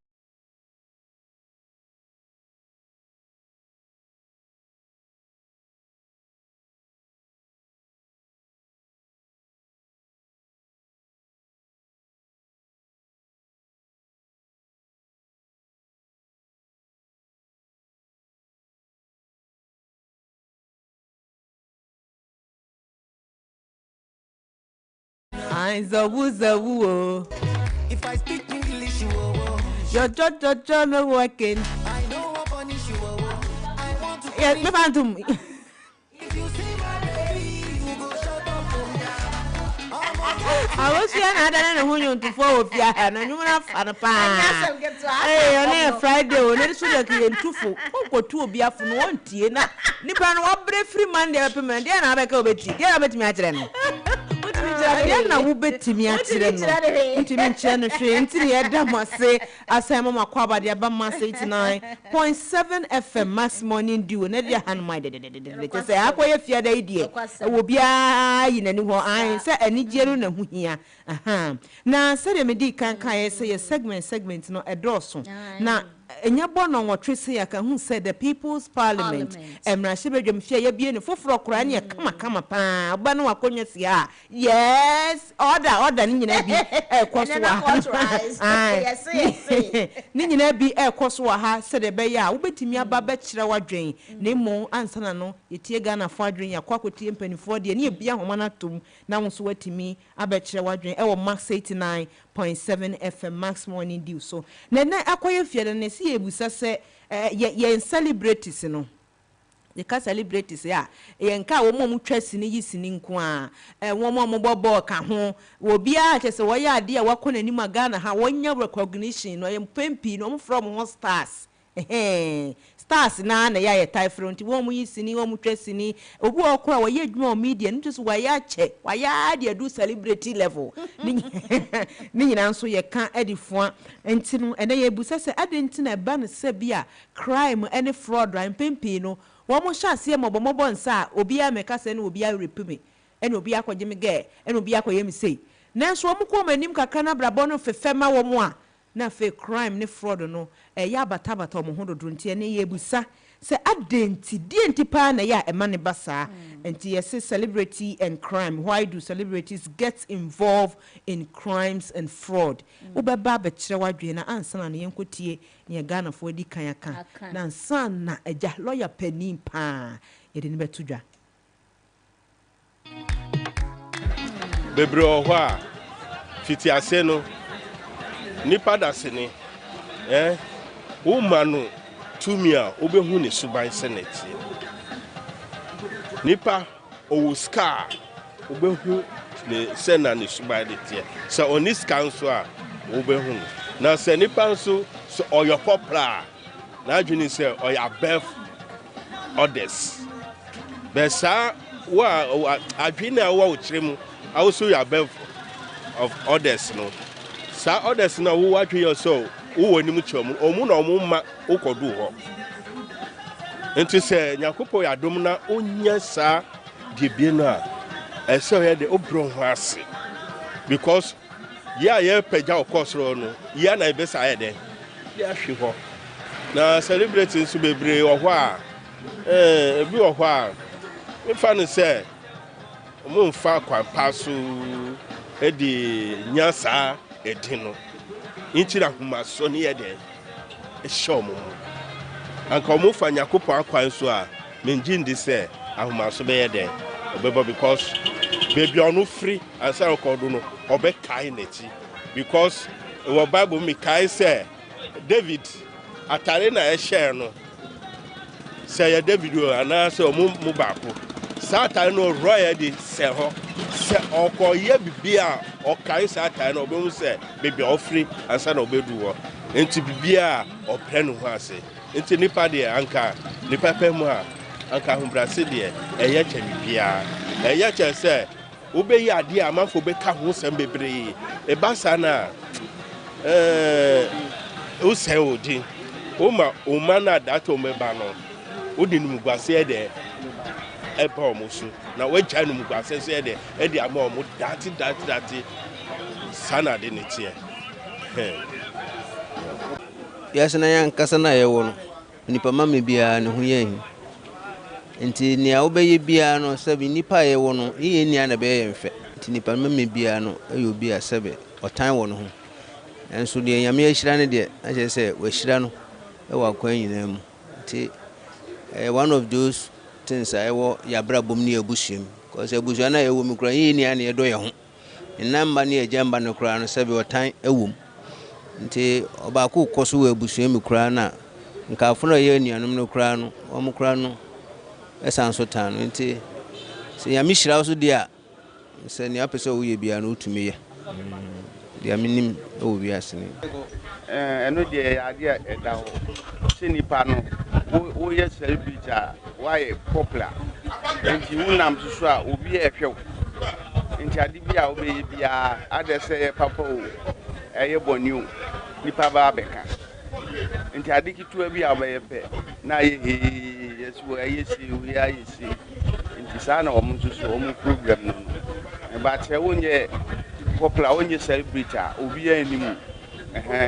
If I speak English, your judge no working. I know what punish you. I want to. Yes, me phantom. If you see my baby, you go shut up. I was here and I don't know who you to forward. Yeah, and you want to have a pan. Hey, on a Friday, when it's so that you two for two be up from 1 tea. Nipan, what brave free man, they are payment. Then I go bet you. Yeah, I bet me at them. Na wo betimi akyere no ntimi nkyere no hwe ntini eda mo ase asem ma kwaba de aba ma 89.7 FM Max Morning Dew na dia han mai de say akoye fia da idie wo bia yi nani ho an say anigye no na hu hia na say de me di kan say segment no edoso na enya bono nwotwe se ya ka hu say the People's Parliament emrahye bedwam fia ya bie ne foforo kora ne kama pa oba no akonya sia yes order ni nyina bi ekoso wa yes ni nyina bi ekoso wa ha se de be ya wo betimi aba be kire wadwen ne mo ansana no yetie Ghana fo adwen ya kwakotie mpanifo de ne ebia homa na tom na wo so watimi aba kire wadwen e wo Max 89.7 FM Max Morning Dew so na akoye fie de ne si ebusa se ye celebrities no the ka celebrities ya ye nka wo mo twasi ni yisini nko a wo mo bobo ka ho wo bia che se wo ya ade a wakona ni Ghana ha wonya recognition no ye pempi no mo from ho stars stars na ya tie front wo mu yisini wo mu twasini obu okora wo ye dwuma media nti so wa ya che wa ya de do celebrity level ni nyina nso ye ka adifo enti no ene ye busa se adenti na ba ne se bia crime any fraud ran pempi no wo mo sha se mo bomo nsa obi a meka se na obi a repime ene obi akwaje me ge ene obi akwaye me sei nanso wo mo ko manim kaka na brabo no fefema wo mo a na fe crime ne fraud no ya batabata mo hodo nti ene ye busa say adenti dienti pa na ya ema ne basa enti yes celebrity and crime. Why do celebrities get involved in crimes and fraud? Ubeba be kire wadwe na ansa na yenkotie ne Ghana fo di kan aka na ansa na eja lawyer panin pa yede ne betudwa bebre ohwa fiti ase no nipa da se ne umanu tumia obehu ne suban senate nipa owuska obehu ne sena ne suban de so onis council a obehu na se nipa nso so oyo popular na adwini se oya above others besa wa adwini a wa ochiremu also you above of others no sa others na wo watwe yourself wo nim chom omu na omu ma ukodu ho enti se nyakopo ya dom na onya sa debie no a ese ye de obro ho ase because ye pagya okosoro no ya na ebesa ye de ya hwe ho na celebrate nso bebre wo ho a ebi wo ho a mfa no se omu mfa kwa paso edi nyasa edino inchira humaso ni yede eshomo anka omu fa nyakopo akwan so a menji ndi se ahumaso be yede obebo because baby onu free ansa record no obe kai nechi because our bible me kai say David atare na share no say ya David ana say omu mubako Satan no royal di se ho se okoye bibia okai Satan no obemu se baby ofri ansa na obedu ho enti bibia opre no ho ase enti nipa de anka nipa pemu a anka humbrase de eye che bibia eye che se obeyi ade amanfo be ka ho sem bebre e basa na o se odi o ma na that o meba no odi nu gwase de eba omusu na weja nu gwase se de e di ama omu dati sana de netie yes na yan kasa na yewo no nipa mama bia ne ho yen nti ne a obeye bia no sabi nipa yewo no ye ni ana be yemfe nti nipa mama bia no ayo bia sabe otan wo no ho enso de nyame ahira ne de a je se wa hira no e wa kwan nyina mu nti one of those things I wo ya bra bom ne abusuam cause abusuam na yewo mi kura ye ni ana ye do ye ho namba ne ejamba no kura no sabe otan ewom nti obaako koso we abusuam mi kura na nka afono ye nuanom no kura no omo kura no esanso tan no nti se ya mi hira so dia se ne apese wo ye bia no utumi ye dia minim o bi asene eno de ade eda ho se nipa no wo ye celebrity why popular nti unam so a obi e hwew nti ade bia obe bia ade se papa o eye boniu nipa ba beka nti ade kitu bia obe pe na ye yesu eye si we aye si nti sana o mu so o mu program no but wonye popular wonye celebrity obi animu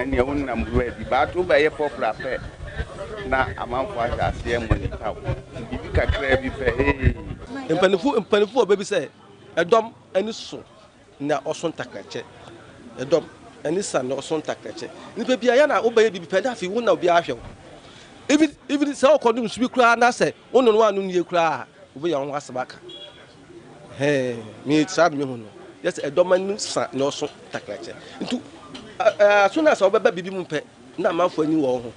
ne unam ready but obe popular pe na amanfo ahase money taw bibi kakra bi pe empanifu obebi se edom ani so na oson takrache edom ani san na oson takrache ni pe bia ya na obaye bibi pe da fi wona obi ahwe even se okodum subi kura na se wono no anu nie kura obi ya won asebaka mi tsad mi hono yes edom ani san na oson takrache ntu asuna se obeba bibi mu pe na amanfo ani wo ho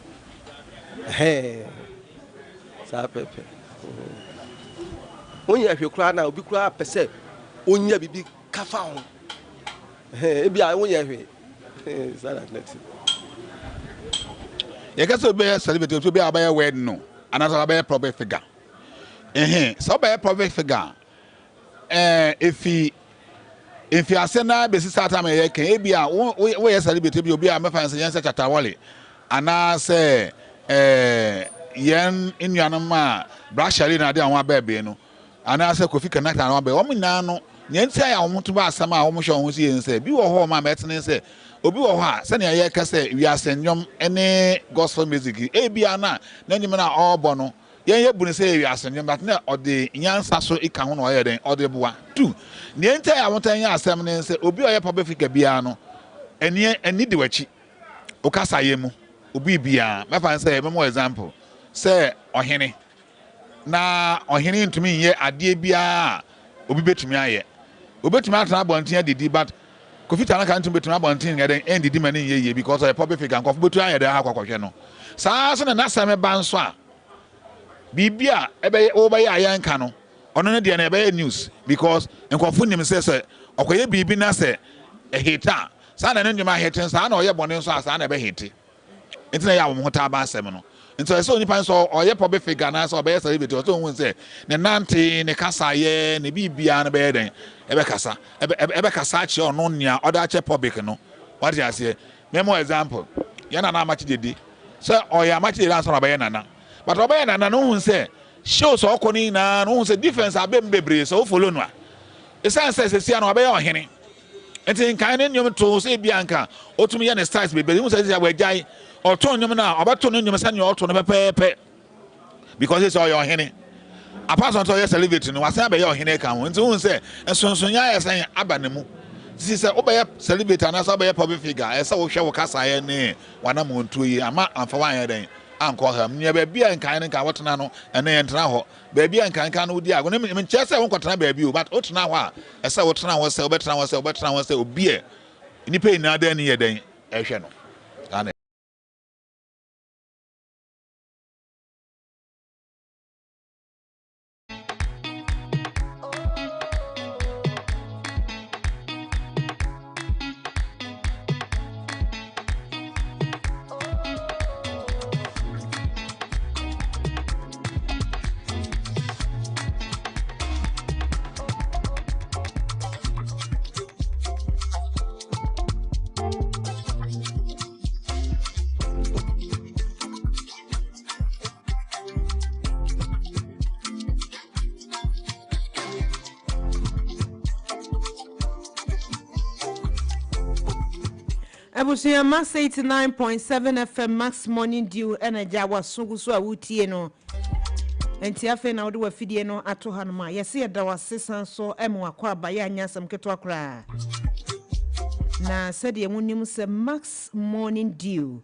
sa pepe onya hwe kura na obi kura pese onya bibi kafa ho ebia onya hwe sa that net ye ka so be celebrity to be abaya wed no anasa abaya public figure so be public figure if you asena be start am ye kan ebia wo ye celebrity bi obi a me fan se yen se chatawale ana se yen inuanom a brashali na de awon abebe no ana se Kofi Connect na abebe o mna no nyentia ya omo to ba asama a omo hwe omo si yen se bi wo ho ma metene se obi wo ho a se ne ye ka se wi asenyom ene gospel music e bia na nyim na obo no yen ye bu ne say wi asem but na ode nyansa so ika ho na oye den ode boa 2 ne enta ya wontan ya asem ne say obi oye public figure bia no eni de wachi o kasa ye mu obi bia me fa say me example say ohene na ohene ntumi ye ade bia obi betumi aye obetumi atana abonten adidi but Kofi Tana kan ntumi betumi abonten ngeden endidi mani ye because of public figure nkofu betu aye de akwakwahwe no saa so na asem ba nso a bibia ebe obaye ayanka no ono ne de na ebe news because nkofu nim se okoye bibi na se ehita saa na ne nyuma hete saa na oye bone nso a saa na ebe hete entina ya wo ho ta ba asem no nti so nipa so oye public figure na so obaye celebrity so won se ne nante ne kasa ye ne bibia na be den ebe kasa chi ono nia oda che public no what you say memo example yana na amachi dedi so oya amachi dedi answer obaye nana but obaye nana no hun se show so okoni na no hun se difference abem bebre so follow no a esan se se na obaye ohene enti nkan ne nyom to se bia nka otumi ye ne styles bebre hun se ya wajai oton nyom na obato no nyom se ne oto no pepepe because it's all your ohene apart from your celebrity no wasan be your ohene kan ho enti hun se ensonsonya ya san abanemu si se obeye celebrity na so obeye public figure esa wo hwe wo kasa ye ne wana mo ntuo yi ama amfa wan ye den anko ha nya ba bia nkan nka wotena no ene ye ntena ho ba bia nkan no di ago ne me nche se won kwotena ba bia but wotena ho a esa wotena ho se obetena ho se obi e ni pe ina da ni ye den ehwe no ane Abusia Max 89.7 FM Max Morning Dew energy wasungu so awutie no enti afa na wode wafidie no ato hanoma yesi yeda wasesan so emu akwa abaye anyasam keto akra na sede munim se Max Morning Dew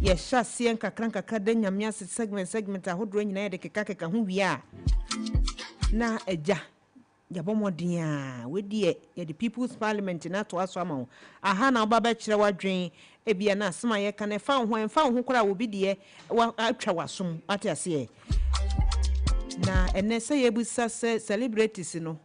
ye hyasie nkakra da nyamia segment ahodro nyina ye de keka ho wia na eja Yabomodia, we dear, the People's Parliament in that was one. Aha na baba chira wadwen ebia na asema ye kan fa ho kora wo bi de atwa wasum atase na ene se ye busa se celebrities no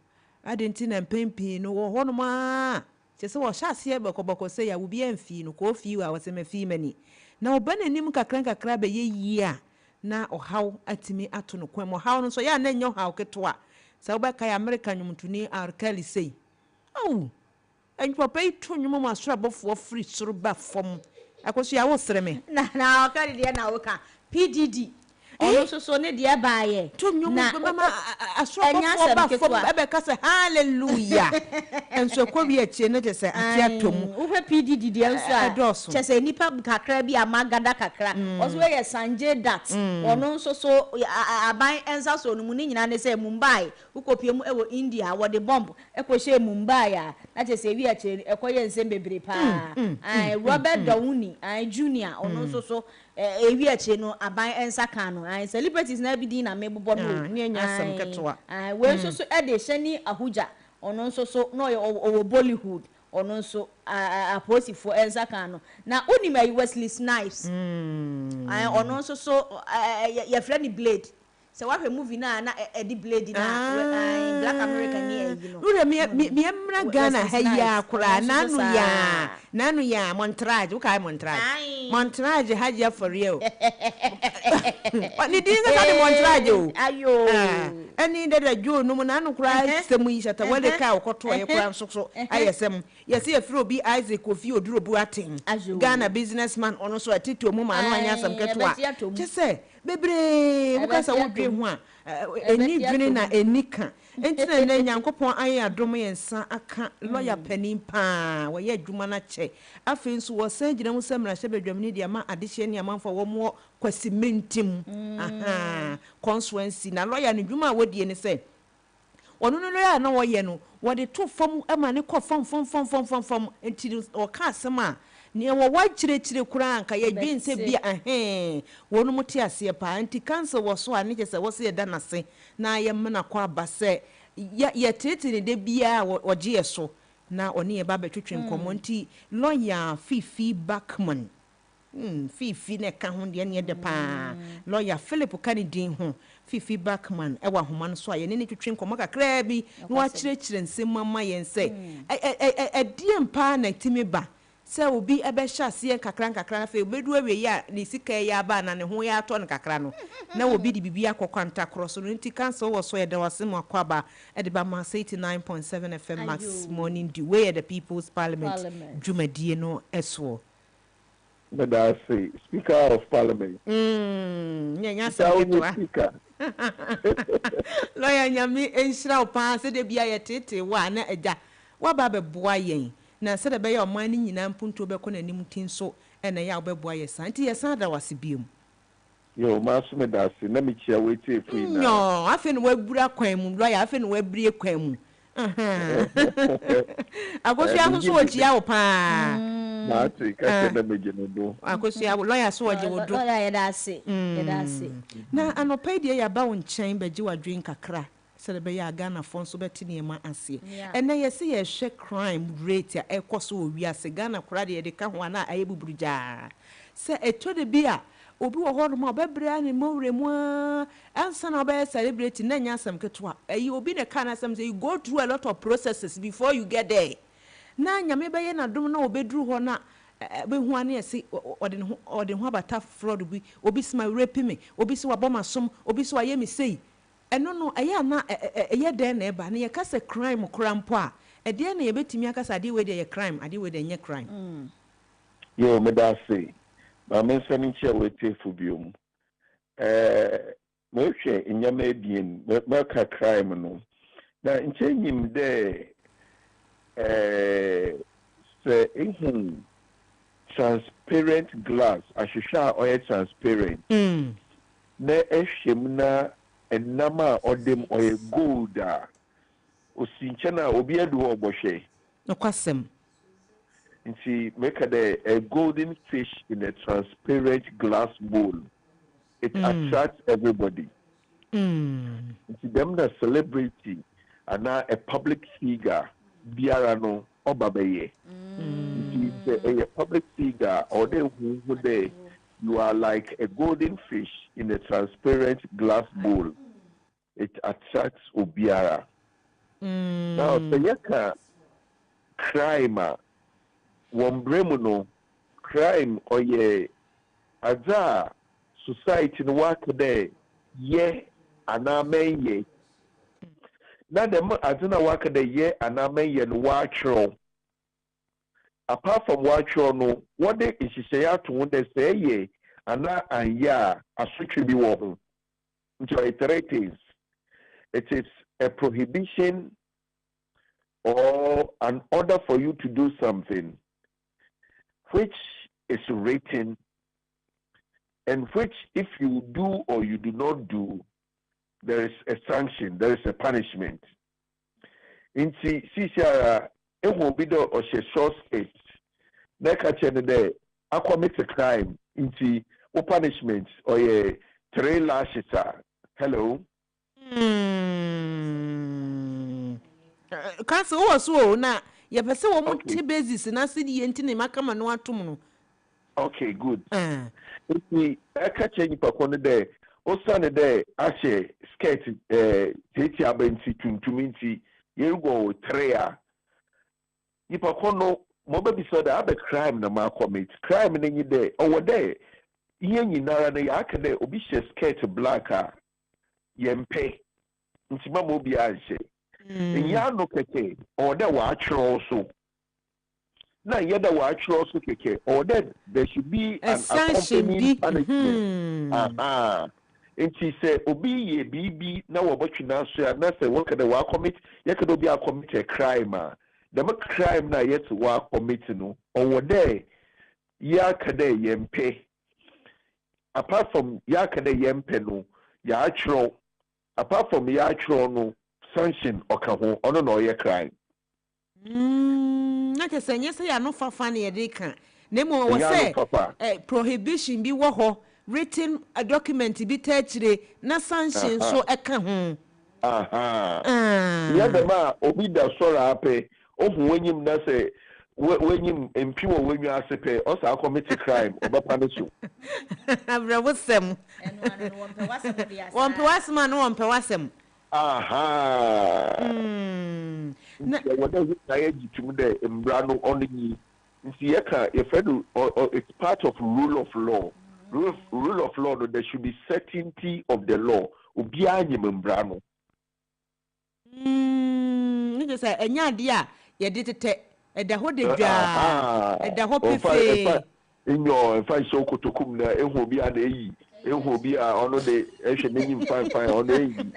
adenti na mpempi no wo hono ma se wo hyase be koboko se ya wo bi amfi no ko fi wa wase mafi mani na obana nim kakra be ye yia na ohaw atimi ato no kwem ohaw no so ya na nyo haw ketwa sa ubaka ya America nyumtuni arkeli sei oh enpo pay to nyum ma so abofo free soro ba fom akoso ya wo sreme na okari de na woka PDD ono so ne de baaye to nyum mama aso abofo ba fom ebe ka se hallelujah enso ko bi eche ne de se atiatom wo PDD de enso a che se nipa kakra bi amagada kakra oso ye sanje dat ono so aban ensa so no mu ni nyina ne se Mumbai ukopie mu ewo India wo de bomb ekwohye Mumbai a na che se wi eche ekoye nsem bebre pa Robert Downey Junior ono so ewi eche no aban ensa kan no celebrities na bi din na mebobo no nyanya sam ketwa we so ede shani ahuja ono so no o Bollywood ono so aposifo ensa kan no na onima Wesley Snipes ono so ya friend Blade so what movie na Eddie Blade na Black American ni you know ure mi emra Ghana haya kura nanu ya Montrage ukai Montrage haja for real ni dinga ka Montrage ayo ani da jo no mu nanu kura semu yishata wale ka okoto ye kura nso ayesem yesi efiri obi Isaac Kofi Odurobu atin Ghana businessman ono so atito mu ma anu anya sam ketwa kese bebre bukasa wodwe ho a eni dwene na enika Entina na Nyankopon aye adom yensa aka lawyer panin pa wo ye adwuma na che afi nso wo san gina mu samra hye badwamni dia ma adehye ne amanfa wo mo kwasimentim aha constituency na lawyer ne dwuma wo die ne se ono no lawyer na wo ye no wo de to fam ama ne kɔ fam enti o ka asema ne wo wachire kura anka ye dwen se bia wo no muti ase pa enti cancer wo so ane je se wo se da nase na ye mena kwa base ya tete ne de bia wo je so na oni e ba betwetwe nkomo nti lawyer Fifi Backman Fifi ne ka ho de ne de pa lawyer Philip Kanidin ho Fifi Backman e wa homa no so aye ne twetwe nkomo kakra bi no wa kyerɛkyerɛ nsɛm mama yen sɛ die mpa na timi ba sɛ obi ebe hyase kakra fe obedu awie ya ne sika ya ba na ne ho ya atɔ ne kakra no na obi di bibia akɔkwanta cross no nti cancel wo so ye da wase mo akwaba e de ba ma 89.7 FM Max Morning the way the People's Parliament dwumadie no eso but I say Speaker of Parliament nya speaker lawyer nyami enhira pa se de bia ye tete wa na agya wa ba beboa yen na se de be ya oman ni nyina mpunto be ko na nim tin so na ya obeboa ye san ti ye san da wase biom yo maso me da se na me chia we tie fu ina no afi no wabura kwan mu lawyer afi no wabrie kwan mu akosu ya so ogia wo pa na ati ka se na meje no do akosu ya lawyer so ogia wo do lawyer ye da se na anopai de ya ba wo nchen beji wa dwen kakra se be ya Ghana fon so beti ne ma ase ena ye se ye hwe crime rate ya ekoso owi ase Ghana kura de ka ho na aye buburuja se eto de bia obi wo ho no ma bebre ani mawre mu ansa na be celebrate na nya asem ketwa ayi obi ne kana asem say you go through a lot of processes before you get there na nyame be ye na dum na obedru ho na be hu ane ese ode ho abata fraud bi obi sma rape me obi se waboma som obi se waye me sei eno no aya na eye den na eba na ye kasa crime krampo a ede na ye betimi akasa ade we de ye crime ade we de nye crime yo me da say ba men sani che we tefu biom me hwe nyama ebien me ka crime no na nche nyim de se ehun transparent glass ahwehwa oil transparent na ehwem na enama odem oil gold a osinche na obi adu obohwe nokwasem nti make a golden fish in a transparent glass bowl. It attracts everybody. Nti them na celebrity and a public figure biara no obabeye. Nti a public figure or they who they you are like a golden fish in a transparent glass bowl. It attracts obiara. Now the yaka crime wombremu no crime oye aza society no work there ye anamenye na dem azina work there ye anamenye no watchro apart from watchro no what they ishishaya to wonder say ye ana anya asotwe bi wo ho nti it is a prohibition or an order for you to do something which is written and which if you do or you do not do, there is a sanction, there is a punishment. In CCR, it will be the or short state. Next day, I commit a crime into punishment or a 3 lashes. Hello. Council also na. Ya pese wo mo te basis na se di enti ne makama no atom no. Okay, good. If aka change pakono there, osane there ache skirt teti abenti tuntuminti yerugo 3 a. Ipakono mo be bi so da abe crime na ma commit. Crime na nyi there. Owo there. Iye nyinara na ya aka there obi she skirt black a yempe. Ntima mo bi anche. Ya no keke or that watch also. Now yada watch also keke or that there should be an accompanying punishment. nti sɛ obi yɛ biribi na wɔbɛtwe n'aso a na sɛ wɔka dɛ wɔacommit yɛka dɛ obi acommit a crime a dɛm crime na yɛte wɔacommit no ɔwɔ dɛ yɛaka dɛ yɛmpɛ apart from yɛaka dɛ yɛmpɛ no yɛatwerɛ apart from yɛatwerɛ no sanction ɔka ho ɔno na ɔyɛ crime na kyɛ sɛ nyɛ sɛ yɛ ano fafa ne yɛde ka na mmom wɔ sɛ prohibition bi wɔ hɔ written a document bi tɛkyire na sanction so ɛka ho yɛdɛm a obi da sɔrɔ apɛ ohu w'anyim na sɛ w'anyim mpi wɔ w'anwa ase pɛ ɔsa akɔmite crime ɔbɛpa no so abrɛwosɛm wɔmpɛ w'asɛm a na wɔmpɛ w'asɛm wɔdɛ na yɛgye tum dɛ mbra no ɔno yi nti yɛka yɛfrɛ no it's part of rule of law rule of law no there should be certainty of the law obiara nyim mbra no ne sɛ ɛnyɛ adeɛ a yɛde tetɛ ɛda hɔ de dwaa ɛda hɔ pefee ɛfa nhyɛ kotokum na ɛhu obi a na ɛyi ɛhu obi a ɔno de ɛhwɛ n'enyim fan ɔno ɛyi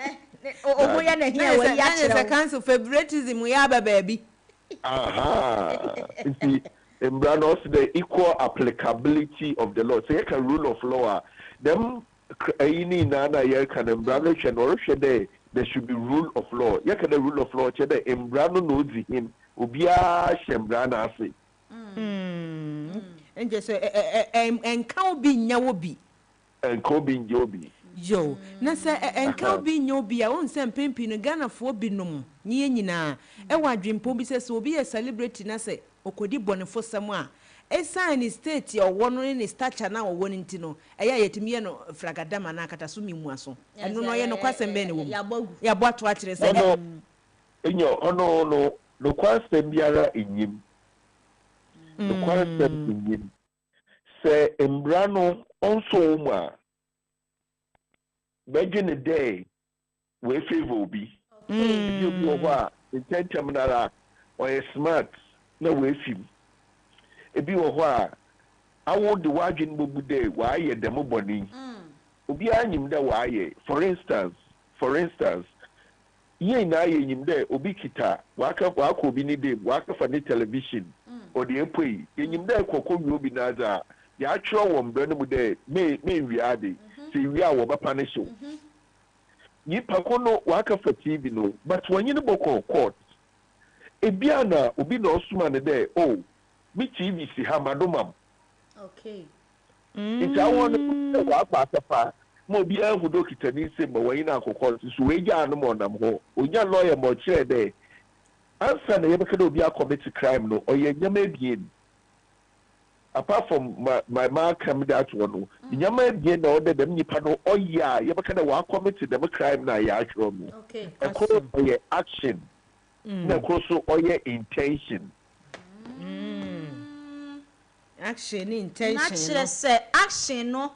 omo ya na hia wa ya kyerɛ sɛ council favoritism yɛ aba baabi nti mbra no also the equal applicability of the law so yɛka rule of law a them ɛyi ne nyinaa na yɛka no mbra no hwɛ no ɔrehwɛ dɛ there should be rule of law yɛka the rule of law kyɛ dɛ mbra no na ɔdzi him obiara hyɛ mbra no ase ɛnkyɛ sɛ ɛnka obi nya wo bi ɛnka obi nya obi yo na sɛ ɛnka obi nya obi a wɔn sɛ mpempi no Ghanafoɔ bi nom nyɛ nyinaa ɛwɔ adwempɔ bi sɛ obi yɛ celebrity na sɛ okodi bɔnefo sɛm a ɛsan ne state ɔwɔ no ne stature na ɔwɔ no nti no ɛyɛ yɛtumi yɛ no fragadama na akata so mimu aso ɛno no ɔyɛ no kwasɛm bɛn ne wɔ yɛabɔ ato akyerɛ sɛ ɛnyɛ ɔno no no kwasɛm biara enyim no kwasɛm enyim sɛ mbra no ɔnso mu a bɛgye ne dɛ wei favor obi ebi obi wɔ hɔ a ntɛntɛm nara ɔyɛ smart na wei fim ebi wɔ hɔ a awo de wadwene bobu dɛ waayɛ dɛm bɔne obiara nyim dɛ waayɛ for instance yɛn na ayɛ nyim dɛ obi kita waka obi ne dem waka fa ne television ɔde epo yi yɛnyim dɛ kɔkɔ wi obi na adza yɛatwerɛ wɔ mbɛ no mu dɛ me wi ade sɛ wi a wɔbɛpa ne so nipa ko no waka fa TV no but wɔnye ne bɔkɔ court ebia na obi na ɔsoma ne dɛ oh me TV si ha madomam okay nti awɔ no wakɔ asafa ma obi ahu dokita ni se ma wɔyi na akɔkɔ so we gya no mo nam ho onya lawyer mo kyerɛ dɛ ansa na yɛbɛka dɛ obi commit crime no ɔyɛ nyama ebien apart from my come that one nyama ebien na ɔde dem nipa no ɔyɛ a yɛbɛka dɛ wa commit dem crime na yɛ atwerɛ no okay ɛkɔ ɔyɛ action na ɛkɔ so ɔyɛ intention action intention na kyerɛ sɛ action no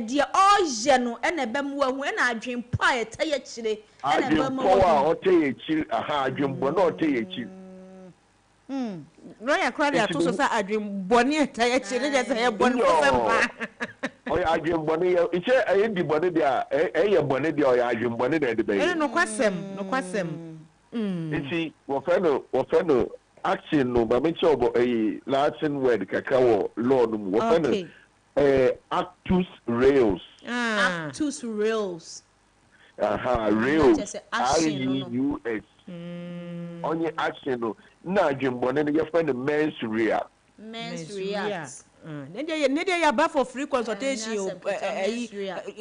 dia ɔyɛ no ɛna bɛm wa hu ɛna adwempo a yɛtɛ yɛ kyire ɛna bɛm wa hu ɔtɛ yɛ kyire aha adwempo na ɔtɛ yɛ kyire no ya kwari ato so sa adwembo ne yɛtɛ yɛ kyire ne sɛ yɛ bɔne ko sɛ mpa ɔyɛ adwembo ne yɛ nkyɛ ɛyɛ di bɔne dia ɛyɛ bɔne dia ɔyɛ adwembo ne na ɛde bɛyɛ ɛne no kwasɛm nti wɔfɛ no action no ba me kyɛ ɔbɔ ɛyɛ Latin word kakra wɔ law no mu wɔfɛ no actus reus. Actus reus. Reus. R-E-U-S. Only action no. Na jimbone ne yefre the mens rea. Mens rea. Nede ya ba for free consultation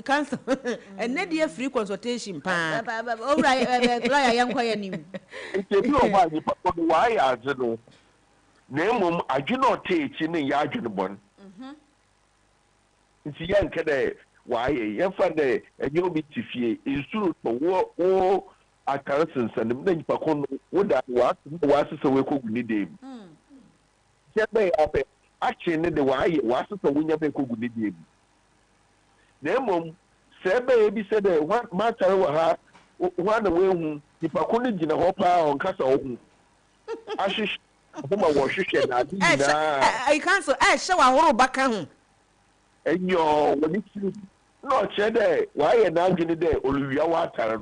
cancel. And nede free consultation pa. All right, lawyer yanko ya nim. If you want you put why as no. Name adwene otechi ne ya adwene bon. Nti yan kede waye yɛfa dɛ ɛnyɛ obi tifie nsuru to wo akansen sanim na nipa ko no wo da wasesa we kogu ni dem sɛ bɛ apɛ akye ne de waye wasesa wo nya bɛ kogu ni dem na emom sɛ bɛ bi sɛ dɛ matare wa ha wa na we hu nipa ko no gyina hɔ paa ɔnkasa wo hu ahyehyɛ homa wɔ hwehwɛ na ade nyinaa I cancel hyɛ wa horo baka ho enyo woni No, Chede, why are not getting there? Olivia water.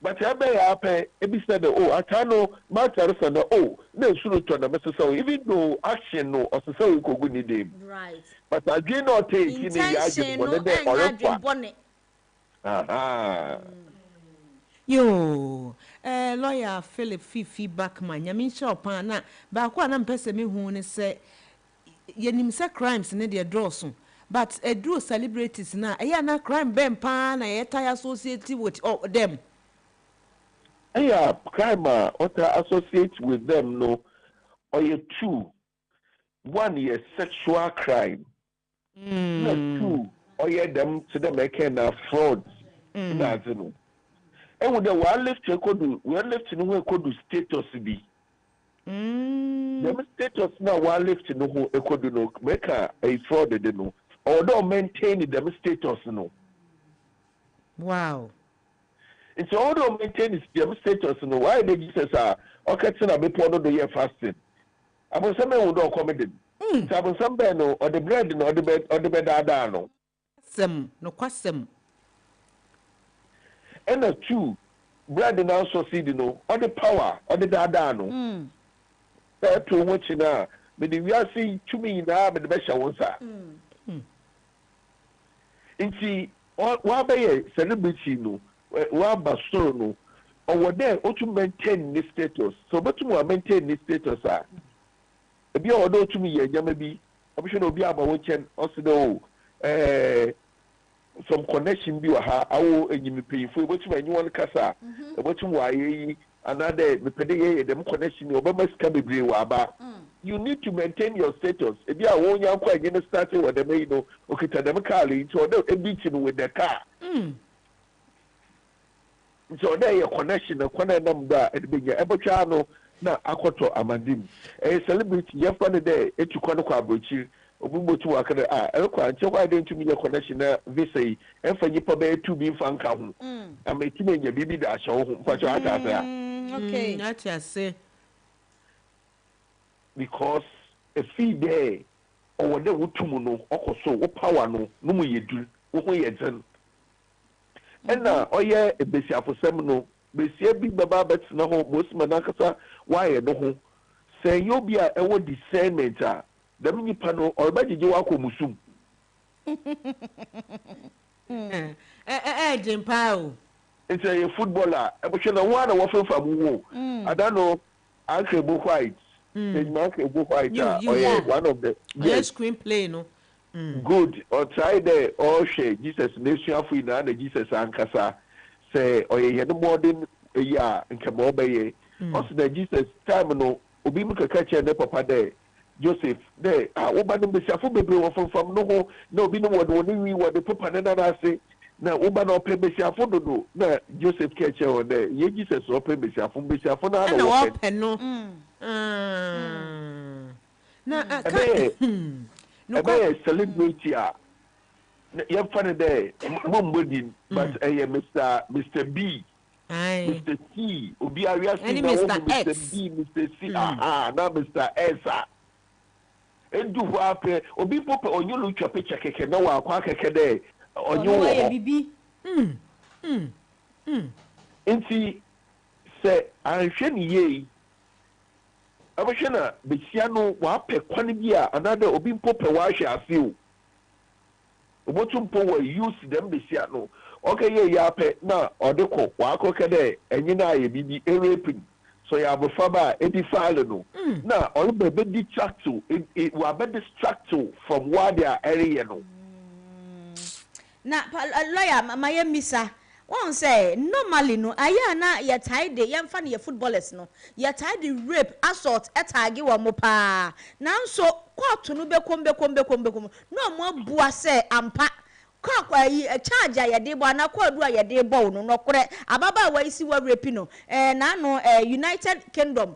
But I may happen, it said, oh, I can't know, matter, oh, no, should turn the message. So even though action, no, or so could go need him. Right. But I did not take intention, no, and bonnet. Aha. Yo, lawyer Philip Fifi Backman, Yamin Shopana, Bakwana Pessemi who say, Yenimsa crimes in the Dawson. But a drew celebrities now, a yana crime ben pan, a tie associated with them. Yeah, crime or associate with them, no, or you two. One is sexual crime. Two, or you them to them making fraud. That's no. And when the one left you could do, we are left in who could do status be. The status now one left in who could do make a fraud, they know. Although maintain the status, no. Wow. It's although maintain the status, no. Why they Jesus are okay to be part of the year fasting. I was some who don't come in. I was some no or the bread no or the bed no. Some no question. And the two bread and also seed no or the power or the dada no. That to which now, but we are seeing to me now, but the best one, sir. And see, what by a celebrity no, what basoro no, or what there ought to maintain this status. So, but to maintain this status, sir. If you are to me, you may be, I'm sure be about watching also some connection be I will and you pay for what you want casa, what you why another them connection, your members can be brave about. You need to maintain your status. If you are one young quite in starting what they may know, okay, to them car so they're beating with the car. So there your connection, a corner number at the beginning. Ever channel now, Akoto Amandim. A celebrity, you're funny there, it's to Konoka Buchi, Obubo to work at the why didn't you mean your connection visa, and for you probably to be fan count. I'm a teenager, baby dash, what you had there. Okay, not just say. Because a fee there, or whatever Tumuno, or so, or power no, no you do, what you done. And now, oh yeah, a Bessia for Semino, Bessia big Baba bets no home, most Manakasa, why no home. Say you'll be a word discernment, the mini panel, or by the Joako Musum. Jim Powell. It's a footballer, I was one of from Woo. I don't know, Uncle White. One of the screenplay no. Good or try there or share Jesus nation for in and Jesus and Casa say or you had more than a year in Kamobe. Also the Jesus time no Obimuka catch and papa there. Joseph there Oban be from no be no one we were the papa and say now Oban or Pebesha no na Joseph catch on there. Ye Jesus or Pebesha from Besha for no. No, a celebrity. You're funny there, Mumbudin, but Mr. B, Mr. C, Ubia, Mr. X, Mr. C, now Mr. S. And do what Obi Papa or you look your picture, can know our quack a day or you and see, say, I shouldn't ye. Abashana Bisiano wape kwanibia another obin pope washa afiu. Obotumpo were use them Bisiano. Okay, yeah, yape na odeko wako kede enyina ye bibi raping. So ya bufaba edifile no. Na or be distracted it will be distracted from what they are area no. Na lawyer my misa. One say normally no ayana ya tied the yam fan your footballers no ya tied the rape assault etagi wa mo pa nanso court no be kombe no mo bua say ampa kwa yi charge ya de bo na kwa dua ya de bo no nokore ababa wa isi wa rape no na no United Kingdom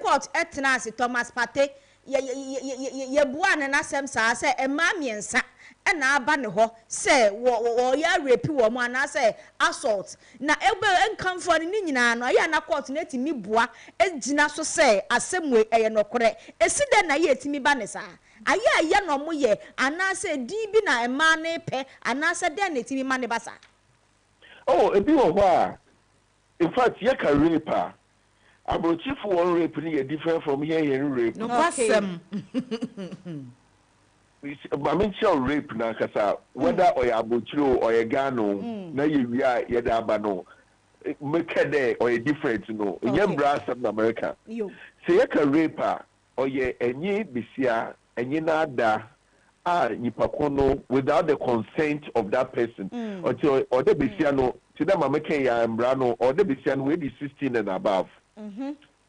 court etnasi Thomas Partey ye bua na sem sa say ema miensa and na aba ne ho say wo ya rape wo mo na say assault na ebe enkamfo ne nyina no ya na court na etimi bua egina so say asemwe eye nokore esi de na ye etimi ba ne sa aye no mo ye anase din bi na ema ne pe anase den na timi ma ne basa. Oh, ebi wo ho in fact ye ka rape abrochifu one rape ni different from here rape. No kwasem. I mean, rape na kasa whether or abrochiro or a gano na ye wia ye da ba no make there or a different no ye brass in America. Say ye ka rape or ye enye bisia enye na da nipakono without the consent of that person or the bisia no to them American ya embrano or the bisia no we 16 and above.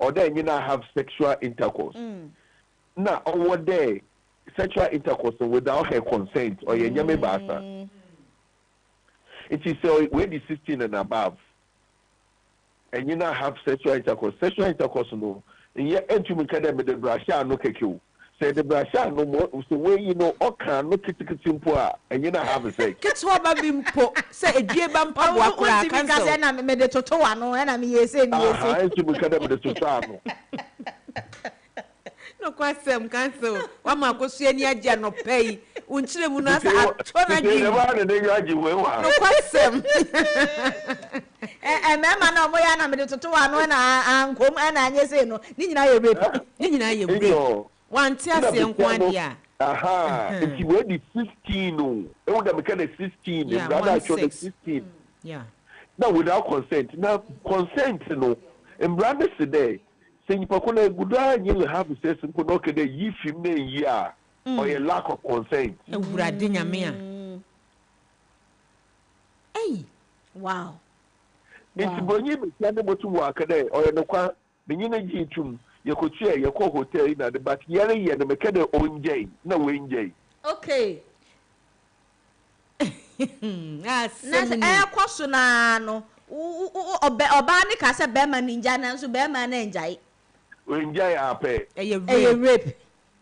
Or then you now have sexual intercourse. Now, over there, sexual intercourse without her consent or your yame basa. It is so when 16 and above, and you now have sexual intercourse. Sexual intercourse no. And yet, entry me kada me the brasha no keku. Say the brasha no more. So when you know, okay, no simple, and you now have a sex. Get what bimpo. Say a dear bumper wakura cancel. Because I me the toto ano, and I'm yes and yes. Entry me kada me the toto. No kwasem cancel. Wama kosu ni aja no pay. Unchire mu na sa atona gi. No kwasem. Mema na omo ya na me de toto ano na ankom na anye se no. Ni nyina ye rape. Ni nyina ye rape. Wanti ase nkwani ya. Aha. If you were the 15 no. E would have become 16. The brother actually 16. Yeah. Now without consent. Now consent no. And brother today say you pakona guda you have sex nko no kede yi film na yi a or a lack of consent. Ewurade nyame a. Hey. Wow. It's bonyi be tia ne botu wa kede or no kwa benyi na ji tum ye ko tue ye ko hotel na de but yare ye na me kede onjei na wenjei. Okay. Na kwaso na no oba ni ka se be ma ninja na so be ma na njai. Wenjai ape. Rape.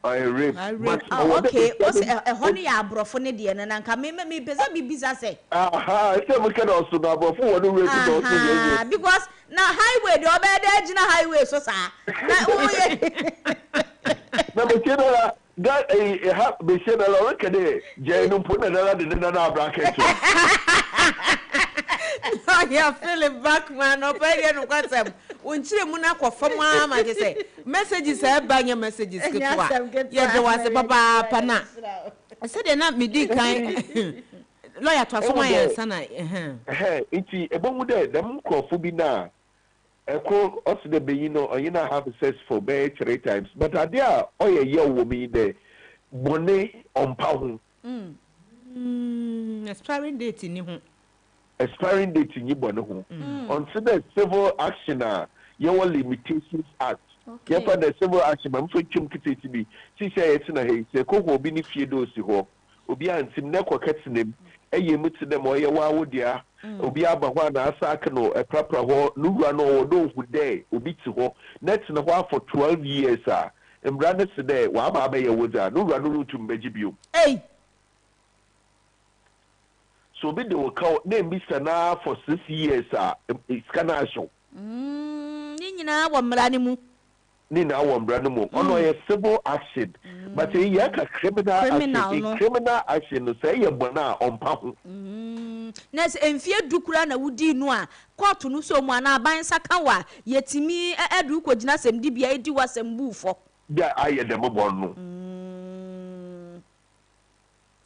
Rape. But okay, what's a honey abrofo ne de na nka me pesa bibisa say. Aha, say me kede oso na abrofo wo no rape no so ye. Because na highway the oba de agina highway so sa. Na wo ye. Na me kede that ha be she na lo kede je no mpo na dala de na bracket. Yeah, Philip Backman opere no kwasem. Unchire mu na kwofam ama je say messages e banya messages ketwa. Ye de wase baba pana. Say de na medi kan lawyer to afoma ya sana iti ebonwu de dem krofo bi na eko osde be you know you not have sex for be 3 times but adia oye ye wo mi de bone ompa ho expiring date ni ho expiring date ni bone ho until the civil action ye won limitations act ye for the civil action am for twum kiteti bi si say it na he say ko obi ni fie do si ho obi antim na kwakatinem eye muti dem oye wa wodia obi aba ho na asaka no prapra ho nuwa no do hu dey obi ti ho net na ho for 12 years embrane se dey wa aba ba ye wodia nuwa no rutum beji bio so be dey wo na mbisa na for 6 years it's kana show ni nyina wo mra ni mu ni na wo mbra no mo ono ye civil action but ye ka criminal action no say ye bona ompa ho na se enfie dukura na wudi no a court no so mu ana ban saka wa yetimi edu ko gina sem di bia edi wasem bufo bia aye dem bon no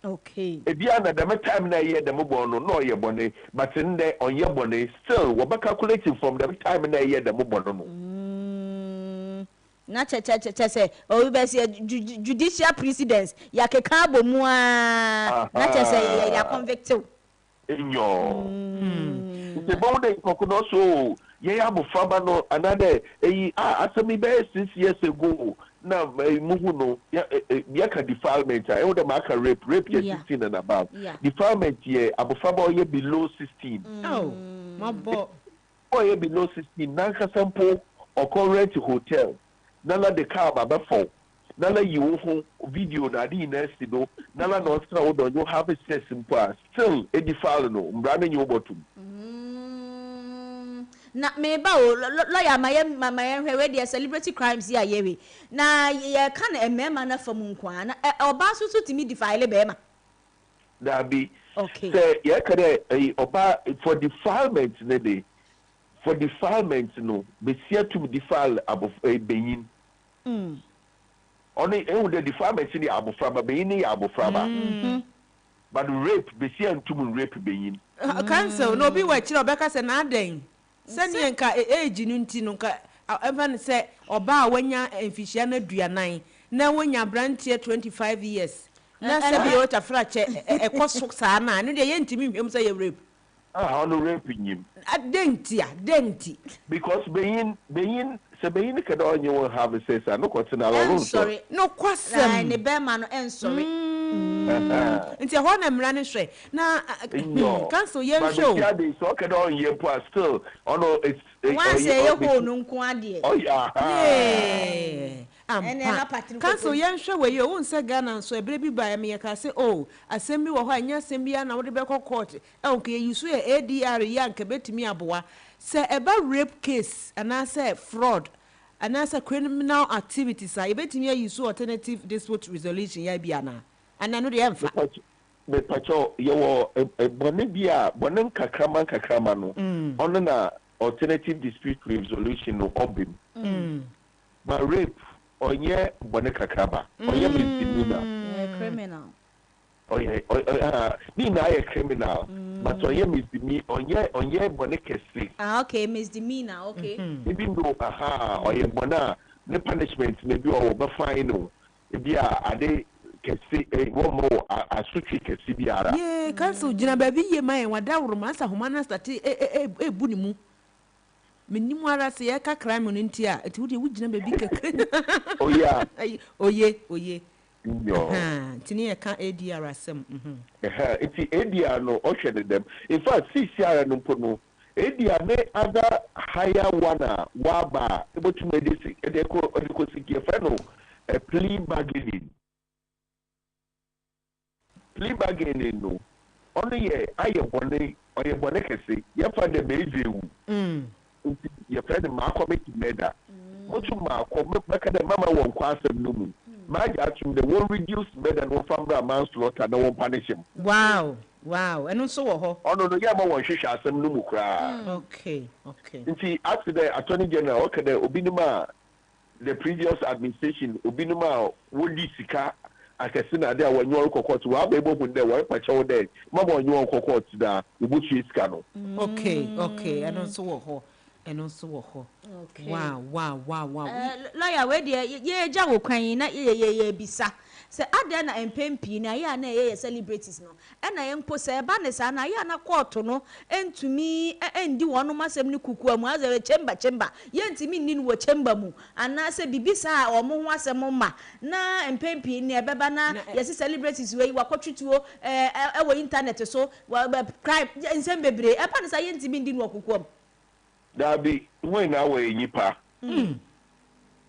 okay bia na dem time na ye dem bon no ye bone but nde on ye bone still we be calculating from the time na ye dem bon no na che say o be say judicial precedence ya ke kan bomu na che say ya convicted enyo the bond ko no so ye ya bo faba no another asemi be 6 years ago na mugu no ya ka defilement e wo de maka rape 16 and above defilement ye abofaba ye below 16 oh mabo ye below 16 na ka sample or current hotel nala de car baba for nala you ho video na di next do nala no stra wo do you have a sex in pass still e defile no mbra na you botum na meba o lawyer maye hwe we celebrity crimes ya yewe na ye kan emema na fam nkwa na oba so timi defile be ma Dabi. Okay. Say yeah kade oba for defilement ne dey. For defilement no, be see to defile above beyin. Only the defilement ni abofraba beyin ni abofraba. But rape be see to rape beyin. Cancel no be what you Becca say na den. Send nka age no nti no nka even say oba wanya emfihia na duanan na wanya brantie 25 years. Na se bi o tafra che ekoso saa na no de ye ntimi hwem say ye rape. No raping him. Denti. Because beyin kada onye will have a say no continue alone. Sorry. No kwasem. Ne be ma no sorry. Nti ho na mra ne hwe. Na cancel yen show. But the so kada onye po still. No it's one say ye ho no nko ade. Oh yeah. Cancel yen hwe we you won say Ghana so ebre bi ba me ka say oh asem bi wo ho anya asem bi na wo de be court nke you so ADR ya nke betimi aboa say eba rape case and I say fraud and I say criminal activities are betimi you so alternative dispute resolution ya bia na and I know the emfa me pacho yo bone bia bone kakrama no ono na alternative dispute resolution no obim but rape onye bone kakraba onye misdemeanor criminal me na a criminal but onye misdemeanor onye bone kesi okay misdemeanor okay even though onye bone ne punishment me bi o be fine no e bi ade kesi wo mo asuchi kesi biara yeah cancel jina ba bi ye man wada woro asa homa na start bu ni mu menimu ara se ye ka crime no ntia eti wo de wo jina ba bi kakre oye no tini ye ka ADR asem eti ADR no o hwede dem in fact CCR no mpo no ADR me other higher one waba ebotu medicine edeko sikie fa no a plea bargaining no only aye bone kese ye fa de bejewu ye friend ma commit murder mutu ma ko make the mama won kwasem no mu ma ja tum the won reduce murder no family manslaughter no won punish him wow eno so wo ho ono no ye ma won hwehwe asem no mu kra okay nti after the attorney general okay the obinima the previous administration obinima wodi sika akesina de awanyo kokot wa ba ebo hunde wa pacho de mama wanyo kokot da ubuchi iska no okay eno so wo ho okay wow lawyer we de ye ja wo kwan na ye bisa se ade na empempi na ya na ye celebrities no e na ye mpo se ba ne sa na ya na court no entumi endi wono masem ni kuku amu aze chamber ye ntimi ni wo chamber mu ana se bibisa o mo ho asem ma na empempi ne ebeba na ye celebrities we wakotwituo e wo internet so crime nsem bebre e pa ne sa ye ntimi ndi no kuku amu dabi when na we nyipa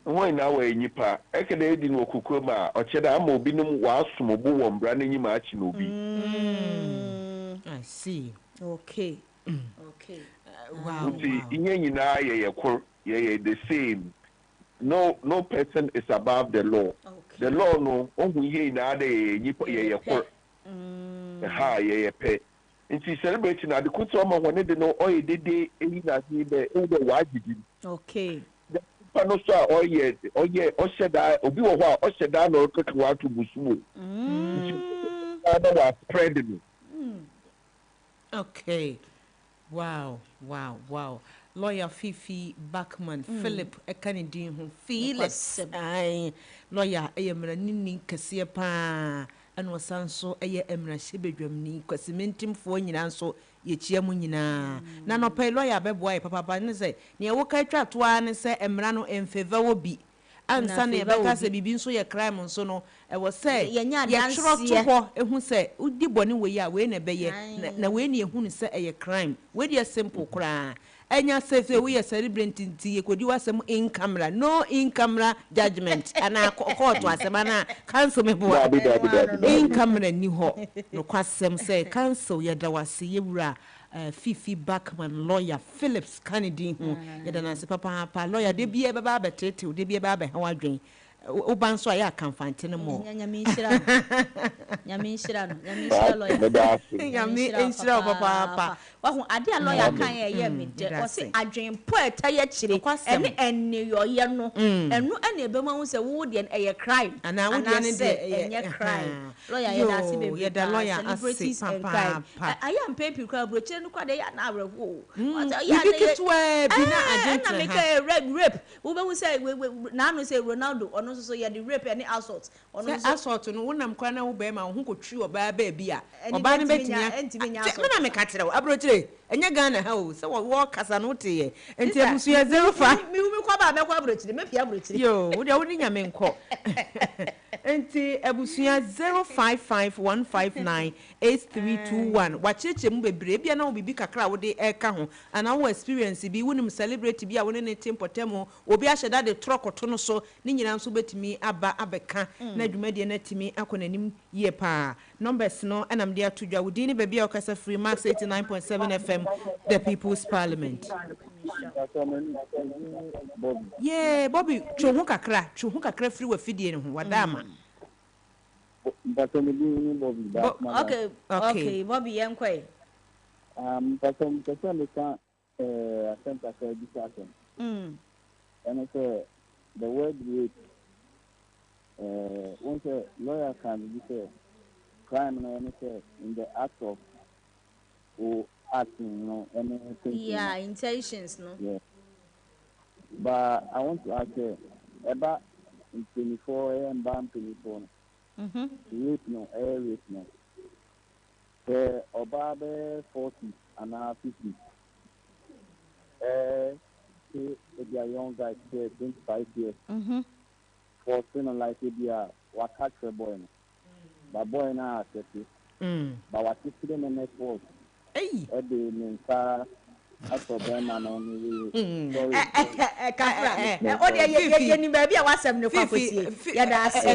when na we nyipa ekede edi no okuko ma ocheda ama obinum wa asomobo wo mbra na nyima achi no bi I see okay wow inye nyina ye the same no person is above the law the law no ohu ye na de nyipa ye kor ye pe nti celebrate na de kutu ọmọ wọn de no oye dede eyi na si be e be wajidi okay pa no so oye osheda obi wo ho osheda na okeke wa to busumo na wa spread me okay wow lawyer Fifi Backman Philip Ekanidin ho Phyllis lawyer eyemra nini kase pa ano sanso eye emra hyebedwamni kwasimentimfo nyina nso yechia mu nyina na no pay lawyer beboa papa ne se ne wo ka twa to an se emra no emfeva wo bi ansa ne beka se bibi nso ye crime nso no e wo se ye chro to ho ehu se udi bone we ya we na beye na we ne ehu ne se eye crime we dey simple kra enya sefe we celebrate nti ekodi wasem in camera no in camera judgment ana court wasema na cancel me boy in camera ni ho no kwasem say cancel ya da wase yewura Fifi Backman lawyer Phillips Kennedy yɛda no ase papa lawyer de bia baba betete de bia baba ha wadwen oban so ya kamfante no mo nyame nshira lawyer nyame nshira papa wahu ade a lawyer kan ye me de o se adwen po eta ye kire ene yoye no enu ene be ma hu se wo de eye crime ana wo de ne de crime lawyer ye da se be ye da lawyer ase papa ayam paper kwa broche no kwa de ya na abrefo ya de kitwa bi na agent na make rape wo be hu se na no se Ronaldo ono so ye the rape any assault ono so assault no wonam kwa na wo be ma ho kotwi oba ba bia oba ne betimi na me ka kire wo abrochire enya Ghana ha o se wo kasa no te ye enti abusu ye 05 mi kwa ba me kwa abrochire me pia abrochire yo wo de wo ni nyame nko enti abusu ye 0551598321 wacheche mu bebre bia na wo bibi kakra wo de eka ho ana wo experience bi wonim celebrate bi a wo ne tempotemo obi a hyeda de trokoto no so ni nyina nso betimi aba abeka na dwumade na timi akonanim ye pa numbers no enam de atodwa wodini baby a okasa free max 89.7 FM the people's parliament yeah Bobby chohu kakra free wa fidie ne ho wadama okay Bobby yankwe person ka attempt to education and say the word rape once a lawyer can say crime no say in the act of or acting no anything intentions no but I want to ask about 24 and bam 24 rape no rape no obabe 40 and 50 if they are young guys 25 years for sin like they are what catch a boy but boy na accept but what is the network hey the mensa aso ben na no ni o de ye ni ba bia wasem ne kwakosie ya da ase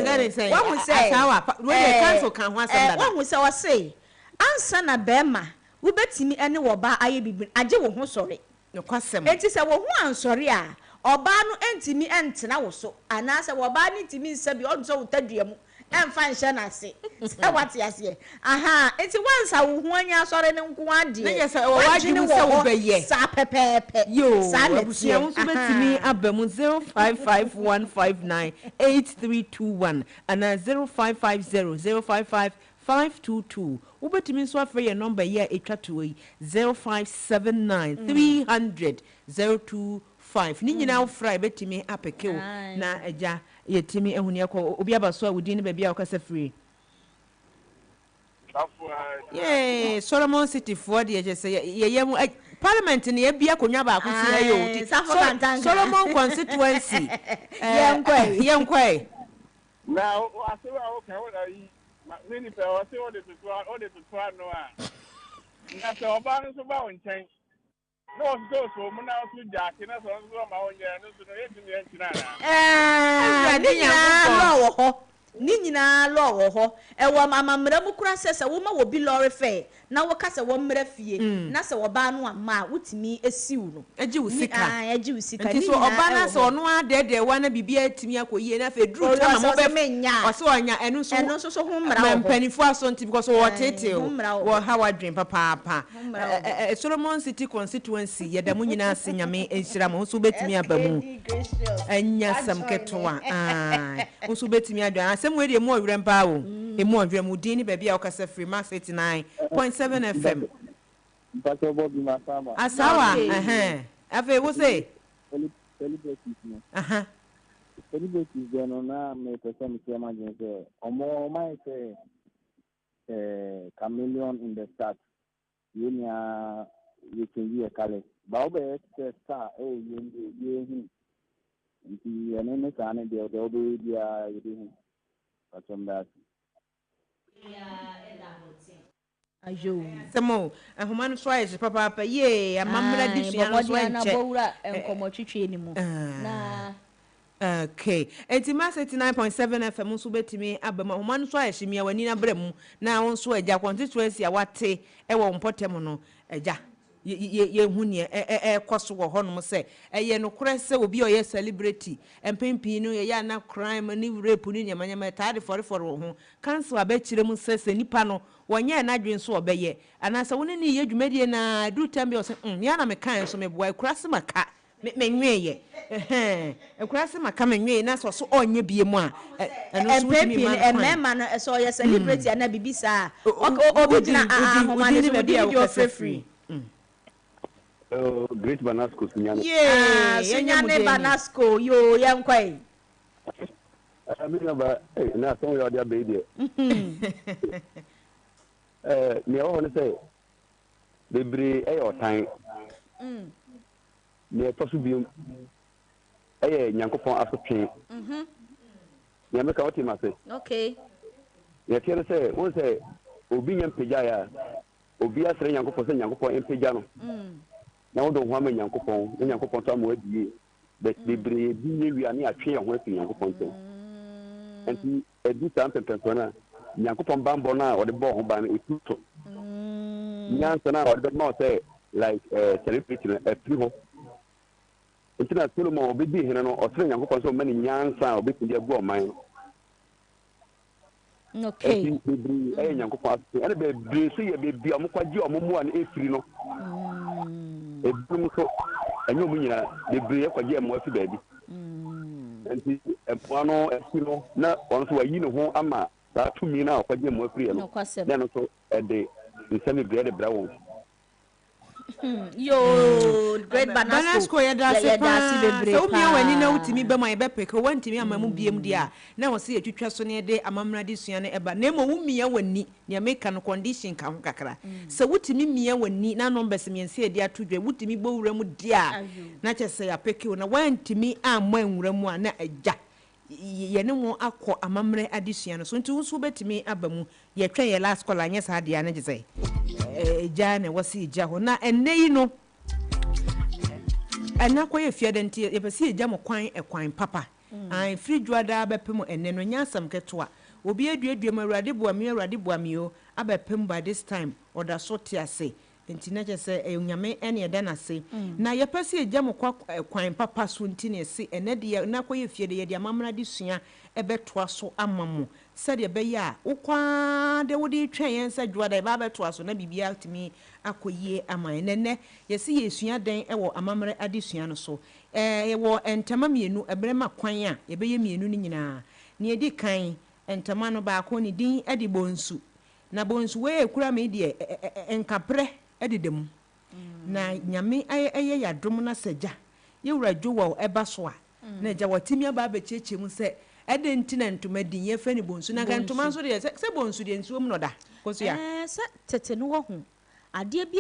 wa hu say asawa we dey cancel kan ho asem da wa hu say o say ansa na bema wo betimi ene wo ba aye bibin age wo ho sori no kwasem enti se wo ho ansori a oba no entimi entena wo so ana se wo ba ni ntimi nsabi o so wotadua mu emfa nhye na se se wate ase aha enti wansa wo ho anya asori ne nko ade na yesa wo wadwum se wo beye sa pepepe yo abusia wo so betimi abamu 0551598321 ana 0550055522 ubetimi nso afre your number here etwa to 0579300025 ni nyina ofra betimi apeke wo na agya yetimi ehuni akọ obi abaso a wudi ne ba bia okasa free yeah Solomon City for the say ye parliament ni ye bia konwa ba ko si ayo Solomon constituency yenkwe now asewa o kan wo yi many pe o se o de to no a na se oba no so ba won chen no so mo na so jack na so ma onye no so no yetimi enchina ni nyina lo wo ho e wo amamra mu kura sese wo ma wo bi lorry fair na wo ka se wo mra fie na se wo ba no ama wutimi esiwu no agi usika agi usika ni so oba na se ono adede wa na bibia atimi akoyie na fe dru ta na mo be o se onya enu so ho mra mpanifu aso nti because wo tete wo hawadwen papa Solomon City constituency yeda mu nyina ase nyame enhyira mo so betimi abamu anya sam ketwa wo so betimi adwan asem we de mo awrempa wo emu adwam udin ni ba bia okasa free max 89.7 FM Pastor Bobby Masama asawa afa wo say celebrities no celebrities no na me person me imagine say omo my say chameleon in the start yunia you can hear kale ba obe star you nti ene ne sane de obe dia you from that ayo semo ahoma no so aye papa ye amamra disua no so enche enkomo twetwe ni mu na okay enti max 89.7 FM nso betimi abama ahoma no so aye himia wani na brɛ mu na won so agya constituency a wate e wo mpotem no agya ye hu ne kwaso wo honom se eye no kore se obi o ye celebrity empempi no ye na crime ni rape ni nyamanyama taade for wo ho cancel abekire mu se nipa no wonye na dwen so obeye anasa woni ni ye dwumadie na do time o se ya na me kan so me boy kura se maka me nweye ekura se maka me nweye na so onye bie mu a eno so mi mema no so ye celebrity na bibisa obi dina ahoma ne so di o free. Great Banasco Sunyane. Yeah, Sunyane Banasco, yo, young quay. I mean, about now, some of your baby. Me, I want to say, the bri or time. Me, possibly, Yankopon after king. Yamaka, what you must say. Okay. You can say, one say, Obinian Pijaya, Obia saying Yankopon, Yankopon, and Pijano. Na wo do ho ama nyankopon to amwe die be bre bi wi ani atwe ho afi nyankopon to enti edu tan pempen na nyankopon bambo na wo de bo ho ba na etuto nyansa na wo de ma say like celebrity na afi ho enti na Solomon obedi hene no o sere nyankopon so mani nyansa obedi de agu oman okay bre nyankopon ene be bre so ye be bi amukwaji omumu an efiri no ebum so enyo munyina de bre kwaje mo afi baabi enti epuano esino na onso wayi ne ho ama sa tumi na kwaje mo afiri no na no so de nsemi bre de brawo yo Great Banasco ya da se bebre so mi wani na utimi be man be peke wantimi amamu biem dia na wo se etwetwa so ne de amamra de sua ne eba na mo wumia wani ne make no condition ka ho kakra se wutimi mia wani na numbers miense edi atodwe wutimi bowura mu dia na chese ya peke na wantimi amma nwura mu a na agya ye ne mo akọ amamra adesua no so nti wo so betimi abamu ye twa ye last call anya sa dia na gise ja ne wasi ja ho na enei no anakwa ye fiade nti ye pese ja mo kwan papa an free juada abepem enne no nyasam ketoa obi aduadua ma awurade boami o abepem by this time oda so tiase nti na jese enyame ene eda na se na ye pese ja mo kwan papa so nti ne se ene de nakwa ye fiade ye de amamra de sua ebetoa so amamo said ye be ya ukwa de wodi twen yen sa juada e ba betoa so na bibia timi akoyie aman nene ye se ye sua den ewo amamre adesua no so ye wo entama mienu ebrema kwan a ye be ye mienu ni nyina ne edi kan entama no ba ko ni din edi bonsu na bonsu we kura me de enkapre ededem na nyame aye ya dom na sagya ye wura dwowo eba so a na ja watimi aba ba cheche mu se ede ntina ntoma din ye fa ni bonsu na kan ntoma so de se bonsu de nsuom no da koso ya se tete no wo hu ade bi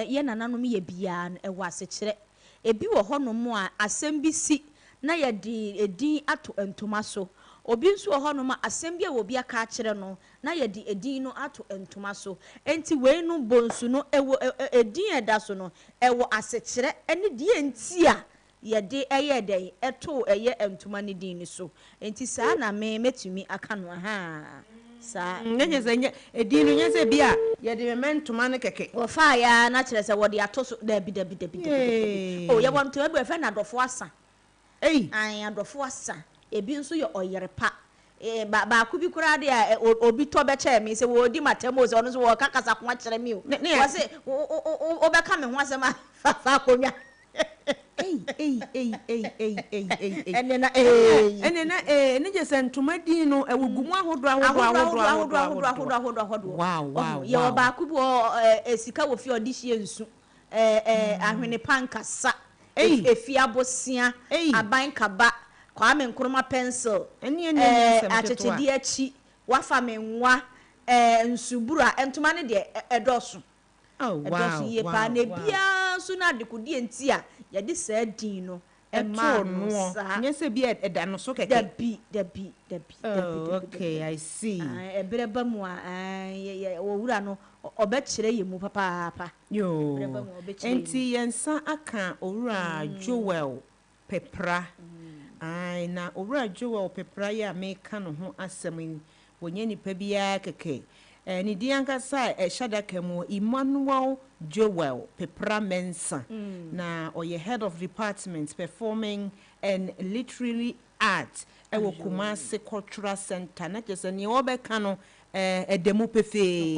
ye nananom ye bia no ewa se kire ebi wo ho no mo a asem bi si na ye de edin ato ntoma so obi nso wo ho no ma asem bi a wo bi aka kire no na ye de edin no ato ntoma so enti we no bonsu no ewo edin eda so no ewo ase kire ene de enti a ye de eye de eto eye ntoma ne din ni so enti saa na me metumi aka no ha sa nyenye zenya edinu nyenze bia ye de mentuma ne keke wo fa ya na kire se wo de ato so da bi o ye won to e be fa na dofo asa an adofo asa ebi nso ye oyerepa ba ku bi kura de obi to be che me se wo di matemo se ono so wo kakasa ko akire mi o wo se o be ka me ho asema fa konwa enena ne je sentuma din no ewugumu ahodo wow ye oba ku bo esika wo fi odihie nsu ahwene pankasa efi abosia aban kaba Kwame Nkrumah pencil achechedi achi wafa menwa nsubura entuma ne de edoso wow ye pa ne bia so na de kodi enti a ye de sa din no eto no nyese bia eda no so keke da bi okay I see ebreba mu a wo wura no obekire ye mu papa yo enti yensa aka owura Joel Pepra ai na owura Joel Pepra ya meka no ho asem wonye nipa bia keke ni di ankasa shadaka mu Emmanuel Joel Pepra Mensa na oye head of department performing and literary art ewo Kumasi Cultural Center na just ni obeka no edemu pefe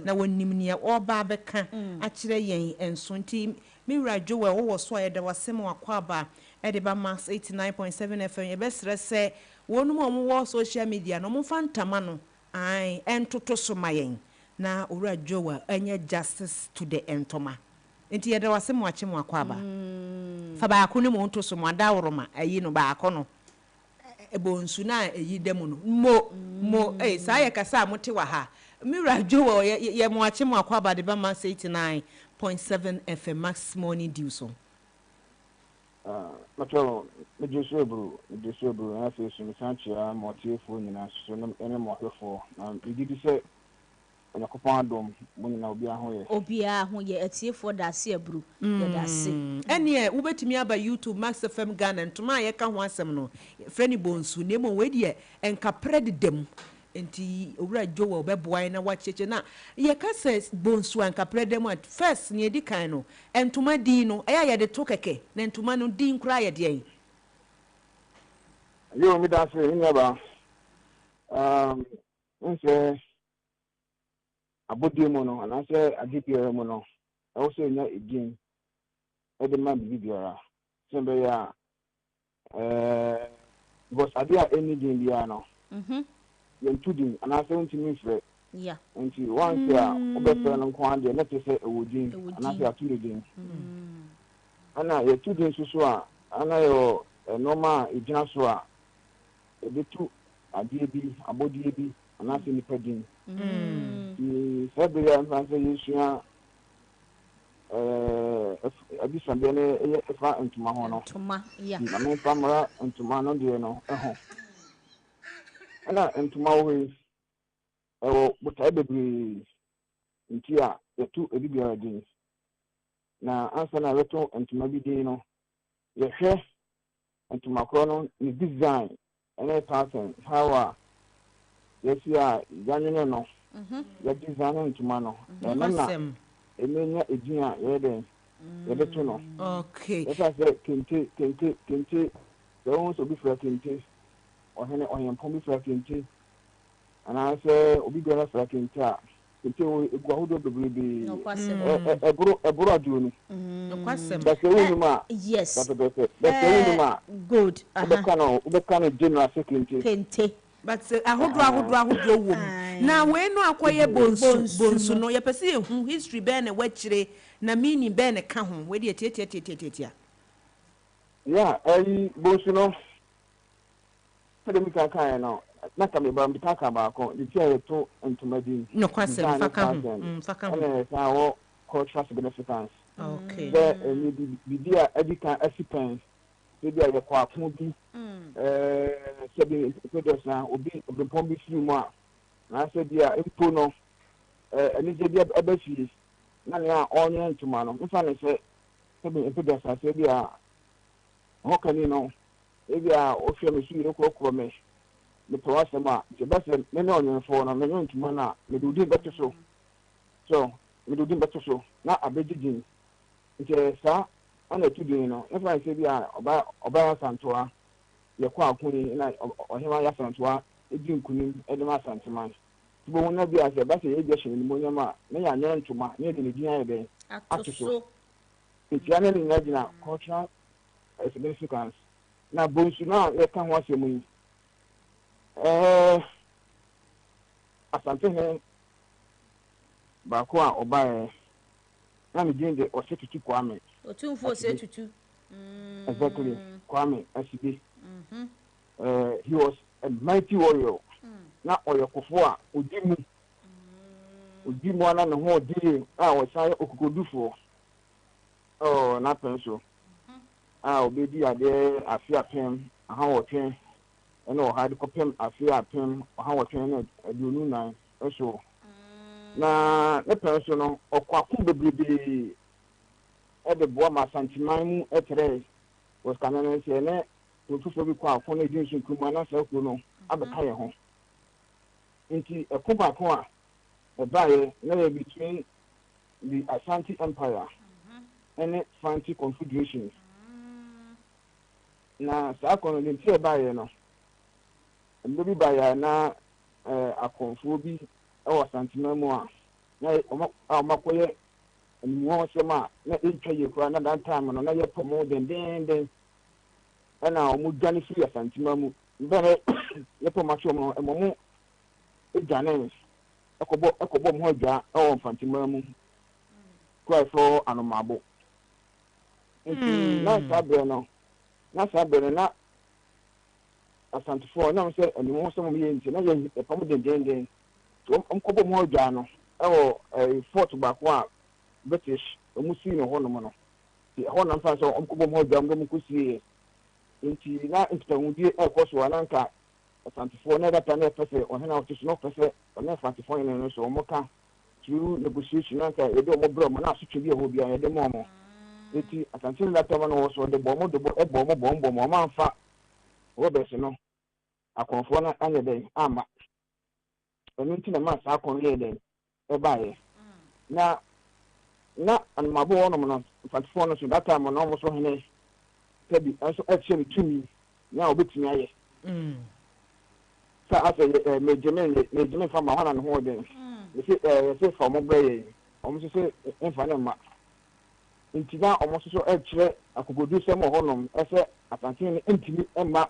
na wonim ne oba beka akire yen enso nti Mira Joel wo so ye de wasem akwaba e de ba Max 89.7 FM ye besre se wonum omwo social media no mo fantama no ai entoto so mayen na owura Joel enye justice to the entoma nti ye de wasem ache mo akwaba fa ba ko ne mo nto so mo adaworoma ayi no ba ko no ebonsu na eyi demu no mo saa ye kasa mote wa ha Mira Joel ye mo ache mo akwaba de ba Max 89.7 FM Max Morning Dew so Matro Mejesebru na fe so misanchia motiefo nyina so no ene mohwefo na bigidi se na kopon adom mo nyina obi aho ye atiefo da se abru ye da se ene wo betimi aba YouTube Max FM Ghana ntoma ye ka ho asem no freni bonsu nemo we de enka prededem enti owura Joel beboa na wacheche na ye ka se bonsu anka prededem at first ne di kan no entoma di no eya ye de to keke na entoma no di nkura ye de yo mi da se ni aba nse abodi mo no ana se agipere mo no e wo se nya egin e de ma bibiara sembe ya because adia any game bia no yen tudin ana se untimi fre yeah nti once ya obefre no kwa de na te se ewodin ana se atudin ana ye tudin susu a ana yo normal ejina so a ebetu adie bi abodie bi ana se nipadin February and Yesu abisa be ne efa ntuma ho no yeah na me pamra ntuma no de no ho ana ntuma wo ewo buta bebre nti a yetu ebibia din na ansa na weto ntuma bi din no ye hwe ntuma kro no ni design ene pattern how a yesi a yanene no ya design ntuma no na emenya ejia yede to no okay esa se kente so so bi fra kente ohene oyempo bi fra kente ana se obi bia fra kente a kente wo egwa hodo bebrebe eburu aduonu no kwasem da se wonu ma yes da se wonu ma good ubeka no general kente but ahodo wo na we no akoye bonsu no ye pese ehu history be na wachire na meaning be na ka ho we de tietia yeah bonsu no pede mi kan no na ka me ba mi ka ba ko di tie to ntomadi no kwasem faka ho na sa wo cultural significance okay the bidia edika asipan bia ye kwa fun bi sebi produce na obi obempon bi firi mu a na se bia impo no ani je bia abafi na ne onye ntuma no mfa ne se sebi produce se bia hokani no e bia ofia me siri kokoro me me to asema je ba se me ne onye fo no me ntuma na me dudi beto so me dudi beto so na abejijin nje sa ana tudin no mfa se bia oba santoa ye kwa akuni na ohema ya santoa edi nkunim edi ma santeman tibo wona bia se ba se ye bia hyen ni monyama na ya nya ntuma na de ne din aye be atoso etiane ni na gina cultural significance na bonsu na ye ka ho asemu yi asante he ba ko a oba na me din de osetutu kwame otunfo osetutu exactly Kwame Asibe he was a mighty warrior na oyekofo a odimu ana ne ho odi a wo sai okukodufo na penso obedi ade afia pem aha wo twen ene o hard kopem afia pem aha wo twen na adunu nan so na ne penso no okwaku bebrebe ebe boa ma santiman mu etere was kanana se ne to bi kwa ko ne din sun kuma na sa ko no abeka ye ho nti ekoba ko a ɛbaeɛ na yɛ between the Ashanti Empire and the Fanti Confederation. Na saa akɔnɔ ne nti ɛbaeɛ no mmerɛ bi baeɛ na akɔnfoɔ bi ɛwɔ Asantema mu a na ɔmakɔyɛ animuɔ nsɛm a na ɛntwa yɛ koraa na that time no na yɛpɔ mo dendenden ɛna ɔmo dwane firi Asantema mu mbɛrɛ yɛpɔ ma so no ɛmɔ mo ɛdwane ɛkɔbɔ mo ho adwa ɛwɔ Mfantema mu kura so anomabo nti na saa bɛrɛ no na asantefoɔ na sɛ animuɔ nsɛm mo yɛ nti na yɛ ɛpɔ mo dendenden ɔmkɔbɔ mo ho adwa no ɛwɔ fort baako a British ɔmo sii no hɔ nom no hɔ nam fa sɛ ɔmkɔbɔ mo ho adwa mo kɔsie nti na mpitahudie ɛkɔ so ananka asantefoɔ na data na ɛpɛ sɛ ɔhene a ɔte so na ɔpɛ sɛ ɔne asantefoɔ yɛn no so ɔmo ka through negotiation na nka yɛde ɔmo brɛ ɔmo na asotwe bi a ɛhɔ biara yɛde mo ɔmo nti asante no data ma no wɔ so ɔde bɔ ɔmo ɔmo amfa Roberts no akɔnfoɔ no anyɛ dɛn ama ɛno nti na ma saa akɔn yɛ dɛn ɛbaeɛ na anomabo hɔ nom no mfantefoɔ no so data ma no ɔmo so hene sɛbi nso ɛkyɛ no tumi na ɔbɛtumi ayɛ sa afɛ mɛgyeme fa ma hɔ na ne ho ɔden yɛsɛ fa ɔmo brɛ yɛ ɔmo so sɛ ɛmfa ne mma nti na ɔmo so ɛkyerɛ akokodu sɛm wɔ hɔ nom ɛsɛ asante no ntumi ɛmma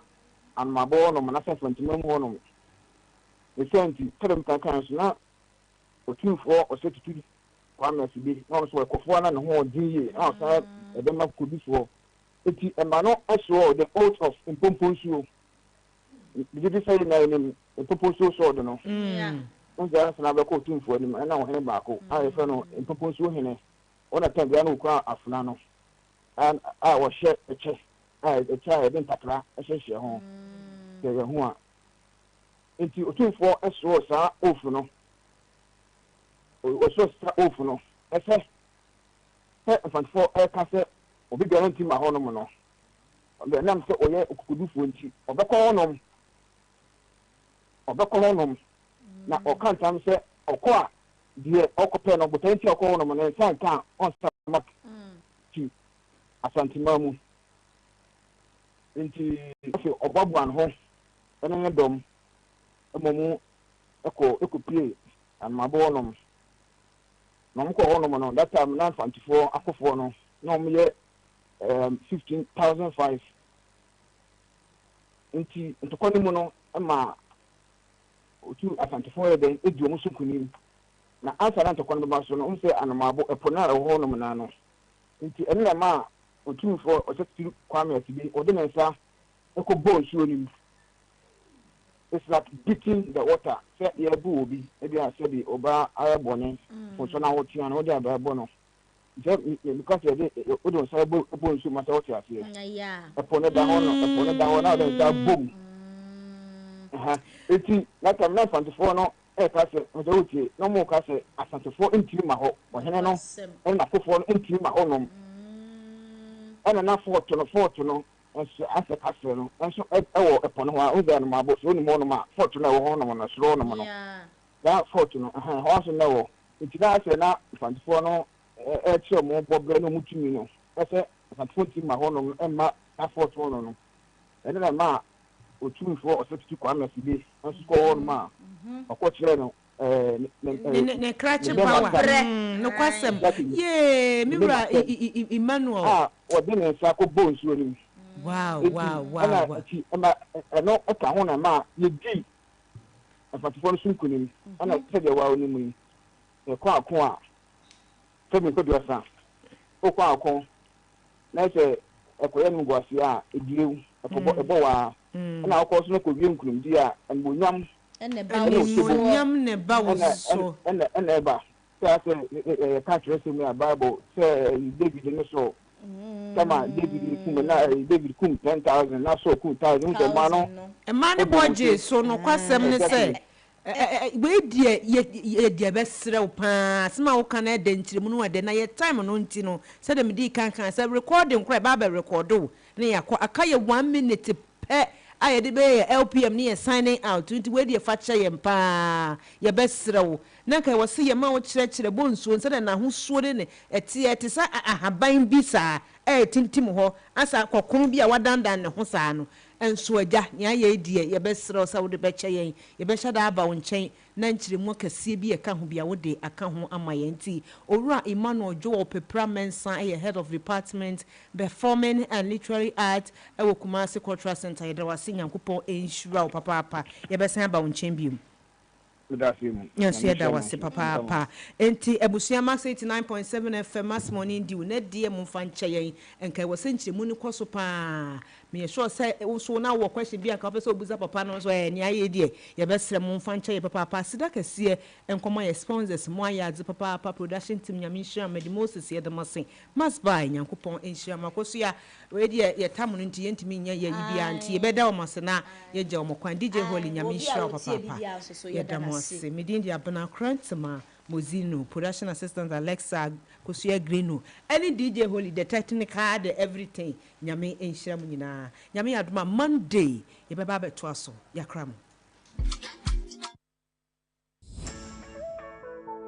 anomabo hɔ nom na sɛ Mfantema mu hɔ nom ɛsɛ nti tɛdɛm kankan so na otumfoɔ ɔsɛ tutu Kwame Asibe na ɔno so ɛkɔfoɔ na ne ho ɔden yie na ɔsan ɛbɛma kokodufoɔ eti ɛma no ɛsoɔ the oath of Mpomponsuo bigidi sɛ na ɛnim Mpomponsuo sɔɔdo no nza asana bɛkɔ otumfoɔ anim ɛna ɔhene baako a yɛfrɛ no Mpomponsuo hene ɔna tɛn bia no okura afuna no a wɔhyɛ ɛkyɛ a yɛde ntakra ɛhyehyɛ ho sɛ yɛ ho a nti otumfoɔ ɛsoɔ saa ofu no ɔsoɔ saa ofu no ɛsɛ sɛ mfantefoɔ ɛka sɛ obi biara nti ma hɔ nom no nam sɛ ɔyɛ okukudufoɔ nti ɔbɛkɔ hɔ nom na ɔka ntam sɛ ɔkɔ a deɛ ɔkɔpɛ no botan nti ɔkɔ hɔ nom no nsa nka a ɔnsa ma ti Asantema mu nti ɔboaboa ne ho ɛne ne dɔm ɛmɔ mu ɛkɔpie anomabo hɔ nom na ɔmo kɔ hɔ nom no that time na mfantefoɔ akɔfoɔ no na ɔmo yɛ 15,500 nti ntɔkwa no mu no ɛma otu asantefoɔ yɛ dɛn edi ɔmo so kunim na ansa na ntɔkwa no bɛba so no ɔmo sɛ anomabo ɛpo na ɛwɔ hɔ nom na no nti ɛno na ma otumfoɔ ɔsɛ tutu Kwame Asibe ɔde ne nsa ɛkɔ bɔ nsuo no mu it's like beating the water sɛ yɛbu obi ebi a sɛ bi ɔbaa ayɛ bɔne nso na wɔtua no ɔde abɛɛbɔ no sɛ because yɛde ɔde nsa ɛbɔ nsuo mu asɛ ɔte aseɛ ɛpo ne da hɔ na ɔde nsa bom eti lata mna mfantefoɔ no ɛka sɛ ɔsɛ ɔtie na ɔmo ka sɛ asantefoɔ ntiri ma hɔ ɔhene no ɛna akofoɔ no ntiri ma hɔ nom ɛna na fort no nso asɛ kasɛ no nso ɛwɔ ɛpo no hɔ a ɔdɛ no ma bɔ so onim hɔ nom a fort no ɛwɔ hɔ nom no soro nom no saa fort no hɔ nso na ɛwɔ nti na asɛ na mfantefoɔ no ɛkyerɛ ɔmo bɔbrɛ no ɔmo tumi no ɛsɛ asantefoɔ ntiri ma hɔ nom ɛmma na fort hɔ no ɛne na ma otumfoɔ ɔsɛ tutu Kwame Asibe nso kɔ hɔ nom a ɔkɔ kyerɛ no ne krakye power no kwasem ye mi wura Emmanuel a ɔde ne nsa kɔ bɔ nsuo no mu wow ɛno ɛka ho na ma yɛdi mfantefoɔ no so nkonim ɛna sɛdeɛ waa no mu yi yɛkɔ ako a sɛbi nkɔduasa wokɔ ako na sɛ ɛkɔyɛ no guase a ɛdiewu ɛbɔ waa ɛna wokɔ so no kɔwie nkonimdi a animonyam ne ba wo so ɛna ɛba sɛ yɛka kyerɛ sɛ mu a Bible sɛ David no so kama David kum 10,000 na so kum 1,000 nso ma no ɛma ne bɔgye so no kwasɛm ne sɛ weedie yɛdie bɛserɛw paa sema wo ka na ɛda nkyerɛmu no wɔde na yɛ time no nti no sɛdeɛ mede kankan sɛ recording kora ɛba bɛ record wo ne yɛakɔ aka yɛ 1 minute pɛ a yɛde bɛyɛ LPM ne yɛ signing out nti we de fa kyɛ yɛn paa yɛbɛsrɛ na ka wɔ se yɛ ma wo kyerɛkyerɛ bɔ nsuo nsɛ na ho suo de ne ɛte sa ahaban bi saa tintim hɔ asa kɔkɔn bi a wadandan ne ho saa no enso agya nya yɛ die yɛbɛsrɛ sa wo de bɛkyɛ yɛn yɛbɛhyɛ da aba wo nkyɛn na nkyire mu kɛseɛ bi ɛka ho bia wo de aka ho ama yɛn ti owura Emmanuel Joel Pepra Mensa head of department performing and literary art ɛwɔ Kumasi Cultural Center yɛda wase nyankopɔn enhyira wo papa yɛbɛsan aba wo nkyɛn bi mu yes yɛda wase papa enti abusua Max 89.7 FM Mass Morning Dew na die mu fa nkyɛ yɛn enka wɔ sɛ nkyire mu ne kɔ so paa me sure say so na wo question bi aka pese obuza papa no so ni aye die ye besre mu mfa nche ye papa sida kase enkomo ye sponsors mo ayadze papa production team nyame nhira medi Moses ye demase must buy nyankopon nhira makoso ya we die ye tam no nti yentimi nya ye bia nti ye beda o masena ye gye o mokwan DJ Holy nyame nhira papa ye damose medin dia bana krantma Mozino, production assistant Alexa, Kosia Grino, any DJ Holy, the technical, the everything. Nyame enhyira mu nyina. Nyame aduma Monday, ye baba betwaso, yakram.